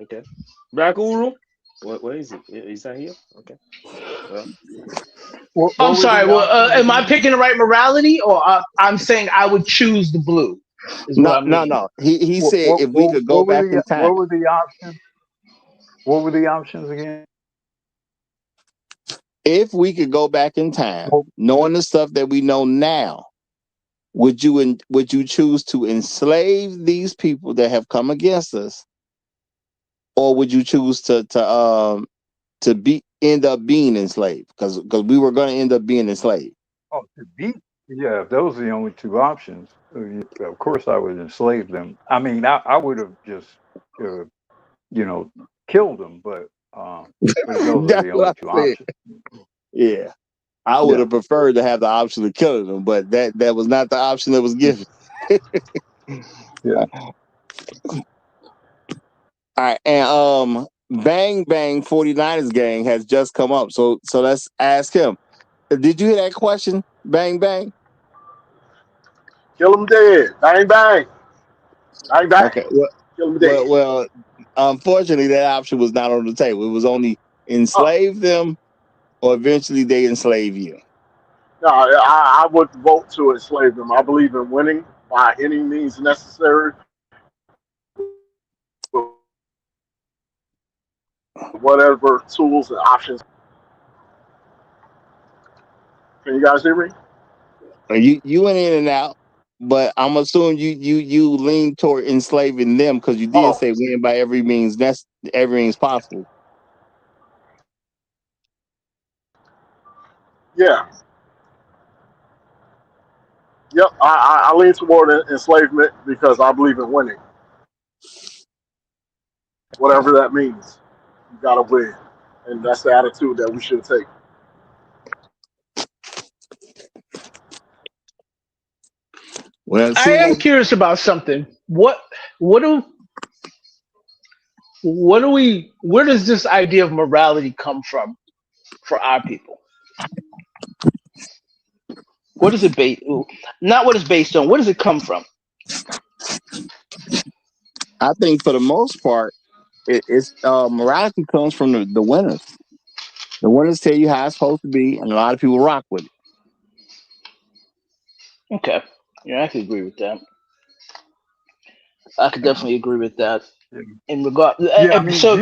Okay. Black Uru? What is it? Is that here? Okay. Well, What I'm were sorry. the Well, options am I again? picking the right morality, or I'm saying I would choose the blue? Is what No, I no, mean. no. He said if we could go back in time. What were the options? What were the options again? If we could go back in time, Well, knowing the stuff that we know now, would you choose to enslave these people that have come against us, or would you choose to be end up being enslaved? Because we were going to end up being enslaved. oh, to beat. Yeah, if those are the only two options, of course I would enslave them. I mean, I would have just, killed them, but if those are That's the what only I two said. options, Yeah, I would yeah, have preferred to have the option of killing them, but that was not the option that was given. yeah. All right, and Bang Bang 49ers gang has just come up. So let's ask him. Did you hear that question? Bang Bang? Kill them dead. Bang, bang. Bang, bang. Okay. Well, Kill them dead. well, well, unfortunately that option was not on the table. It was only Oh, enslave them or eventually they enslave you. no, I would vote to enslave them. I believe in winning by any means necessary, with whatever tools and options. Can you guys hear me? You went in and out, but I'm assuming you lean toward enslaving them because you did Oh, say win by every means possible. yeah. Yep. I lean toward enslavement because I believe in winning, whatever that means. You got to win. And that's the attitude that we should take. Well, I see, am curious about something. What do what do we? Where does this idea of morality come from for our people? What is it based? Not what it's based on. Where does it come from? I think for the most part, it's morality comes from the winners. The winners tell you how it's supposed to be, and a lot of people rock with it. Okay, yeah, I could agree with that. I could definitely agree with that. Yeah. In regard, Yeah, I mean, so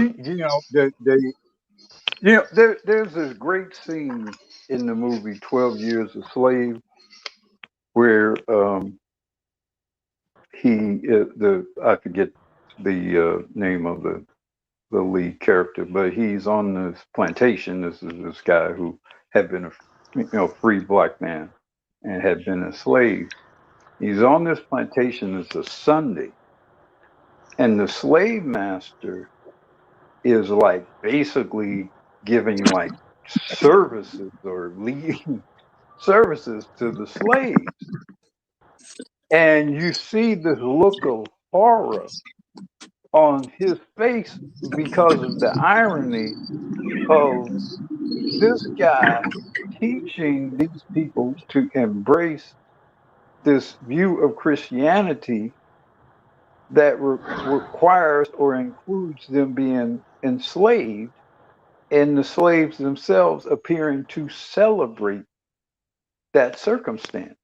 there's this great scene in the movie 12 Years a Slave where I forget the name of the lead character, but he's on this plantation. This is this guy who had been a free black man and had been enslaved. He's on this plantation. It's a Sunday, and the slave master is like basically giving like services or leading services to the slaves. And you see this look of horror on his face because of the irony of this guy teaching these people to embrace this view of Christianity that requires or includes them being enslaved, and the slaves themselves appearing to celebrate that circumstance.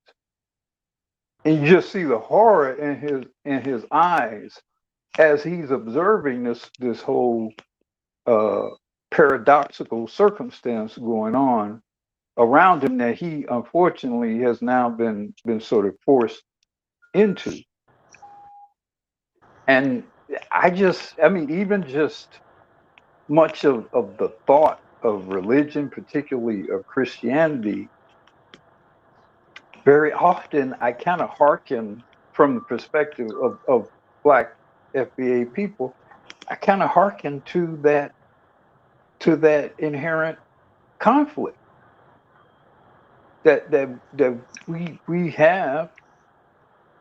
And you just see the horror in his eyes as he's observing this whole uh, paradoxical circumstance going on around him that he unfortunately has now been sort of forced into. And I mean, even just much of the thought of religion, particularly of Christianity, very often I kind of hearken from the perspective of Black FBA people. I kind of hearken to that inherent conflict that we have,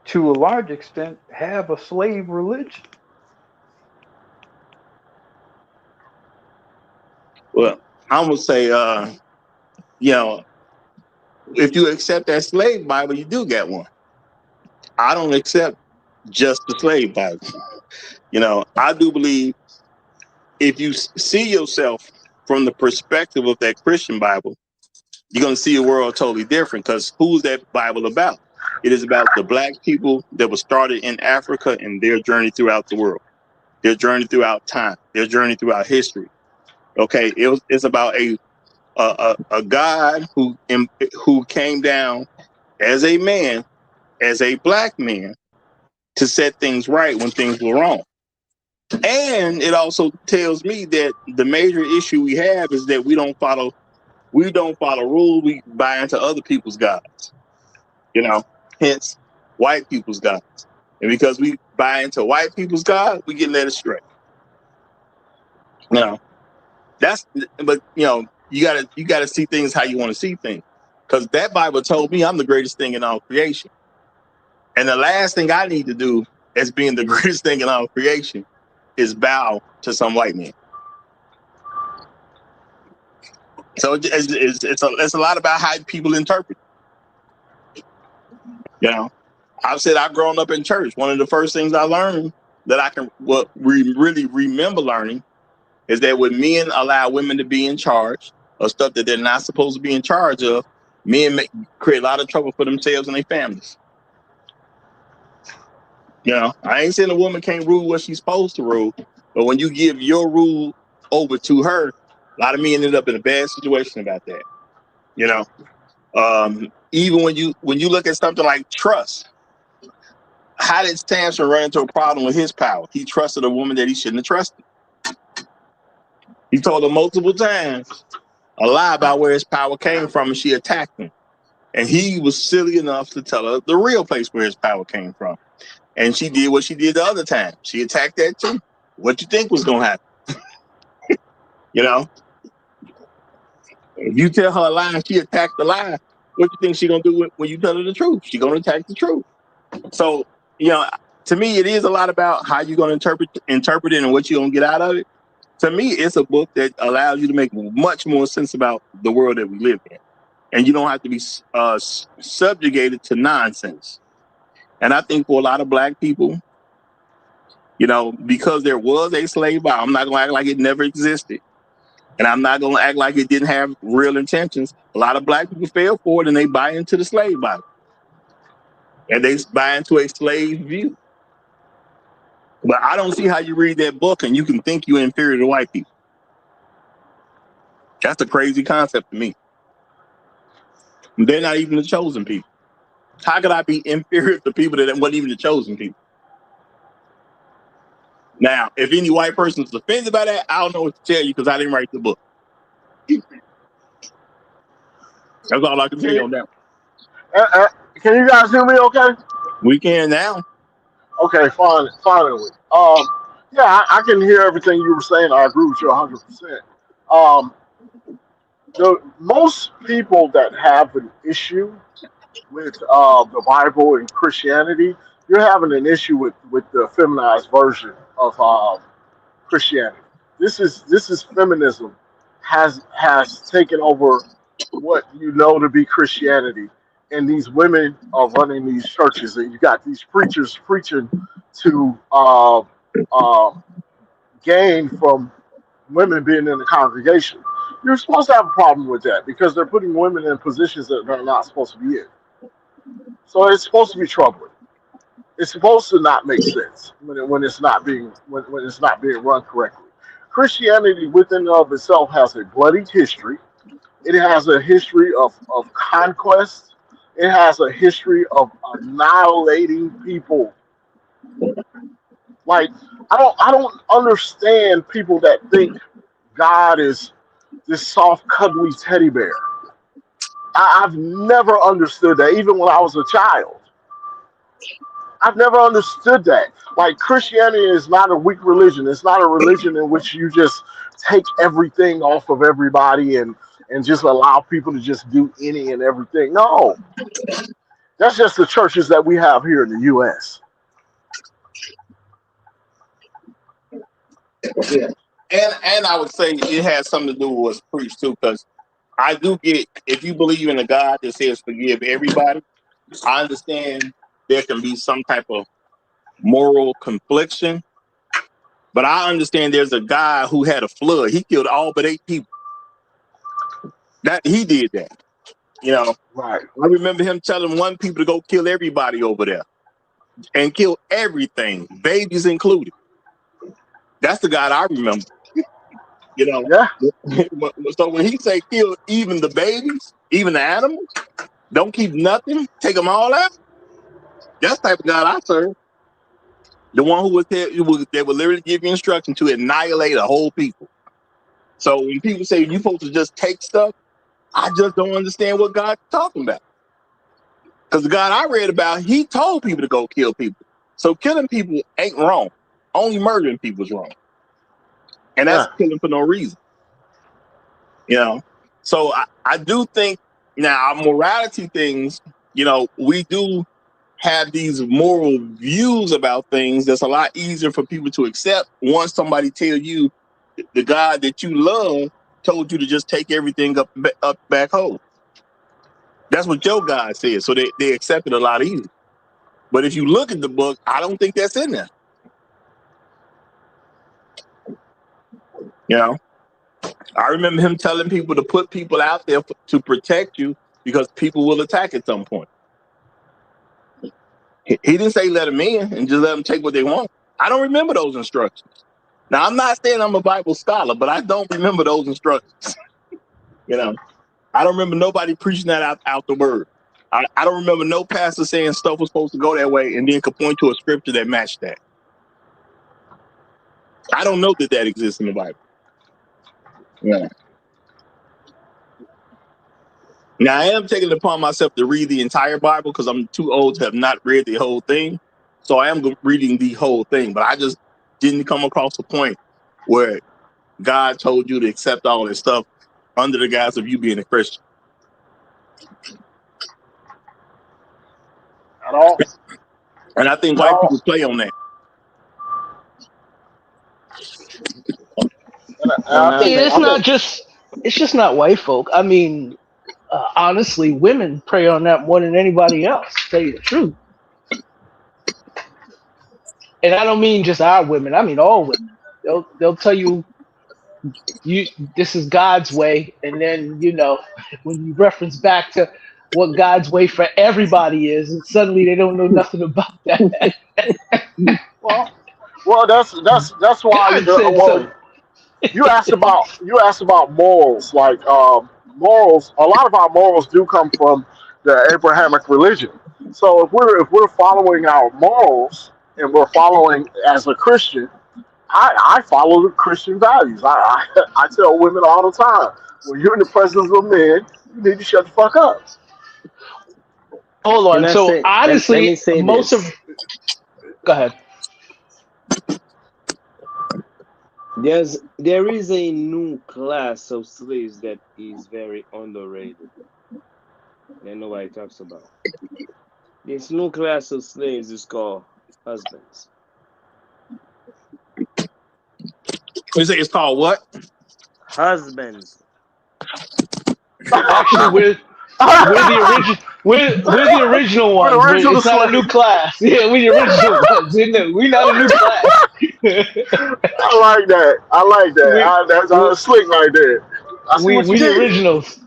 to a large extent, have a slave religion. Well, I'm gonna say, you know, if you accept that slave Bible, you do get one. I don't accept just the slave Bible. You know, I do believe if you see yourself from the perspective of that Christian Bible, you're going to see a world totally different, because who's that Bible about? It is about the Black people that were started in Africa and their journey throughout the world, their journey throughout time, their journey throughout history. Okay, it's about a God who came down as a man, as a Black man, to set things right when things were wrong. And it also tells me that the major issue we have is that we don't follow rules. We buy into other people's gods, you know, hence white people's gods. And because we buy into white people's God, we get led astray. You know, but you gotta see things how you want to see things. Because that Bible told me I'm the greatest thing in all creation. And the last thing I need to do as being the greatest thing in all creation is bow to some white man. So it's a lot about how people interpret. You know, I've said I've grown up in church. One of the first things I learned that I can really remember learning is that when men allow women to be in charge of stuff that they're not supposed to be in charge of, men create a lot of trouble for themselves and their families. You know, I ain't saying a woman can't rule what she's supposed to rule, but when you give your rule over to her, a lot of men end up in a bad situation about that. You know, even when you look at something like trust, how did Samson run into a problem with his power? He trusted a woman that he shouldn't have trusted. He told her multiple times a lie about where his power came from, and she attacked him. And he was silly enough to tell her the real place where his power came from. And she did what she did the other time. She attacked that too. What you think was going to happen? You know, if you tell her a lie and she attacked the lie, what you think she going to do when you tell her the truth? She going to attack the truth. So, you know, to me, it is a lot about how you're going to interpret it and what you're going to get out of it. To me, it's a book that allows you to make much more sense about the world that we live in. And you don't have to be subjugated to nonsense. And I think for a lot of Black people, you know, because there was a slave Bible, I'm not going to act like it never existed. And I'm not going to act like it didn't have real intentions. A lot of Black people fell for it and they buy into the slave Bible. And they buy into a slave view. But I don't see how you read that book and you can think you're inferior to white people. That's a crazy concept to me. They're not even the chosen people. How could I be inferior to people that weren't even the chosen people? Now, if any white person is offended by that, I don't know what to tell you because I didn't write the book. That's all I can tell you on that. Can you guys hear me okay? We can now. Okay, finally. Yeah, I can hear everything you were saying. I agree with you 100%. Um, most people that have an issue with the Bible and Christianity, you're having an issue with the feminized version of Christianity. This is feminism has taken over what you know to be Christianity, and these women are running these churches, and you got these preachers preaching to uh, gain from women being in the congregation. You're supposed to have a problem with that because they're putting women in positions that they're not supposed to be in. So it's supposed to be troubling. It's supposed to not make sense when it's not being when it's not being run correctly. Christianity within and of itself has a bloody history. It has a history of conquest. It has a history of annihilating people. Like I don't understand people that think God is this soft, cuddly teddy bear. I've never understood that, even when I was a child. I've never understood that. Like Christianity is not a weak religion. It's not a religion in which you just take everything off of everybody and just allow people to just do any and everything. No, that's just the churches that we have here in the U.S. Yeah. And I would say it has something to do with what's preached too, because I do get, if you believe in a God that says forgive everybody, I understand there can be some type of moral confliction, but I understand there's a guy who had a flood. He killed all but 8 people. That he did that. You know, Right. I remember him telling one people to go kill everybody over there and kill everything, babies included. That's the God I remember. You know, Yeah. so when he say kill even the babies, even the animals, don't keep nothing, take them all out. That's the type of God I serve. The one who would tell you, they would literally give you instruction to annihilate a whole people. So when people say you're supposed to just take stuff, I just don't understand what God's talking about. Because the God I read about, he told people to go kill people. So killing people ain't wrong. Only murdering people is wrong. And that's Yeah. killing for no reason. You know? So I do think now our morality things, you know, we do have these moral views about things that's a lot easier for people to accept once somebody tell you the God that you love told you to just take everything up back home. That's what your God said. So they accept it a lot easier. But if you look at the book, I don't think that's in there. You know, I remember him telling people to put people out there to protect you because people will attack at some point. He didn't say let them in and just let them take what they want. I don't remember those instructions. Now, I'm not saying I'm a Bible scholar, but I don't remember those instructions. You know, I don't remember nobody preaching that out the word. I don't remember no pastor saying stuff was supposed to go that way and then could point to a scripture that matched that. I don't know that exists in the Bible. Yeah. Now, I am taking it upon myself to read the entire Bible because I'm too old to have not read the whole thing. So I am reading the whole thing, but I just didn't come across a point where God told you to accept all this stuff under the guise of you being a Christian. At all. And I think At white all. people play on that. And I See, think it's just not white folk. I mean, honestly, women prey on that more than anybody else. To tell you the truth, and I don't mean just our women. I mean all women. They'll tell you this is God's way, and then when you reference back to what God's way for everybody is, and suddenly they don't know nothing about that. well, that's why. God said Well, so. you asked about morals. Like morals, a lot of our morals do come from the Abrahamic religion. So if we're following our morals and we're following as a Christian, I follow the Christian values. I tell women all the time, when you're in the presence of men, you need to shut the fuck up. Hold Can on. I So say? Let me honestly, say this. go ahead. There is a new class of slaves that is very underrated that nobody talks about. This new class of slaves is called husbands. You say it's called what? husbands. Actually, we're the original. We're the original We're the ones. original It's not a new slaves. class. Yeah, we're the original ones. We're not a new class. I like that. I like that. we, That's we slick right there. I see what you we the did. originals.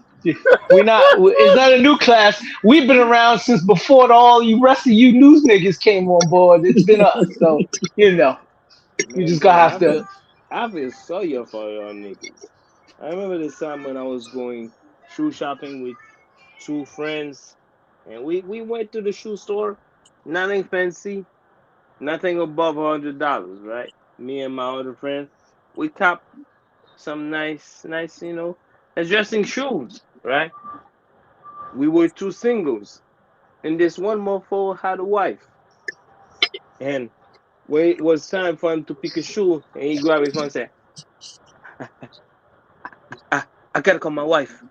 We not. It's not a new class. We've been around since before all you rest of you news niggas came on board. It's been us. So you know, you Man, just gonna damn, have to. I feel sorry for y'all niggas. I remember this time when I was going shoe shopping with two friends, and we went to the shoe store. Nothing fancy, nothing above $100, right? Me and my other friend, we copped some nice, dressing shoes, right? We were two singles, and this one mofo had a wife, and when it was time for him to pick a shoe, and he grabbed his phone and said, I, I gotta call my wife.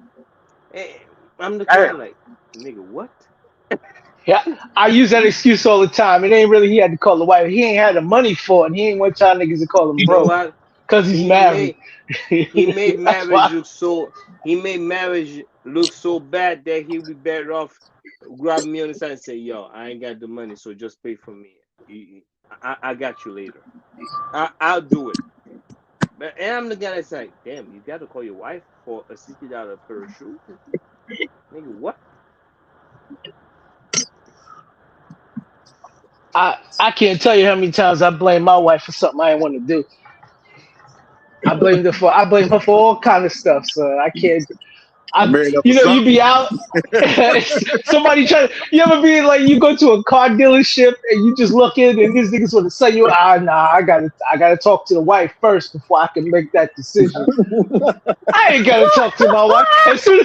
Eh, I'm looking at Damn. him like, nigga, what? Yeah, I use that excuse all the time. It ain't really he had to call the wife. He ain't had the money for it. And he ain't want y'all niggas to call him You know broke what? because he's He married. made he made That's marriage why. look so bad that he'll be better off grabbing me on the side and say, "Yo, I ain't got the money, so just pay for me. I got you later. I'll do it." But and I'm the guy that's like, "Damn, you got to call your wife for a $60 pair of shoes, nigga? What?" I can't tell you how many times I blame my wife for something I didn't want to do. I blame her for all kind of stuff. So I can't. Married up for You something. be out. Somebody try to. You ever be like you go to a car dealership and you just look in and this nigga's want to sell you. Nah, I gotta talk to the wife first before I can make that decision. I ain't gotta talk to my wife. As soon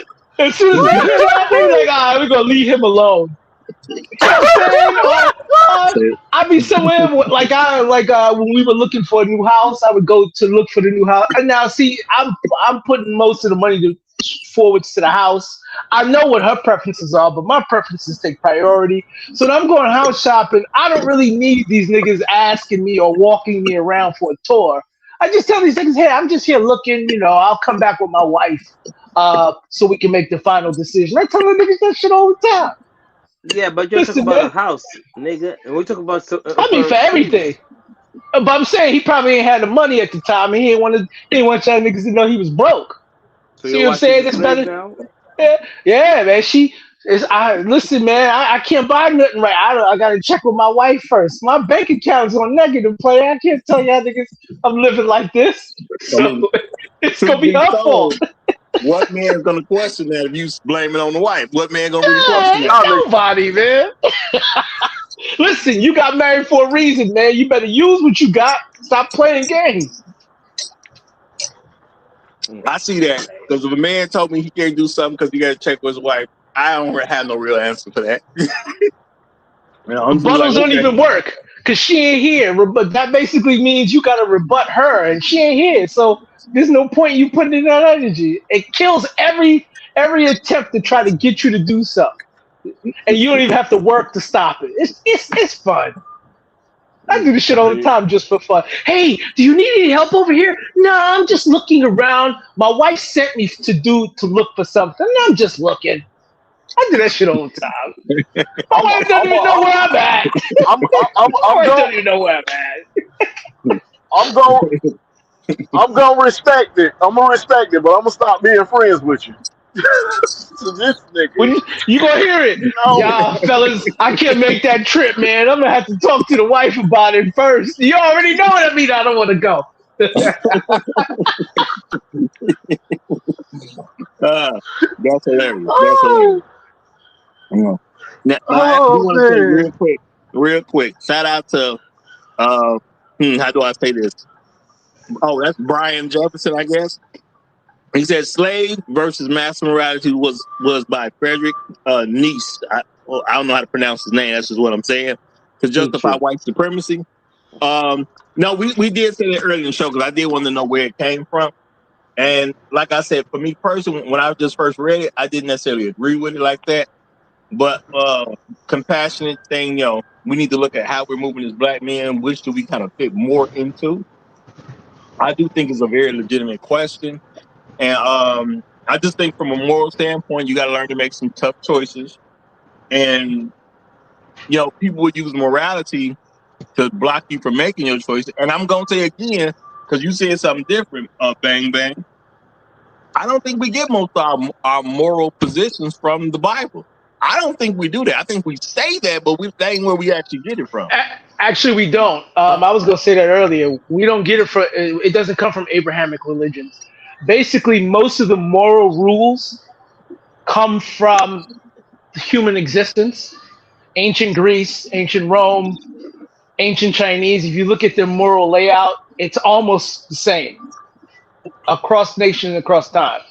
as they hear that, they be like, we're gonna leave him alone. You know what I'm saying? Or I'd be somewhere when we were looking for a new house, I would go to look for the new house. And now see, I'm putting most of the money forwards to the house. I know what her preferences are, but my preferences take priority. So when I'm going house shopping, I don't really need these niggas asking me or walking me around for a tour. I just tell these niggas, hey, I'm just here looking, I'll come back with my wife so we can make the final decision. I tell the niggas that shit all the time. Yeah, but you're talking Listen, about a man. house, nigga, and we talk about a I mean, pair for of shoes. everything. But I'm saying he probably ain't had the money at the time, and he ain't want y'all niggas to know he was broke. So See your what I'm wife is saying? a That's slave better. now. Yeah, man. She is. I listen, man. I can't buy nothing right. I gotta check with my wife first. My bank account's on negative, player. I can't tell y'all niggas I'm living like this. I So mean, it's truth gonna be be her fault. told, what man's gonna question that if you blame it on the wife? What man gonna really question that? Y'all niggas, Nobody, man. Listen, you got married for a reason, man. You better use what you got. Stop playing games. I see that because if a man told me he can't do something because he got to check with his wife, I don't have no real answer for that. I'm just like, Rebuttals don't okay. even work because she ain't here. But that basically means you got to rebut her, and she ain't here. So there's no point you putting in that energy. It kills every attempt to try to get you to do something, and you don't even have to work to stop it. It's fun. I do this shit all the So time just for fun. Hey, do you need any help over here? No, I'm just looking around. My wife sent me to look for something. And I'm just looking. I do that shit all the time. My I'm, wife doesn't I'm, even know where I'm at. My I'm wife going, doesn't even know where I'm at. I'm going, I'm gonna respect it. I'm gonna respect it, but I'm gonna stop being friends with you. So this nigga, When you gonna hear it, no, y'all fellas, I can't make that trip, man. I'm gonna have to talk to the wife about it first. You already know what I mean. I don't want to go. That's hilarious. That's hilarious. oh, Yeah. Now, I do oh want to say man, real quick. Shout out to how do I say this? Oh, that's Brian Jefferson, I guess. He said slave versus master morality was by Frederick Nice. I don't know how to pronounce his name. That's just what I'm saying. To justify Nietzsche. white supremacy. No, we did say that earlier in the show because I did want to know where it came from. And like I said, for me personally, when I just first read it, I didn't necessarily agree with it like that. But compassionate thing, we need to look at how we're moving as black men. Which do we kind of fit more into? I do think it's a very legitimate question. And I just think from a moral standpoint, you got to learn to make some tough choices. And, you know, people would use morality to block you from making your choices. And I'm going to say again, because you said something different, Bang Bang. I don't think we get most of our moral positions from the Bible. I don't think we do that. I think we say that, but that ain't where we actually get it from. Actually, we don't. I was going to say that earlier. We don't get it from. It doesn't come from Abrahamic religions. Basically, most of the moral rules come from human existence. Ancient Greece, ancient Rome, ancient Chinese. If you look at their moral layout, it's almost the same across nations, across time.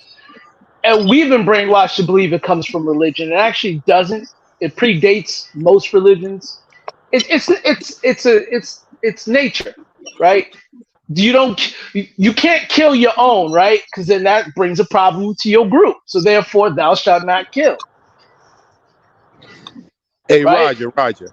And we've been brainwashed to believe it comes from religion. It actually doesn't. It predates most religions. It's nature, right? You can't kill your own, right? Because then that brings a problem to your group. So therefore, thou shalt not kill. Hey, right? Roger.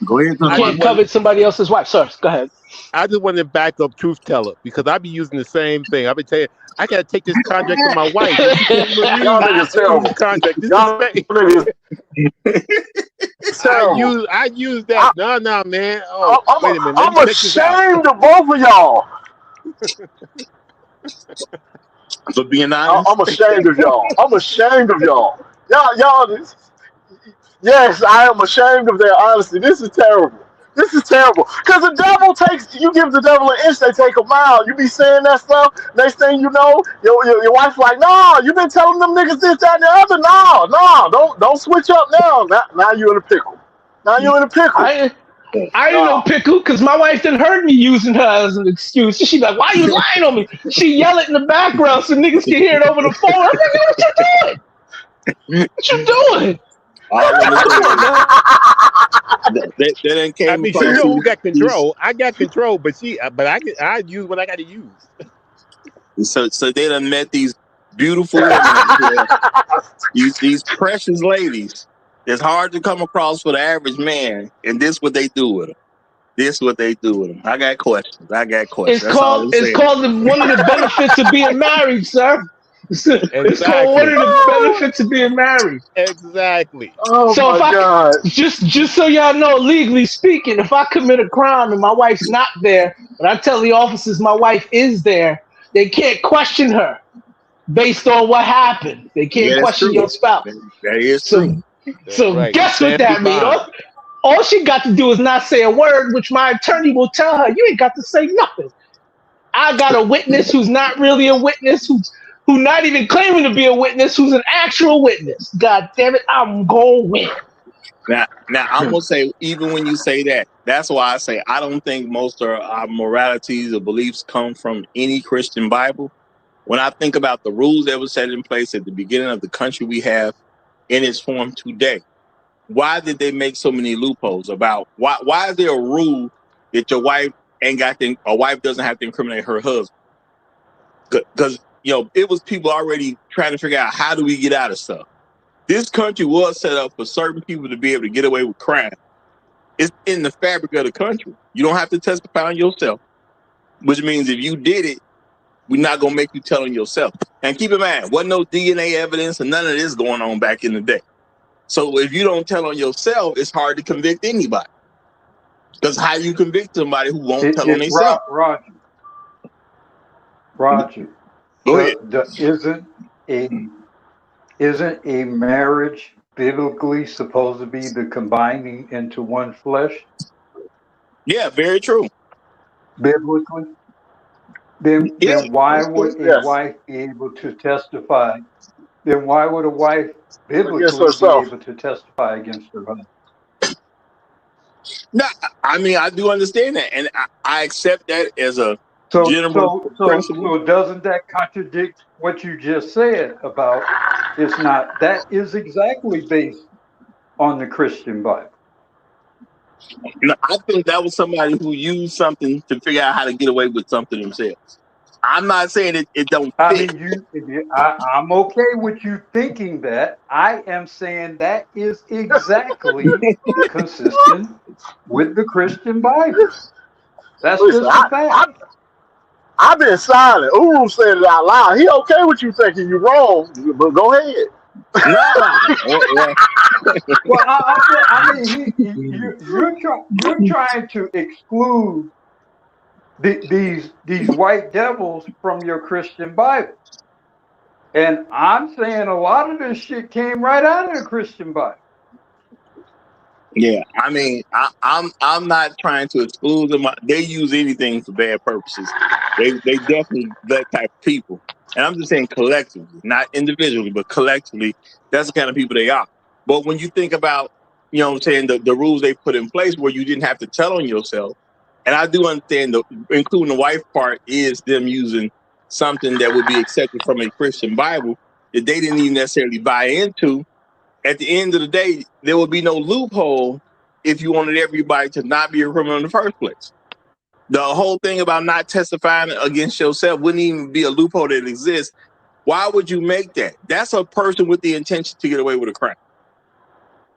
Go ahead. You can't covet somebody else's wife. Sorry, go ahead. I just want to back up Truth Teller because I be using the same thing. I've been telling you, I gotta take this contract from my wife. Y'all niggas terrible. Contract. Y'all niggas terrible. I use that. No, man. Oh, wait a minute. I'm ashamed of both of y'all. For being honest, I'm ashamed of y'all. I'm ashamed of y'all. Y'all. Yes, I am ashamed of their honesty. This is terrible. This is terrible. Because the devil you give the devil an inch, they take a mile. You be saying that stuff, next thing you know, your wife's like, no, you been telling them niggas this, that, and the other. No, don't switch up now. Now you in a pickle. Now you in a pickle. I ain't no pickle because my wife done heard me using her as an excuse. She like, why you lying on me? She yell it in the background so niggas can hear it over the phone. I'm like, what you doing? What you doing? that ain't came. I mean, she know who got control. I got control, but I use what I got to use. So they done met these beautiful women, these precious ladies. It's hard to come across for the average man, and this what they do with them. I got questions. It's called one of the benefits of being married, sir. It's called one of the benefits of being married. Exactly. Oh so my God. Just so y'all know, legally speaking, if I commit a crime and my wife's not there, but I tell the officers my wife is there, they can't question her based on what happened. They can't question your spouse. That is true. So right. Guess what that means? All she got to do is not say a word, which my attorney will tell her, you ain't got to say nothing. I got a witness who's not really a witness, who's not even claiming to be a witness, who's an actual witness. God damn it, I'm going to win. Now I'm going to say, even when you say that, that's why I say I don't think most of our moralities or beliefs come from any Christian Bible. When I think about the rules that were set in place at the beginning of the country we have in its form today, why did they make so many loopholes about why is there a rule that your wife a wife doesn't have to incriminate her husband? Because it was people already trying to figure out how do we get out of stuff. This country was set up for certain people to be able to get away with crime. It's in the fabric of the country. You don't have to testify on yourself, which means if you did it, we're not gonna make you tell on yourself. And keep in mind, wasn't no DNA evidence and none of this going on back in the day. So if you don't tell on yourself, it's hard to convict anybody. Because how you convict somebody who won't tell on themselves? Roger. Go ahead. Isn't a marriage biblically supposed to be the combining into one flesh? Yeah, very true. Biblically? Then why would a wife be able to testify? Then why would a wife biblically be able to testify against her husband? No, I mean, I do understand that, and I accept that as a general principle. So doesn't that contradict what you just said about it's not? That is exactly based on the Christian Bible. No, I think that was somebody who used something to figure out how to get away with something themselves. I'm not saying it don't fit. I'm okay with you thinking that. I am saying that is exactly consistent with the Christian Bible. That's just a fact. I've been silent. Uru said it out loud. He okay with you thinking you're wrong, but go ahead. No. Well, I mean, you're trying to exclude these white devils from your Christian Bible, and I'm saying a lot of this shit came right out of the Christian Bible. Yeah, I mean, I'm not trying to exclude them. They use anything for bad purposes. They definitely that type of people. And I'm just saying collectively, not individually, but collectively, that's the kind of people they are. But when you think about, you know what I'm saying, the rules they put in place where you didn't have to tell on yourself, and I do understand including the wife part is them using something that would be accepted from a Christian Bible that they didn't even necessarily buy into. At the end of the day, there would be no loophole if you wanted everybody to not be a criminal in the first place. The whole thing about not testifying against yourself wouldn't even be a loophole that exists. Why would you make that? That's a person with the intention to get away with a crime.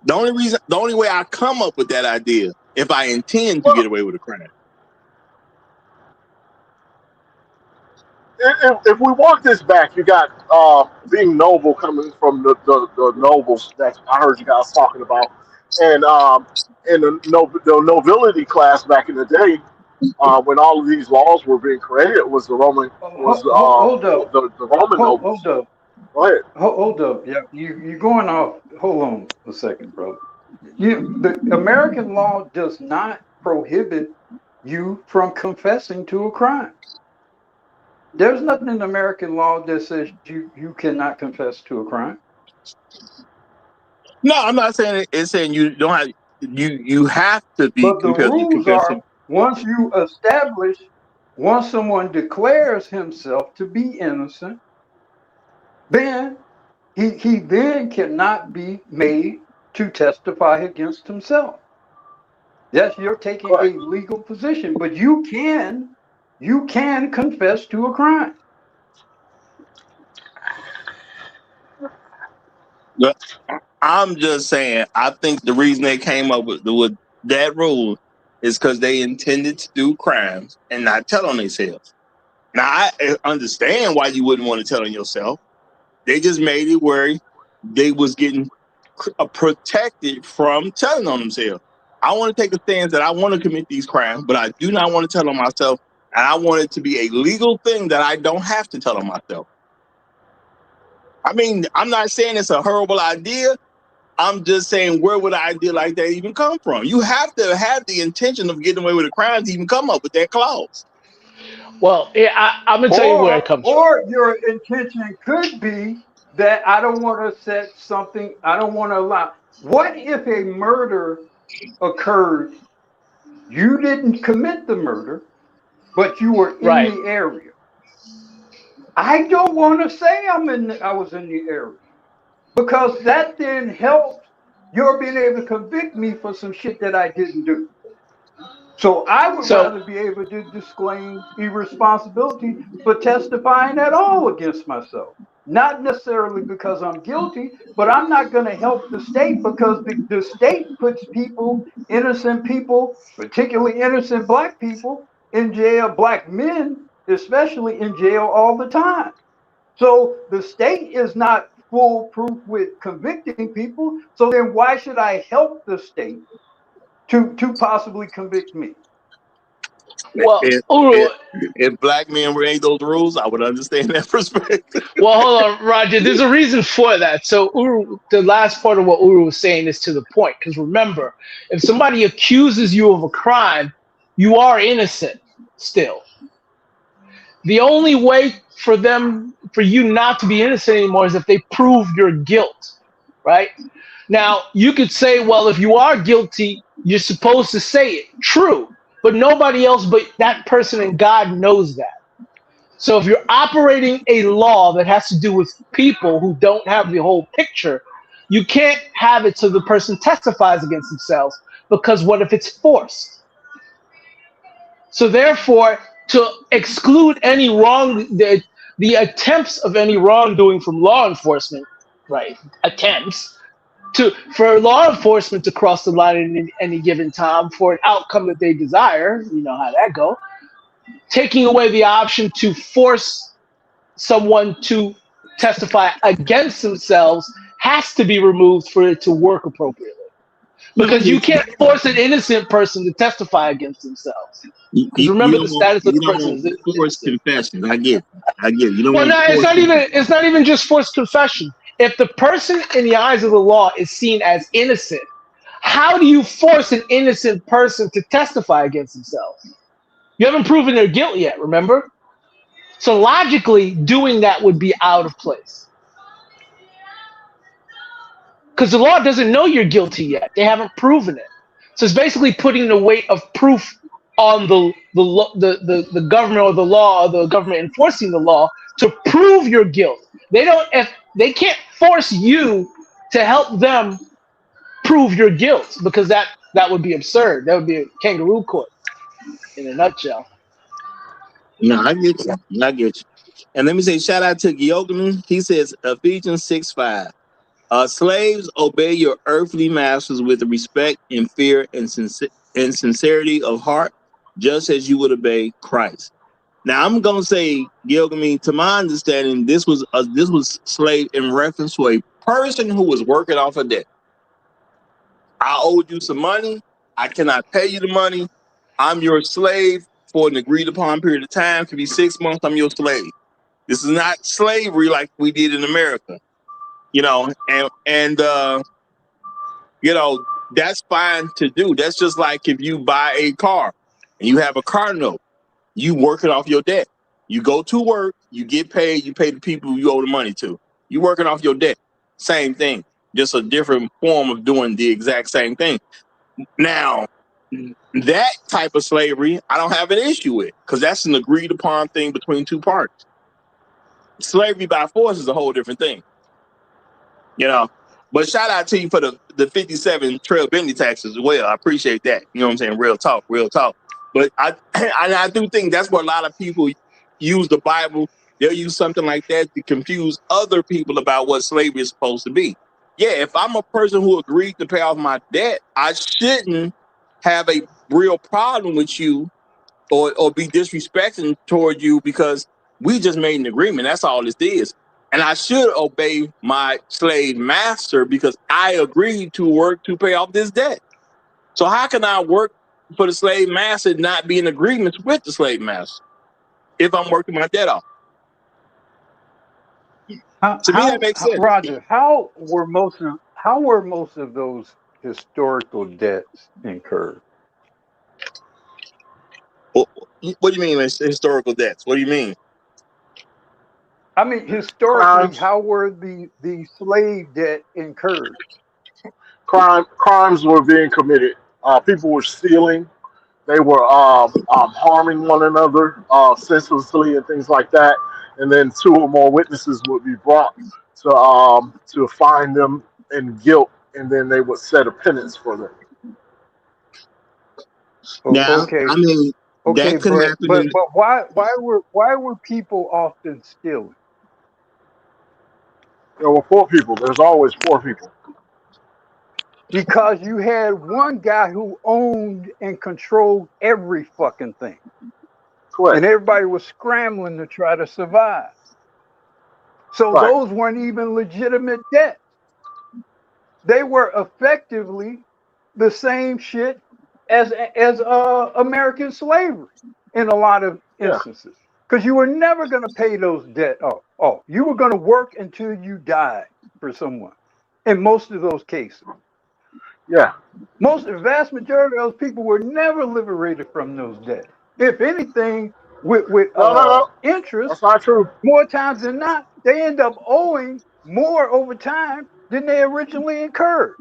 The only way I come up with that idea, if I intend to get away with a crime. If we walk this back, you got being noble coming from the nobles that I heard you guys talking about, and the nobility class back in the day, when all of these laws were being created, was the Roman Hold up, the Roman nobles. hold up, Go ahead. hold up. Yeah, you're going off. Hold on a second, bro. The American law does not prohibit you from confessing to a crime. There's nothing in American law that says you cannot confess to a crime. No, I'm not saying it's saying you don't have you have to be But the rules confessing. are once someone declares himself to be innocent, then he then cannot be made to testify against himself. Yes, you're taking a legal position, but you can confess to a crime. I'm just saying, I think the reason they came up with that rule is because they intended to do crimes and not tell on themselves. Now, I understand why you wouldn't want to tell on yourself. They just made it where they was getting protected from telling on themselves. I want to take a stance that I want to commit these crimes, but I do not want to tell on myself, and I want it to be a legal thing that I don't have to tell on myself. I mean, I'm not saying it's a horrible idea. I'm just saying, where would an idea like that even come from? You have to have the intention of getting away with a crime to even come up with that clause. Well, yeah, I'm gonna tell you where it comes from. Or your intention could be that I don't want to set something. I don't want to allow. What if a murder occurred? You didn't commit the murder, but you were in the area. I don't want to say I was in the area, because that then helps your being able to convict me for some shit that I didn't do. So I would rather be able to disclaim irresponsibility for testifying at all against myself. Not necessarily because I'm guilty, but I'm not going to help the state, because the state puts people, innocent people, particularly innocent black people, in jail, black men especially, in jail all the time. So the state is not foolproof with convicting people. So then why should I help the state to possibly convict me? Well, if black men made those rules, I would understand that perspective. Well, hold on, Roger. There's a reason for that. So, the last part of what Uru was saying is to the point. Because remember, if somebody accuses you of a crime, you are innocent still. The only way for you not to be innocent anymore is if they prove your guilt, right? Now, you could say, well, if you are guilty, you're supposed to say it. True. But nobody else but that person and God knows that. So if you're operating a law that has to do with people who don't have the whole picture, you can't have it so the person testifies against themselves, because what if it's forced? So therefore, to exclude any the attempts of any wrongdoing from law enforcement, right? Attempts for law enforcement to cross the line in any given time for an outcome that they desire, you know how that go. taking away the option to force someone to testify against themselves has to be removed for it to work appropriately. Because you can't force an innocent person to testify against themselves. Because remember, the status of the person is force confession. I get it. You don't well, want no, it's not even just forced confession. If the person in the eyes of the law is seen as innocent, how do you force an innocent person to testify against themselves? You haven't proven their guilt yet, remember? So logically, doing that would be out of place. Because the law doesn't know you're guilty yet. They haven't proven it. So it's basically putting the weight of proof on the government or the law, or the government enforcing the law to prove your guilt. They can't force you to help them prove your guilt, because that would be absurd. That would be a kangaroo court in a nutshell. No, I get you. And let me say, shout out to Gyogaman. He says, Ephesians 6:5. Slaves, obey your earthly masters with respect and fear and sincerity of heart, just as you would obey Christ. Now, I'm gonna say, Gilgamesh, to my understanding, this was slave in reference to a person who was working off a debt. I owed you some money. I cannot pay you the money. I'm your slave for an agreed upon period of time. Could be 6 months. I'm your slave. This is not slavery like we did in America. You know, and you know, that's fine to do. That's just like if you buy a car and you have a car note, you working off your debt. You go to work, you get paid, you pay the people you owe the money to. You working off your debt. Same thing, just a different form of doing the exact same thing. Now, that type of slavery, I don't have an issue with, because that's an agreed upon thing between two parties. Slavery by force is a whole different thing. You know, but shout out to you for the 57 trail bending taxes as well. I appreciate that. You know what I'm saying? Real talk. But I do think that's where a lot of people use the Bible. They'll use something like that to confuse other people about what slavery is supposed to be. Yeah, if I'm a person who agreed to pay off my debt, I shouldn't have a real problem with you or be disrespecting toward you, because we just made an agreement. That's all this is. And I should obey my slave master because I agreed to work to pay off this debt. So how can I work for the slave master and not be in agreement with the slave master if I'm working my debt off? To me, that makes sense. Roger, how were most of those historical debts incurred? What do you mean historical debts? What do you mean? I mean, historically, how were the slave debt incurred? Crimes were being committed. People were stealing. They were harming one another senselessly and things like that. And then 2 or more witnesses would be brought to find them in guilt, and then they would set a penance for them. Now, okay. I mean, okay, that could happen. But why were people often stealing? There were poor people. There's always poor people. Because you had one guy who owned and controlled every fucking thing. Correct. And everybody was scrambling to try to survive. So those weren't even legitimate debts. They were effectively the same shit as American slavery in a lot of instances. Because you were never going to pay those debts off. Oh, you were going to work until you died for someone. In most of those cases. Yeah. The vast majority of those people were never liberated from those debts. If anything, with interest, that's not true. More times than not, they end up owing more over time than they originally incurred.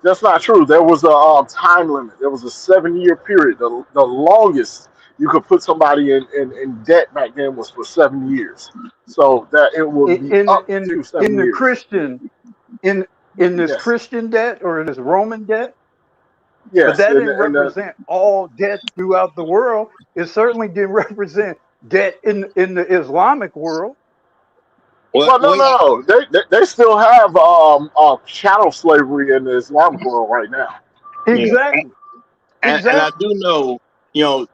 That's not true. There was a time limit. There was a 7-year period. The longest you could put somebody in debt back then was for 7 years. So that it would be up to 7 years. In this Christian debt or in this Roman debt. Yes, but that didn't represent all debt throughout the world. It certainly didn't represent debt in the Islamic world. Well, no. They still have chattel slavery in the Islamic world right now. Exactly. And I do know there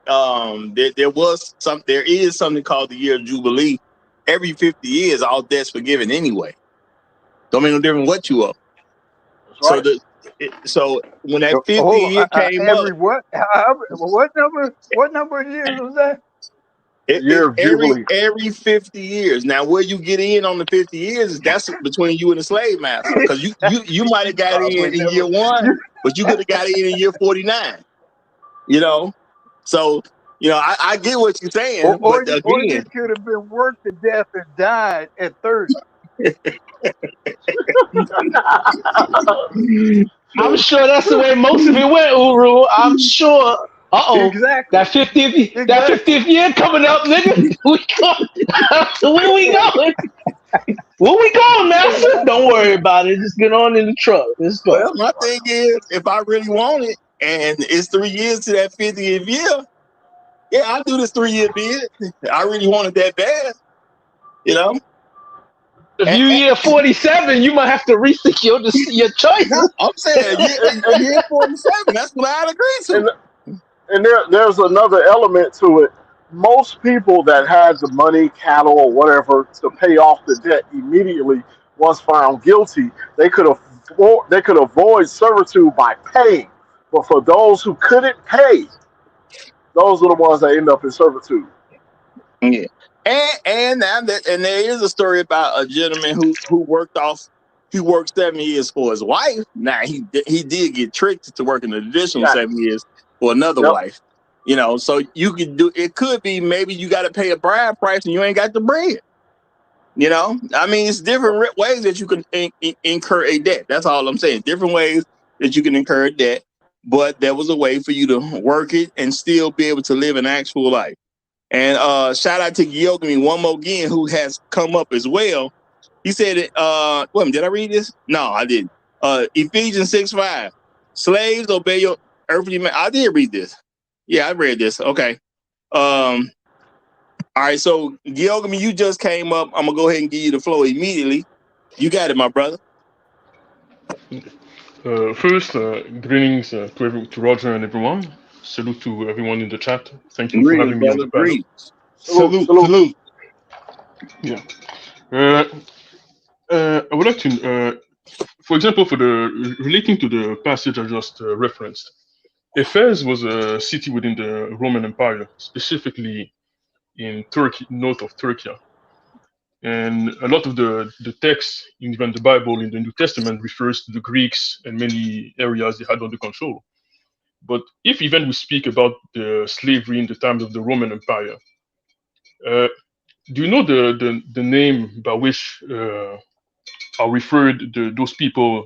is something called the year of Jubilee. Every 50 years, all debts forgiven anyway. Don't make no difference what you owe. That's So right. so when that 50 Oh, year came up, every what? What number? What number of years was that? The year of Jubilee. every 50 years. Now, where you get in on the 50 years is that's between you and the slave master. Because you might have got Probably in never. year one, but you could have got in year 49. You know, so I get what you're saying, Or but you again, could have been worked to death and died at 30. I'm sure that's the way most of it went, Uru. I'm sure. Exactly. That 50th Exactly. year coming up, nigga. Where we going? Where we going, master? Don't worry about it. Just get on in the truck. Let's go. well, my thing is, if I really want it, and it's 3 years to that 50th year, yeah, I'll do this 3-year bid. I really want it that bad, you know. If you year 47, you might have to rethink your No, choices. I'm saying a year 47. That's what I'd agree to. And there's another element to it. Most people that had the money, cattle, or whatever to pay off the debt immediately, once found guilty, they could avoid servitude by paying. But for those who couldn't pay, those are the ones that end up in servitude. Yeah, and there is a story about a gentleman who worked 7 years for his wife. Now he did get tricked to working an additional Yeah. 7 years for another Yep. wife. So you could do it. Could be maybe you got to pay a bride price and you ain't got the bread. I mean, it's different ways that you can incur a debt. That's all I'm saying. Different ways that you can incur a debt, but there was a way for you to work it and still be able to live an actual life. And shout out to Gyogami one more again, who has come up as well. He said, wait, did I read this? No, I didn't. Ephesians 6:5. Slaves, obey your earthly man. I did read this. Yeah, I read this. Okay. All right, so Gyogami, you just came up. I'm gonna go ahead and give you the floor immediately. You got it, my brother. First, greetings to Roger and everyone. Salute to everyone in the chat. Thank you for Greetings, having me on brother. the panel. Greetings. Salute. Yeah. I would like to, for example, relating to the passage I just referenced, Ephes was a city within the Roman Empire, specifically in Turkey, north of Turkey. And a lot of the text, even the Bible in the New Testament, refers to the Greeks and many areas they had under control. But if even we speak about the slavery in the times of the Roman Empire, do you know the name by which are referred those people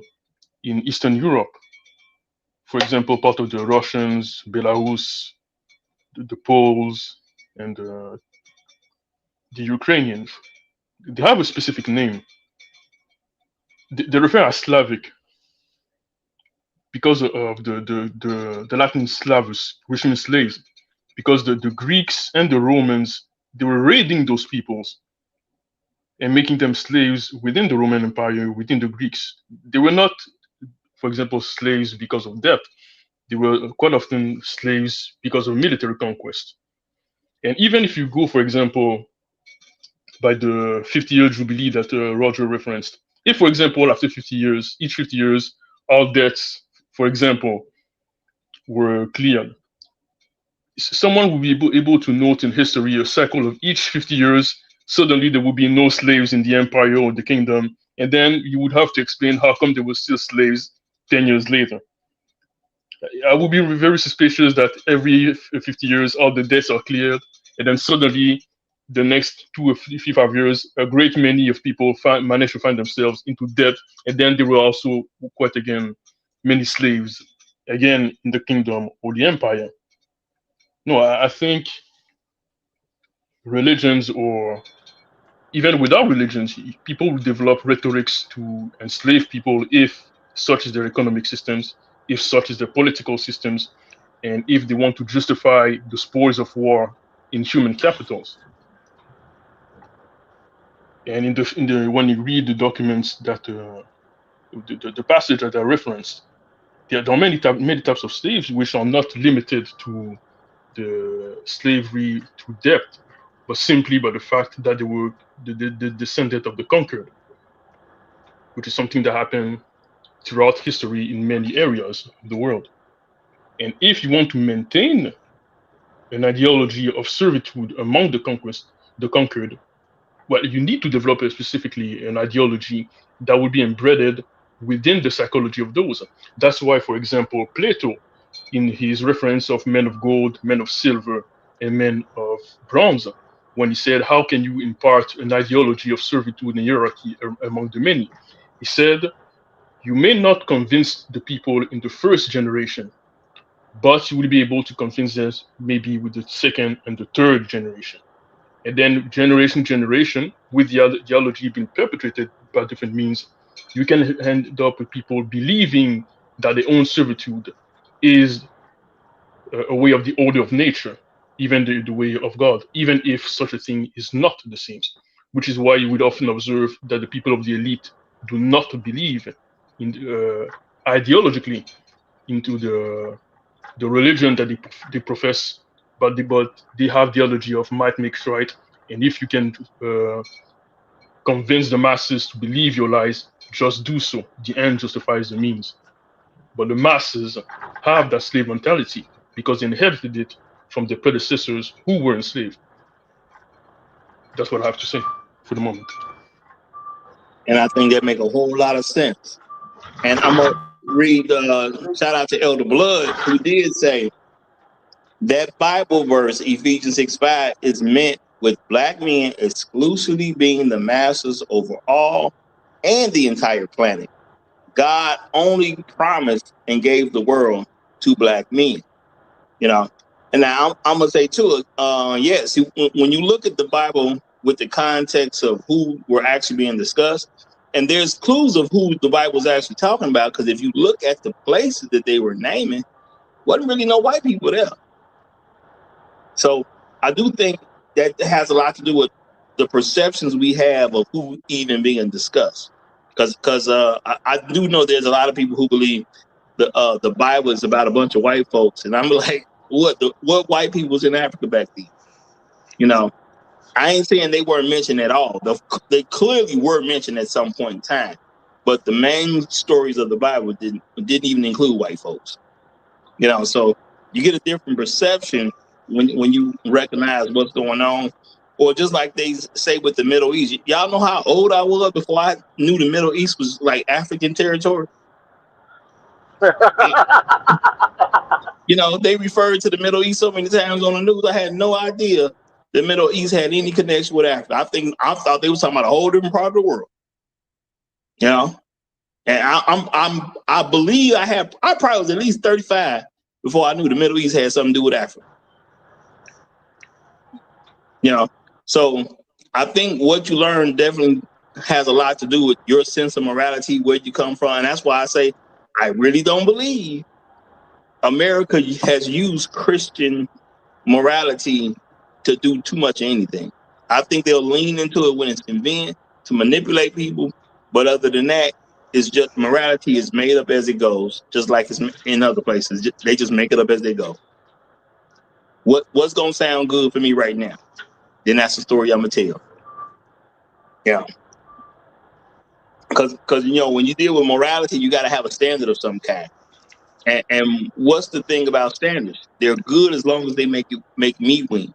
in Eastern Europe? For example, part of the Russians, Belarus, the Poles, and the Ukrainians. They have a specific name. They refer as Slavic because of the Latin Slavus, which means slaves. Because the Greeks and the Romans, they were raiding those peoples and making them slaves within the Roman Empire, within the Greeks. They were not, for example, slaves because of debt. They were quite often slaves because of military conquest. And even if you go, for example, by the 50-year jubilee that Roger referenced, if, for example, after 50 years, each 50 years, all debts, for example, were cleared, someone will be able to note in history a cycle of each 50 years. Suddenly, there will be no slaves in the empire or the kingdom. And then you would have to explain how come there were still slaves 10 years later. I would be very suspicious that every 50 years, all the debts are cleared. And then suddenly, the next 2 or 5 years, a great many of people manage to find themselves into debt. And then there were also, quite again, many slaves, again, in the kingdom or the empire. No, I think religions, or even without religions, people will develop rhetorics to enslave people if such is their economic systems, if such is their political systems, and if they want to justify the spoils of war in human capitals. And when you read the documents that the passage that I referenced, there are many types of slaves which are not limited to the slavery through debt, but simply by the fact that they were the descendant of the conquered, which is something that happened throughout history in many areas of the world. And if you want to maintain an ideology of servitude among the conquered, well, you need to develop specifically an ideology that will be embedded within the psychology of those. That's why, for example, Plato, in his reference of men of gold, men of silver, and men of bronze, when he said, how can you impart an ideology of servitude and hierarchy among the many? He said, you may not convince the people in the first generation, but you will be able to convince them maybe with the second and the third generation. And then generation, with the ideology being perpetrated by different means, you can end up with people believing that their own servitude is a way of the order of nature, even the way of God, even if such a thing is not the same. Which is why you would often observe that the people of the elite do not believe in ideologically into the religion that they profess, but they have the ideology of might makes right, and if you can convince the masses to believe your lies, just do so. The end justifies the means. But the masses have that slave mentality because they inherited it from their predecessors who were enslaved. That's what I have to say for the moment. And I think that make a whole lot of sense. And I'm gonna read. Shout out to Elder Blood, who did say that Bible verse, Ephesians 6:5, is meant with black men exclusively being the masters over all and the entire planet. God only promised and gave the world to black men. You know, and now I'm gonna say too. Yes, when you look at the Bible with the context of who were actually being discussed, and there's clues of who the Bible was actually talking about. Because if you look at the places that they were naming, wasn't really no white people there. So I do think that has a lot to do with the perceptions we have of who even being discussed. Because I do know there's a lot of people who believe the Bible is about a bunch of white folks, and I'm like, what white people was in Africa back then? You know, I ain't saying they weren't mentioned at all. They clearly were mentioned at some point in time, but the main stories of the Bible didn't even include white folks. You know, so you get a different perception when you recognize what's going on. Or just like they say with the Middle East, y'all know how old I was before I knew the Middle East was like African territory. You know, they referred to the Middle East so many times on the news. I had no idea the Middle East had any connection with Africa. I thought they were talking about a whole different part of the world. You know, and I believe I probably was at least 35 before I knew the Middle East had something to do with Africa. You know, so I think what you learn definitely has a lot to do with your sense of morality, where you come from. And that's why I say I really don't believe America has used Christian morality to do too much of anything. I think they'll lean into it when it's convenient to manipulate people. But other than that, it's just morality is made up as it goes, just like it's in other places. They just make it up as they go. What's going to sound good for me right now? Then that's the story I'm going to tell. Yeah. Because you know, when you deal with morality, you got to have a standard of some kind. And what's the thing about standards? They're good as long as they make me win.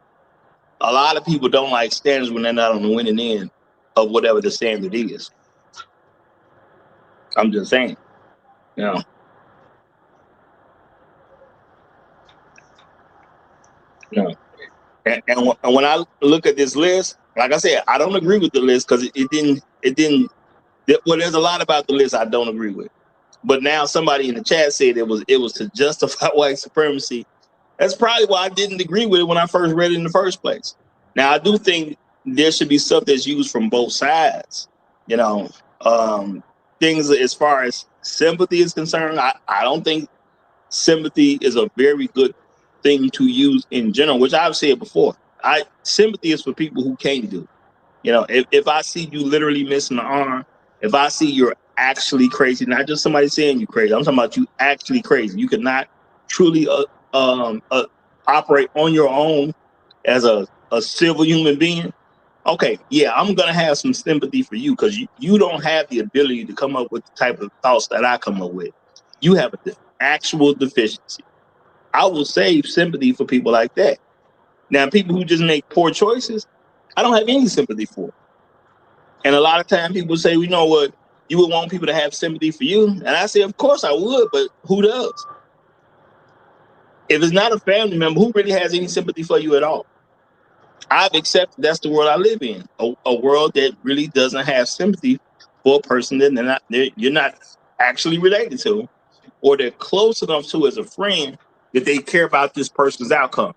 A lot of people don't like standards when they're not on the winning end of whatever the standard is. I'm just saying, you know. You know. And when I look at this list, like I said, I don't agree with the list because it didn't. Well, there's a lot about the list I don't agree with. But now somebody in the chat said it was to justify white supremacy. That's probably why I didn't agree with it when I first read it in the first place. Now, I do think there should be stuff that's used from both sides. You know, things as far as sympathy is concerned, I don't think sympathy is a very good thing to use in general, which I've said before. Sympathy is for people who can't do it. You know, if I see you literally missing an arm, if I see you're actually crazy, not just somebody saying you crazy, I'm talking about you actually crazy. You could not truly operate on your own as a civil human being, okay, yeah, I'm gonna have some sympathy for you because you don't have the ability to come up with the type of thoughts that I come up with. You have an actual deficiency. I will save sympathy for people like that. Now, people who just make poor choices, I don't have any sympathy for. And a lot of times people say, you know what, you would want people to have sympathy for you. And I say, of course I would, but who does? If it's not a family member, who really has any sympathy for you at all? I've accepted that's the world I live in, a world that really doesn't have sympathy for a person that you're not actually related to, or they're close enough to as a friend that they care about this person's outcome.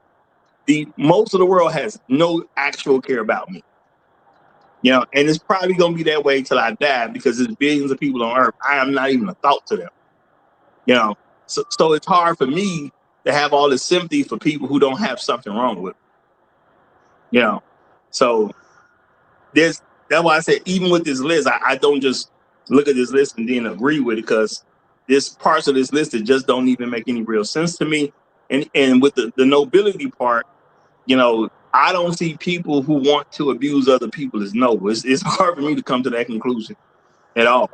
Most of the world has no actual care about me. You know, and it's probably gonna be that way till I die because there's billions of people on earth. I am not even a thought to them. You know, so it's hard for me to have all this sympathy for people who don't have something wrong with them. You know, so that's why I said even with this list, I don't just look at this list and then agree with it because there's parts of this list that just don't even make any real sense to me. And with the nobility part, you know, I don't see people who want to abuse other people as noble. It's hard for me to come to that conclusion at all.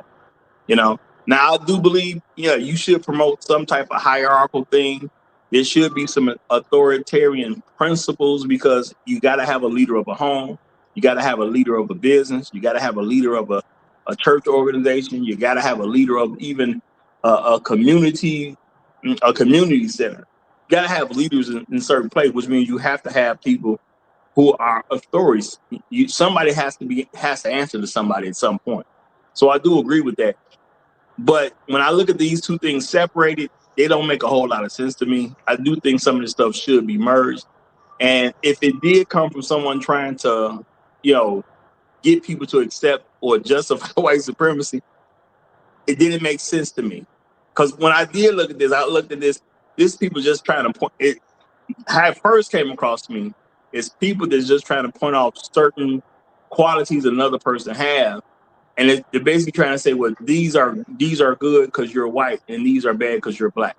You know, now I do believe, yeah, you should promote some type of hierarchical thing. There should be some authoritarian principles because you got to have a leader of a home. You got to have a leader of a business. You got to have a leader of a church organization. You got to have a leader of even a community center. You got to have leaders in certain places, which means you have to have people who are authorities. Somebody has to answer to somebody at some point. So I do agree with that. But when I look at these two things separated, they don't make a whole lot of sense to me. I do think some of this stuff should be merged. And if it did come from someone trying to, you know, get people to accept or justify white supremacy, it didn't make sense to me. Because when I did look at this, I looked at this people just trying to point it. How it first came across to me is people that's just trying to point out certain qualities another person has. And they're basically trying to say, well, these are good because you're white, and these are bad because you're black.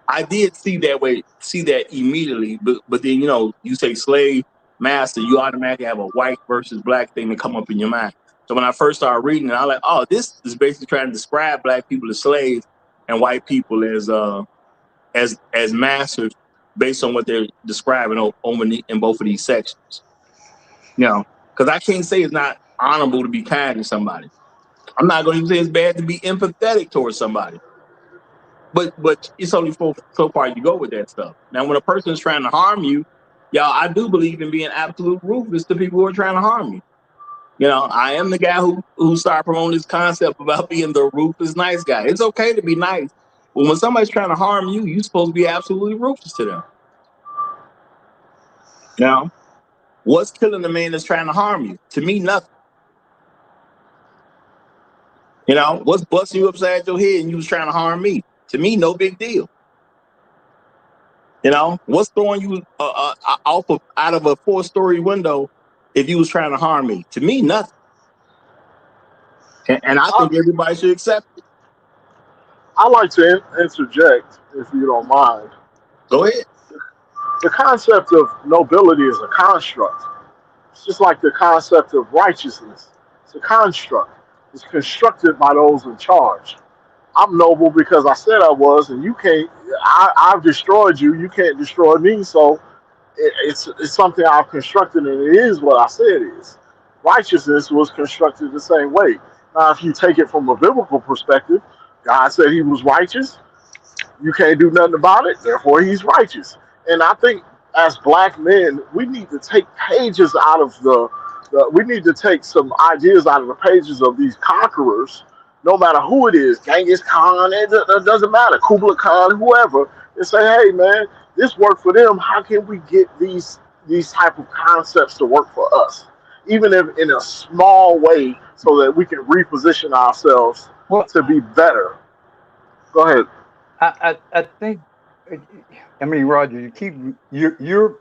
I did see that immediately, but then you say slave master, you automatically have a white versus black thing to come up in your mind. So when I first started reading it, I was like, oh, this is basically trying to describe black people as slaves and white people as masters based on what they're describing in both of these sections. You know, because I can't say it's not honorable to be kind to somebody. I'm not going to say it's bad to be empathetic towards somebody, but it's only so far you go with that stuff. Now, when a person is trying to harm you, y'all, I do believe in being absolute ruthless to people who are trying to harm you. You know, I am the guy who started promoting this concept about being the ruthless nice guy. It's okay to be nice, but when somebody's trying to harm you, you're supposed to be absolutely ruthless to them. Now, what's killing the man that's trying to harm you? To me, nothing. You know, what's busting you upside your head and you was trying to harm me? To me, no big deal. You know, what's throwing you out of a 4-story window if you was trying to harm me? To me, nothing. And I think everybody should accept it. I like to interject, if you don't mind. Go ahead. The concept of nobility is a construct. It's just like the concept of righteousness. It's a construct. It's constructed by those in charge. I'm noble because I said I was, and you can't. I've destroyed you. You can't destroy me. So it's something I've constructed, and it is what I said it is. Righteousness was constructed the same way. Now, if you take it from a biblical perspective, God said He was righteous. You can't do nothing about it. Therefore, He's righteous. And I think as black men, we need to take pages out of we need to take some ideas out of the pages of these conquerors, no matter who it is, Genghis Khan, it doesn't matter, Kublai Khan, whoever, and say, hey man, this worked for them. How can we get these type of concepts to work for us, even if in a small way, so that we can reposition ourselves to be better? Go ahead. I think, I mean, Roger, you're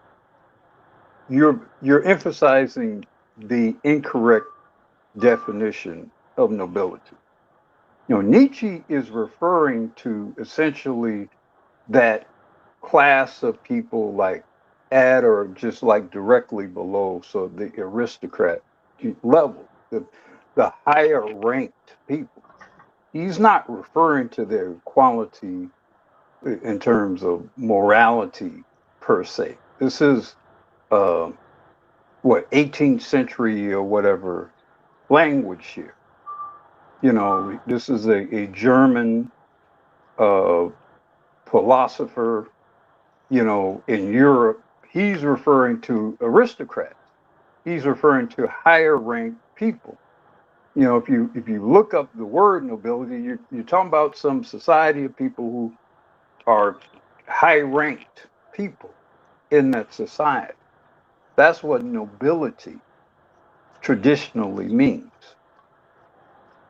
emphasizing the incorrect definition of nobility. You know, Nietzsche is referring to essentially that class of people like at or just like directly below. So the aristocrat level, the higher ranked people. He's not referring to their quality in terms of morality per se. This is uh, what 18th century or whatever language here. You know, this is a German uh, philosopher. You know, in Europe, he's referring to aristocrats. He's referring to higher ranked people. You know, if you look up the word nobility, you're talking about some society of people who are high ranked people in that society. That's what nobility traditionally means.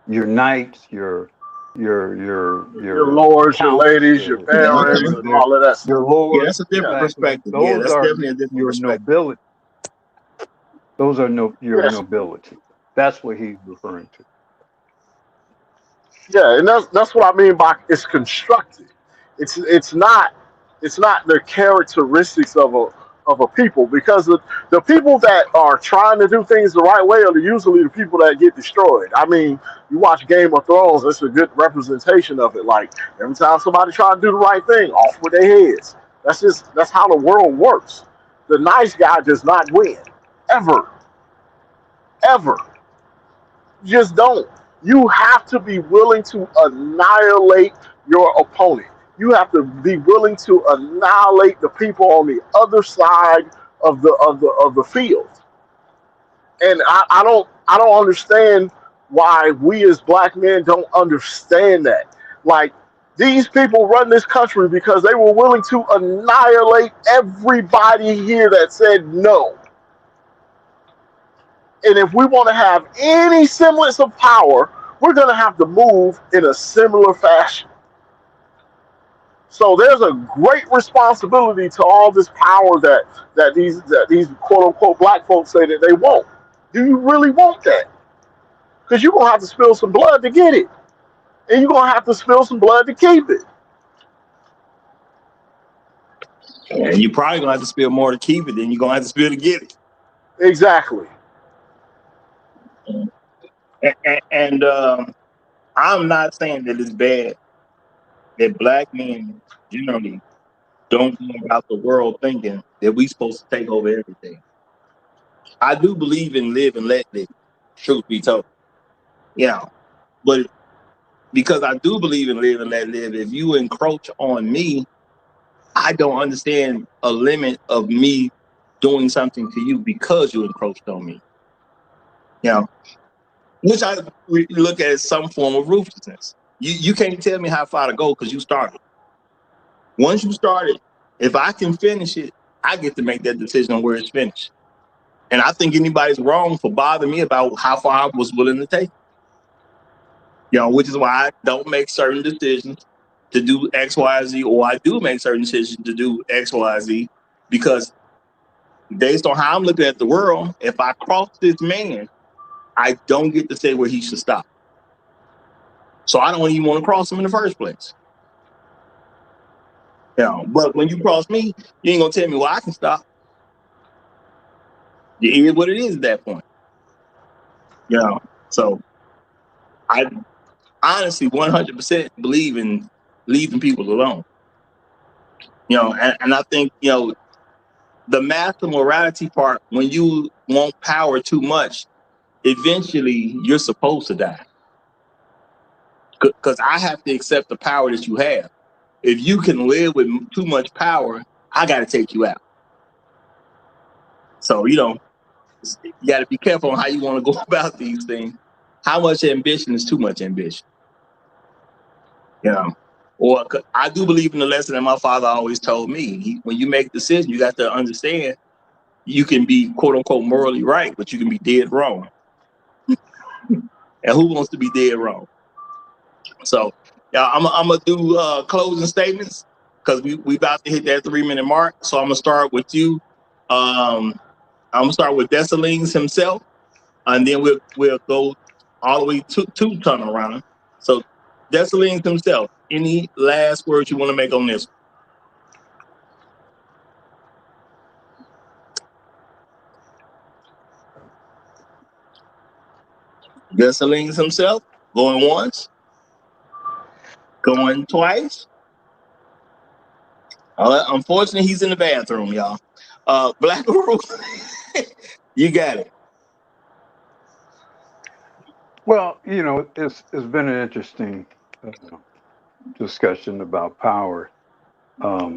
Your knights, Your your lords, your counts, ladies, your barons, and your all of that stuff. Yeah, lords, that's a different Yeah. exactly. perspective. Yeah, Those that's are definitely a different your perspective. nobility. Those are your Yes. nobility. That's what he's referring to. Yeah, and that's what I mean by it's constructed. It's not the characteristics of a people, because the people that are trying to do things the right way are usually the people that get destroyed. I mean, you watch Game of Thrones, it's a good representation of it. Like every time somebody try to do the right thing, off with their heads. That's how the world works. The nice guy does not win. Ever. Ever. Just don't. You have to be willing to annihilate your opponent. You have to be willing to annihilate the people on the other side of the field. And I don't understand why we as black men don't understand that. Like these people run this country because they were willing to annihilate everybody here that said no. And if we want to have any semblance of power, we're going to have to move in a similar fashion. So there's a great responsibility to all this power that these quote unquote black folks say that they want. Do you really want that? Because you're gonna have to spill some blood to get it, and you're gonna have to spill some blood to keep it. And you're probably gonna have to spill more to keep it than you're gonna have to spill to get it. Exactly. And I'm not saying that it's bad that black men generally don't go about the world thinking that we supposed to take over everything. I do believe in live and let live, truth be told. Yeah. But because I do believe in live and let live, if you encroach on me, I don't understand a limit of me doing something to you because you encroached on me. You know, which I look at as some form of ruthlessness. You can't tell me how far to go because you started. Once you started, if I can finish it, I get to make that decision on where it's finished. And I think anybody's wrong for bothering me about how far I was willing to take. You know, which is why I don't make certain decisions to do X, Y, Z, or I do make certain decisions to do X, Y, Z, because based on how I'm looking at the world, if I cross this man, I don't get to say where he should stop. So I don't even want to cross him in the first place. You know, but when you cross me, you ain't gonna tell me where I can stop. It is what it is at that point. You know, so I honestly 100% believe in leaving people alone. You know, and I think, you know, the master morality part, when you want power too much, eventually you're supposed to die. Because I have to accept the power that you have. If you can live with too much power, I got to take you out. So, you know, you got to be careful on how you want to go about these things. How much ambition is too much ambition? You know, or I do believe in the lesson that my father always told me. When you make decisions, you got to understand you can be quote unquote morally right, but you can be dead wrong. And who wants to be dead wrong? So, yeah, I'm gonna do closing statements because we about to hit that 3-minute mark. So I'm gonna start with you. I'm gonna start with Dessalines himself, and then we'll go all the way to turnaround. So Dessalines himself. Any last words you want to make on this? Dessalines himself, going once, going twice. Unfortunately, he's in the bathroom, y'all. Black Guru, you got it. Well, it's been an interesting discussion about power. I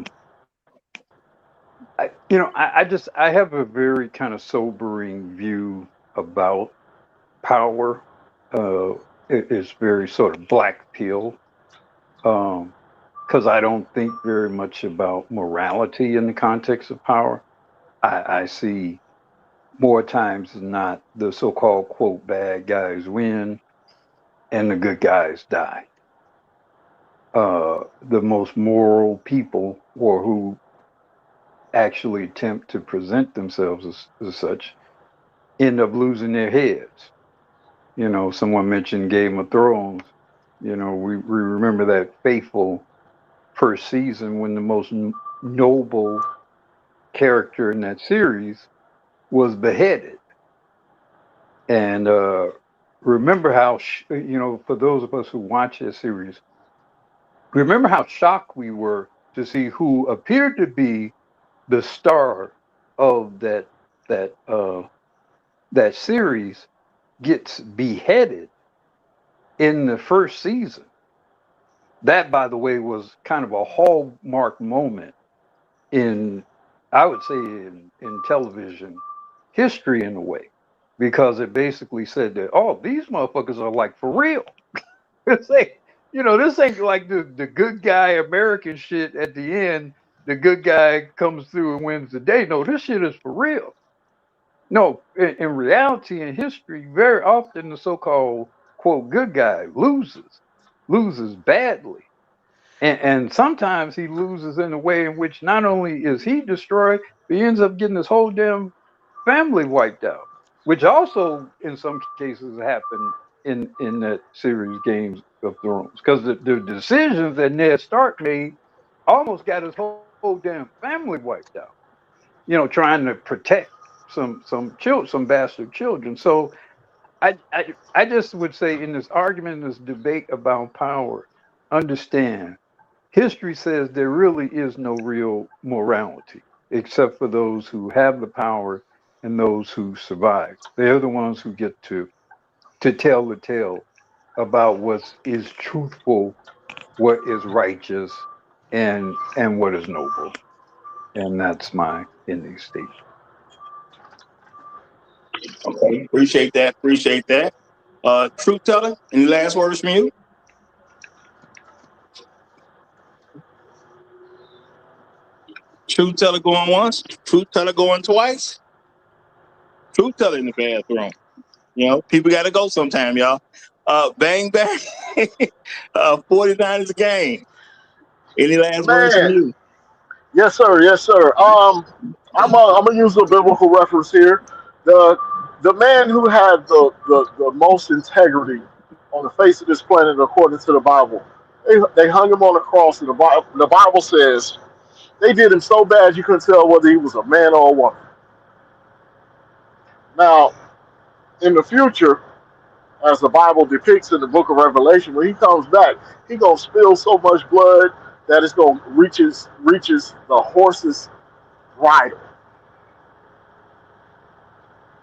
have a very kind of sobering view about power. It's very sort of black pill, because I don't think very much about morality in the context of power. I see more times than not the so-called quote bad guys win and the good guys die. The most moral people, or who actually attempt to present themselves as such, end up losing their heads. Someone mentioned Game of Thrones. We remember that fateful first season when the most noble character in that series was beheaded. And remember how, for those of us who watch this series, remember how shocked we were to see who appeared to be the star of that series gets beheaded in the first season. That, by the way, was kind of a hallmark moment in, I would say, in television history in a way, because it basically said that, oh, these motherfuckers are like for real. It's like, this ain't like the good guy American shit at the end. The good guy comes through and wins the day. No, this shit is for real. No, in reality, in history, very often the so-called quote good guy loses badly. And sometimes he loses in a way in which not only is he destroyed, but he ends up getting his whole damn family wiped out, which also in some cases happened in that series Games of Thrones, because the decisions that Ned Stark made almost got his whole damn family wiped out. Trying to protect some bastard children. So I just would say, in this argument, in this debate about power, understand history says there really is no real morality except for those who have the power and those who survive. They're the ones who get to tell the tale about what is truthful, what is righteous, and what is noble. And that's my ending statement. Okay, appreciate that. Appreciate that. Truth teller, any last words from you? Truth teller going once, truth teller going twice, truth teller in the bathroom. People got to go sometime, y'all. Bang, bang. 49 is a game. Any last words from Man, you? yes sir, yes sir. I'm gonna use a biblical reference here. The man who had the most integrity on the face of this planet, according to the Bible, they hung him on a cross, and the Bible says they did him so bad you couldn't tell whether he was a man or a woman. Now, in the future, as the Bible depicts in the book of Revelation, when he comes back, he gonna spill so much blood that it's gonna reaches the horse's bridle.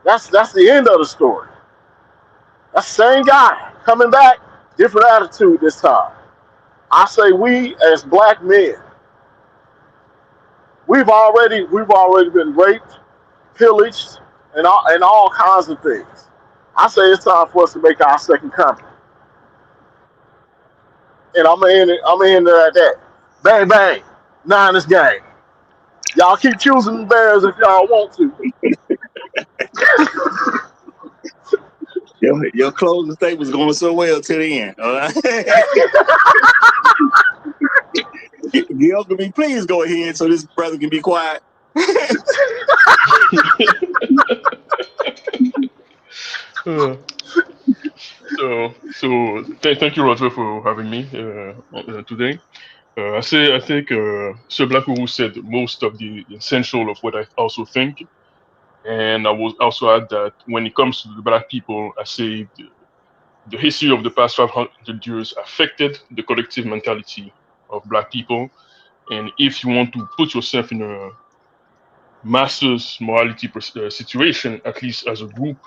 That's the end of the story. That same guy coming back, different attitude this time. I say we as black men, we've already been raped, pillaged, and all kinds of things. I say it's time for us to make our second coming. And I'm in there at that. Bang bang. Niners game. Y'all keep choosing the Bears if y'all want to. Your closing statement was going so well to the end. All right? Gil, can we please go ahead so this brother can be quiet? Thank you, Roger, for having me today. I think Sir Black Guru said most of the essential of what I also think, and I will also add that when it comes to the black people, I say the history of the past 500 years affected the collective mentality of Black people. And if you want to put yourself in a master's morality situation, at least as a group,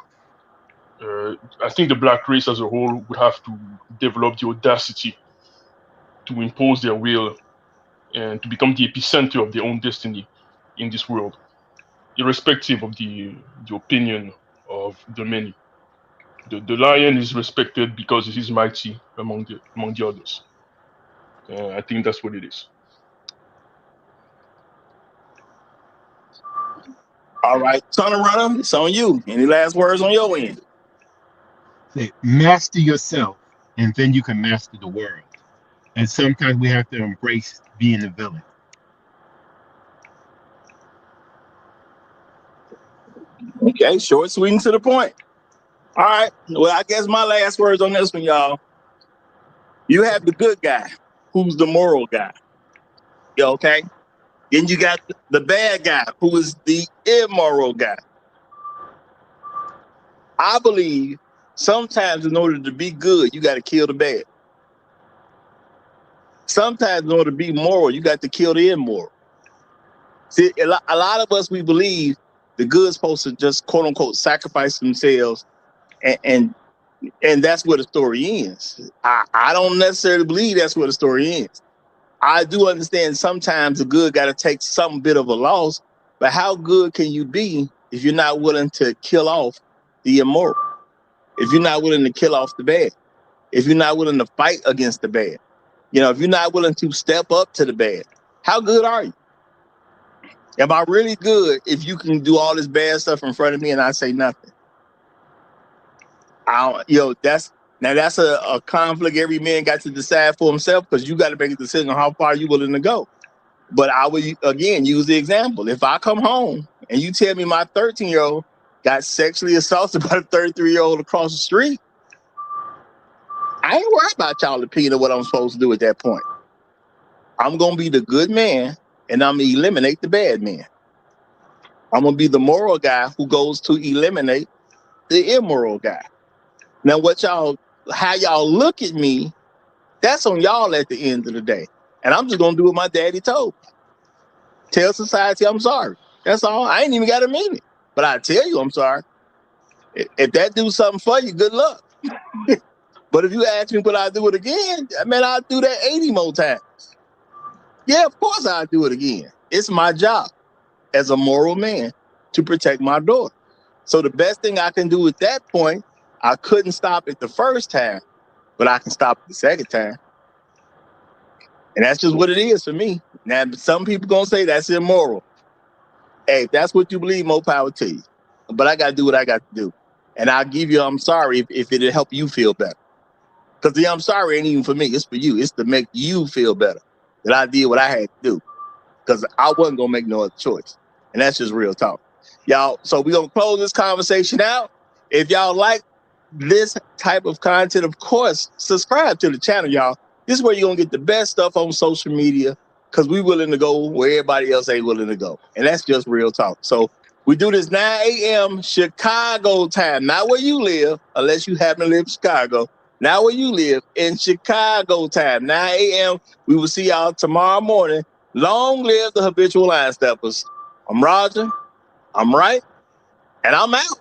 I think the Black race as a whole would have to develop the audacity to impose their will and to become the epicenter of their own destiny in this world, irrespective of the opinion of the many. The lion is respected because he is mighty among the others. I think that's what it is. All right, Son of Runner, it's on you. Any last words on your end? Say, master yourself, and then you can master the world. And sometimes we have to embrace being a villain. Okay, short, sweet, and to the point. All right. Well, I guess my last words on this one, y'all. You have the good guy, who's the moral guy. Okay. Then you got the bad guy, who is the immoral guy. I believe sometimes in order to be good, you got to kill the bad. Sometimes in order to be moral, you got to kill the immoral. See, a lot of us, we believe the good's supposed to just quote unquote sacrifice themselves, and that's where the story ends. I don't necessarily believe that's where the story ends. I do understand sometimes the good got to take some bit of a loss, but how good can you be if you're not willing to kill off the immoral? If you're not willing to kill off the bad? If you're not willing to fight against the bad? You know, if you're not willing to step up to the bad, how good are you? Am I really good if you can do all this bad stuff in front of me and I say nothing? That's a conflict every man got to decide for himself, because you got to make a decision on how far you're willing to go. But I would, again, use the example. If I come home and you tell me my 13-year-old got sexually assaulted by a 33-year-old across the street, I ain't worried about y'all opinion of what I'm supposed to do at that point. I'm going to be the good man, and I'm going to eliminate the bad man. I'm going to be the moral guy who goes to eliminate the immoral guy. Now, how y'all look at me, that's on y'all at the end of the day. And I'm just going to do what my daddy told me. Tell society I'm sorry. That's all. I ain't even got to mean it. But I tell you I'm sorry. If that do something for you, good luck. But if you ask me, would I do it again? Man, I'll do that 80 more times. Yeah, of course I'll do it again. It's my job as a moral man to protect my daughter. So the best thing I can do at that point, I couldn't stop it the first time, but I can stop it the second time. And that's just what it is for me. Now, some people going to say that's immoral. Hey, if that's what you believe, more power to you. But I got to do what I got to do. And I'll give you I'm sorry if it'll help you feel better. Because the I'm sorry ain't even for me. It's for you. It's to make you feel better that I did what I had to do. Because I wasn't going to make no other choice. And that's just real talk. Y'all, so we're going to close this conversation out. If y'all like this type of content, of course, subscribe to the channel, y'all. This is where you're going to get the best stuff on social media, because we're willing to go where everybody else ain't willing to go. And that's just real talk. So we do this 9 a.m. Chicago time, not where you live, unless you happen to live in Chicago. Not where you live, in Chicago time, 9 a.m. We will see y'all tomorrow morning. Long live the habitual line steppers. I'm Roger. I'm right. And I'm out.